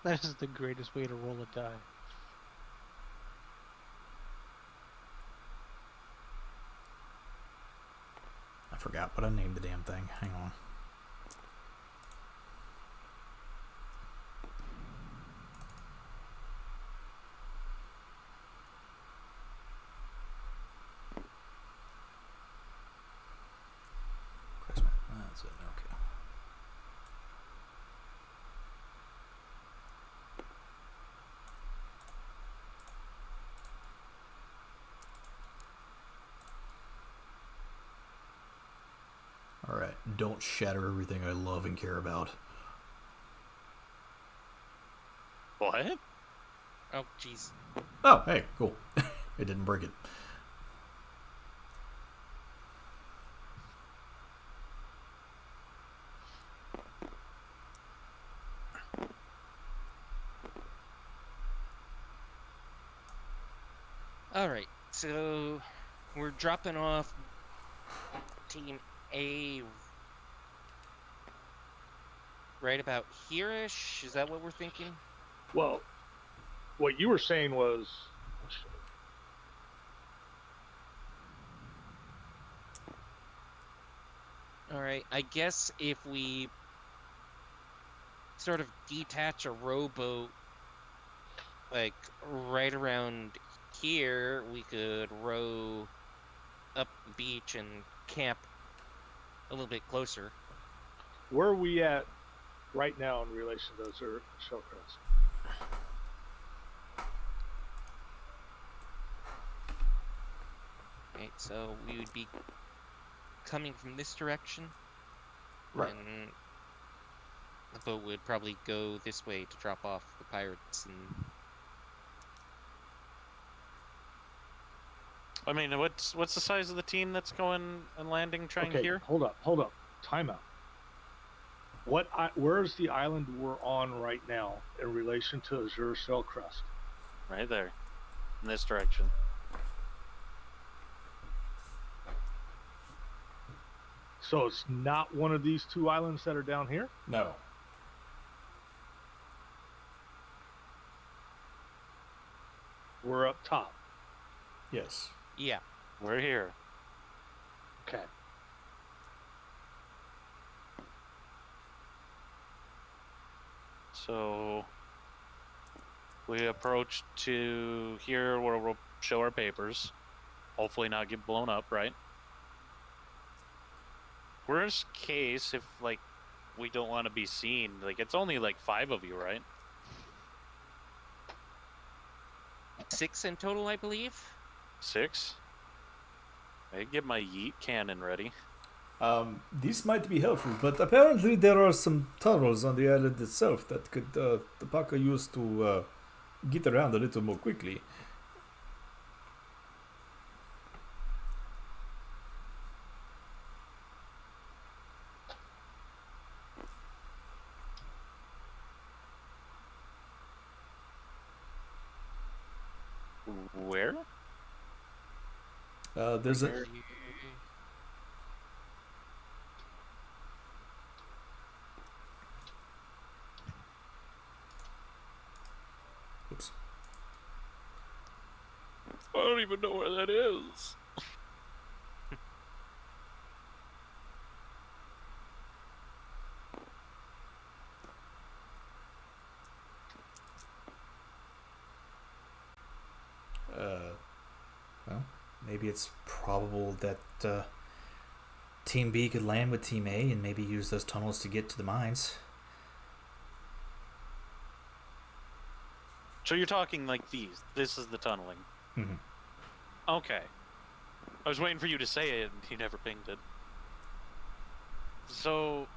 That is the greatest way to roll a die. I forgot what I named the damn thing. Hang on. That's it. Okay. All right. Don't shatter everything I love and care about. What? Oh, jeez. Oh, hey, cool. It didn't break it. Alright, so we're dropping off Team A right about here-ish? Is that what we're thinking? Well, what you were saying was... Alright, I guess if we sort of detach a rowboat, like, right around here, we could row up the beach and camp a little bit closer. Where are we at right now in relation to Azure Shell Crest? Okay, so we would be coming from this direction. Right. And the boat would probably go this way to drop off the pirates. And I mean, what's the size of the team that's going and landing, trying Okay, here? hold up. Time out. Where's the island we're on right now in relation to Azure Shell Crest? Right there, in this direction. So it's not one of these two islands that are down here? No. We're up top. Yes. yeah. We're here. Okay. So we approach to here where we'll show our papers. Hopefully not get blown up, right? Worst case, if like we don't want to be seen, like it's only like 5 of you, right? 6 in total, I believe. 6? I get my yeet cannon ready. This might be helpful, but apparently there are some tunnels on the island itself that could the Paka use to get around a little more quickly. Where? There's a oops. I don't even know where that is. Well, maybe it's probable that Team B could land with Team A and maybe use those tunnels to get to the mines. So you're talking like these. This is the tunneling. Mhm. Okay. I was waiting for you to say it, and you never pinged it. So,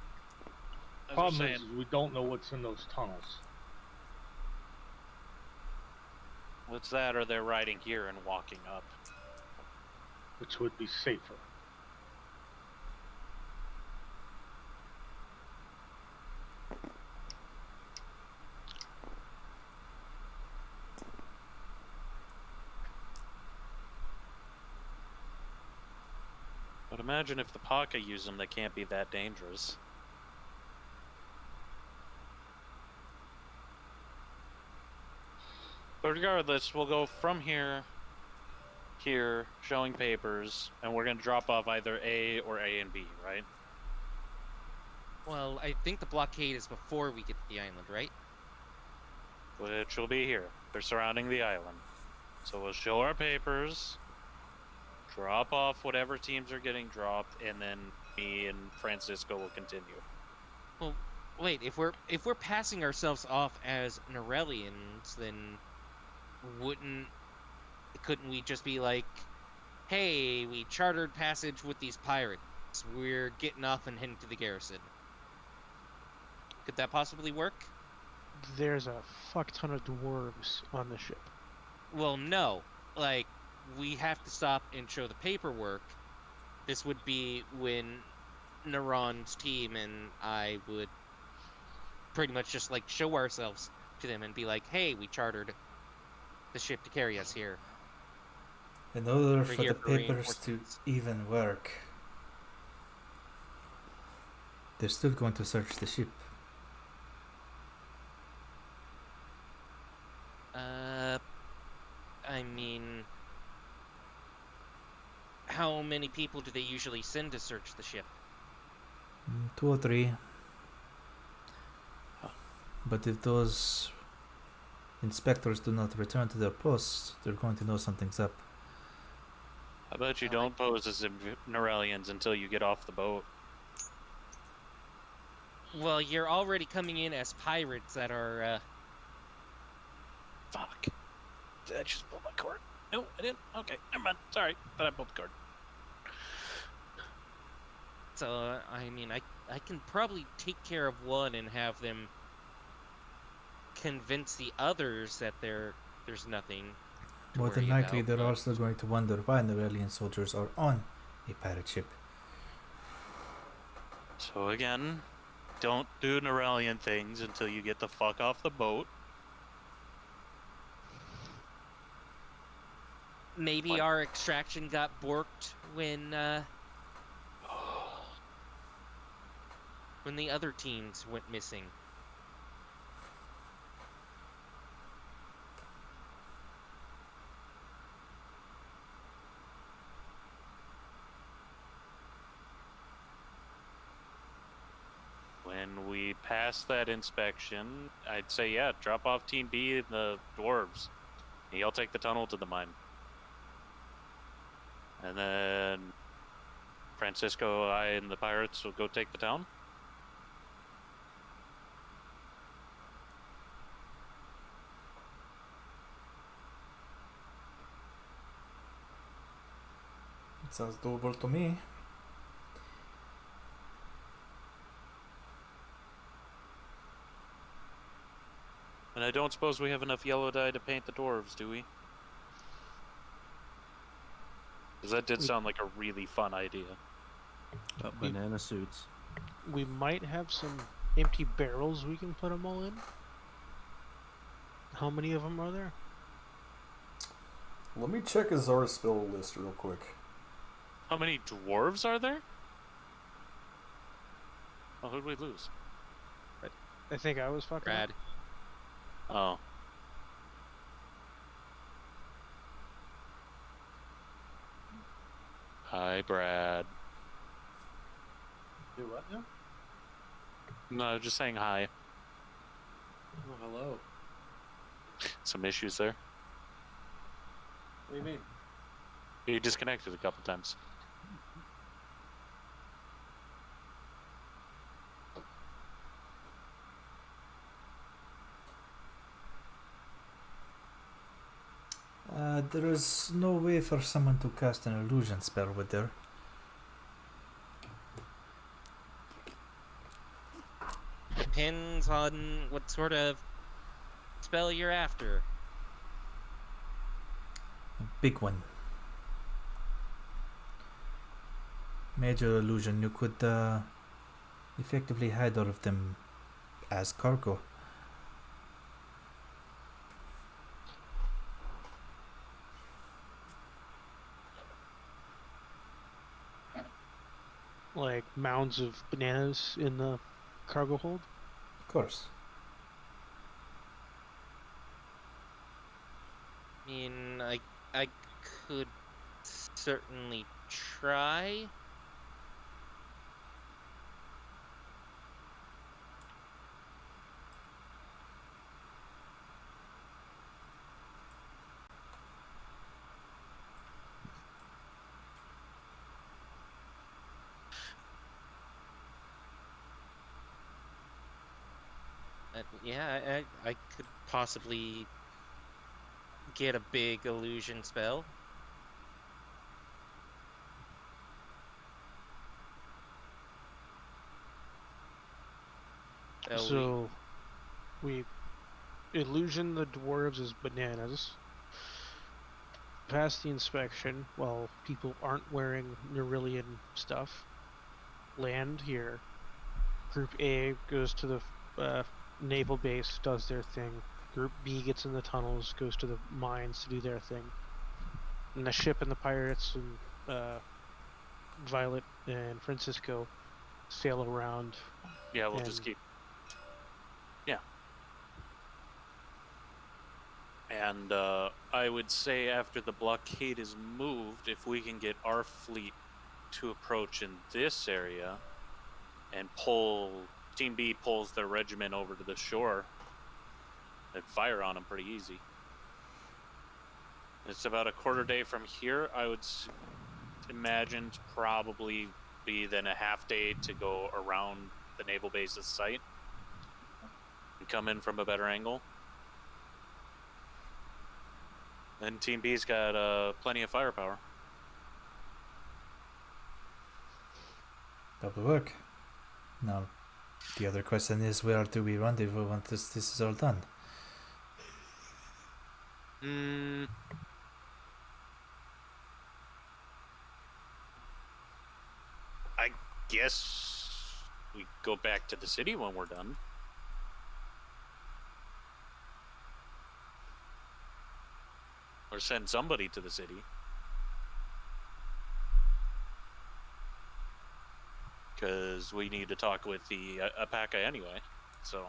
as I was Problem is, saying, we don't know what's in those tunnels. what's that, or they're riding here and walking up? Which would be safer. But imagine if the Paka use them, they can't be that dangerous. But regardless, we'll go from here, showing papers, and we're gonna drop off either A or A and B, right? Well, I think the blockade is before we get to the island, right? Which will be here. They're surrounding the island. So we'll show our papers, drop off whatever teams are getting dropped, and then me and Francisco will continue. Well, wait. If we're passing ourselves off as Norellians, then couldn't we just be like, hey, we chartered passage with these pirates. We're getting off and heading to the garrison. Could that possibly work? There's a fuck ton of dwarves on the ship. Well, no. Like, we have to stop and show the paperwork. This would be when Neron's team and I would pretty much just, like, show ourselves to them and be like, hey, we chartered the ship to carry us here. In order We're for here the for papers to reinforcements. even work, they're still going to search the ship. I mean, how many people do they usually send to search the ship? 2 or 3. But if those inspectors do not return to their posts, they're going to know something's up. I bet you don't pose as Norellians until you get off the boat. Well, you're already coming in as pirates that are, Fuck. Did I just pull my cord? No, I didn't. Okay, never mind. Sorry, but I pulled the cord. So, I mean, I can probably take care of one and have them convince the others that there's nothing to More than worry likely, about, they're but- also going to wonder why Norellian soldiers are on a pirate ship. So again, don't do Norellian things until you get the fuck off the boat. Maybe What? our extraction got borked when the other teams went missing. When we pass that inspection, I'd say, yeah, drop off Team B and the dwarves. And y'all take the tunnel to the mine. And then Francisco, I, and the pirates will go take the town. It sounds doable to me. And I don't suppose we have enough yellow dye to paint the dwarves, do we? Because that did sound like a really fun idea. Banana suits. We might have some empty barrels we can put them all in. How many of them are there? Let me check Azure spell list real quick. How many dwarves are there? Oh, who'd we lose? I think I was fucking. Brad. Oh. Hi, Brad. Do what now? No, just saying hi. Oh, hello. Some issues there. What do you mean? You disconnected a couple times. There is no way for someone to cast an illusion spell with there. Depends on what sort of spell you're after. A big one. Major illusion. You could effectively hide all of them as cargo. Like mounds of bananas in the cargo hold. Of course. I mean, I could certainly try. Yeah, I could possibly get a big illusion spell. So we illusion the dwarves as bananas. Pass the inspection while people aren't wearing Nerillian stuff. Land here. Group A goes to the naval base, does their thing. Group B gets in the tunnels, goes to the mines to do their thing. And the ship and the pirates and Violet and Francisco sail around. Yeah, we'll just keep. Yeah. And I would say after the blockade is moved, if we can get our fleet to approach in this area and Team B pulls their regiment over to the shore and fire on them pretty easy. It's about a quarter day from here. I would imagine to probably be then a half day to go around the naval base's site and come in from a better angle. And Team B's got plenty of firepower. That will work. Now, the other question is, where do we rendezvous once this is all done? I guess we go back to the city when we're done. Or send somebody to the city. Because we need to talk with the Apaka anyway, so.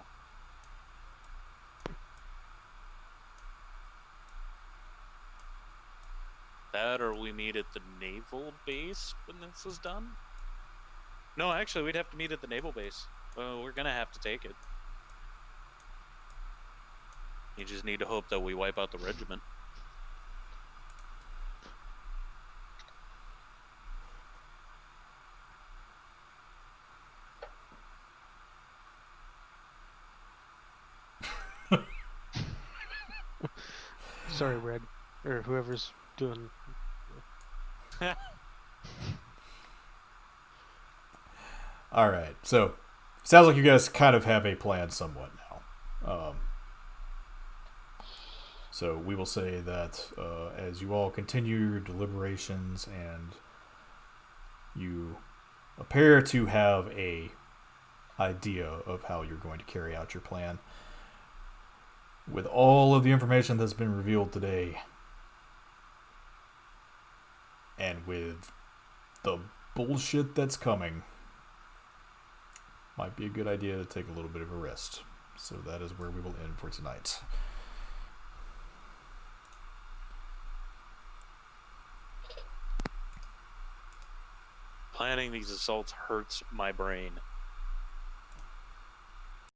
That or we meet at the naval base when this is done? No, actually, we'd have to meet at the naval base. Well, we're gonna have to take it. You just need to hope that we wipe out the regiment. Sorry, Red, or whoever's doing. All right, so sounds like you guys kind of have a plan somewhat now. So we will say that as you all continue your deliberations and you appear to have a idea of how you're going to carry out your plan, with all of the information that's been revealed today, and with the bullshit that's coming, might be a good idea to take a little bit of a rest. So that is where we will end for tonight. Planning these assaults hurts my brain.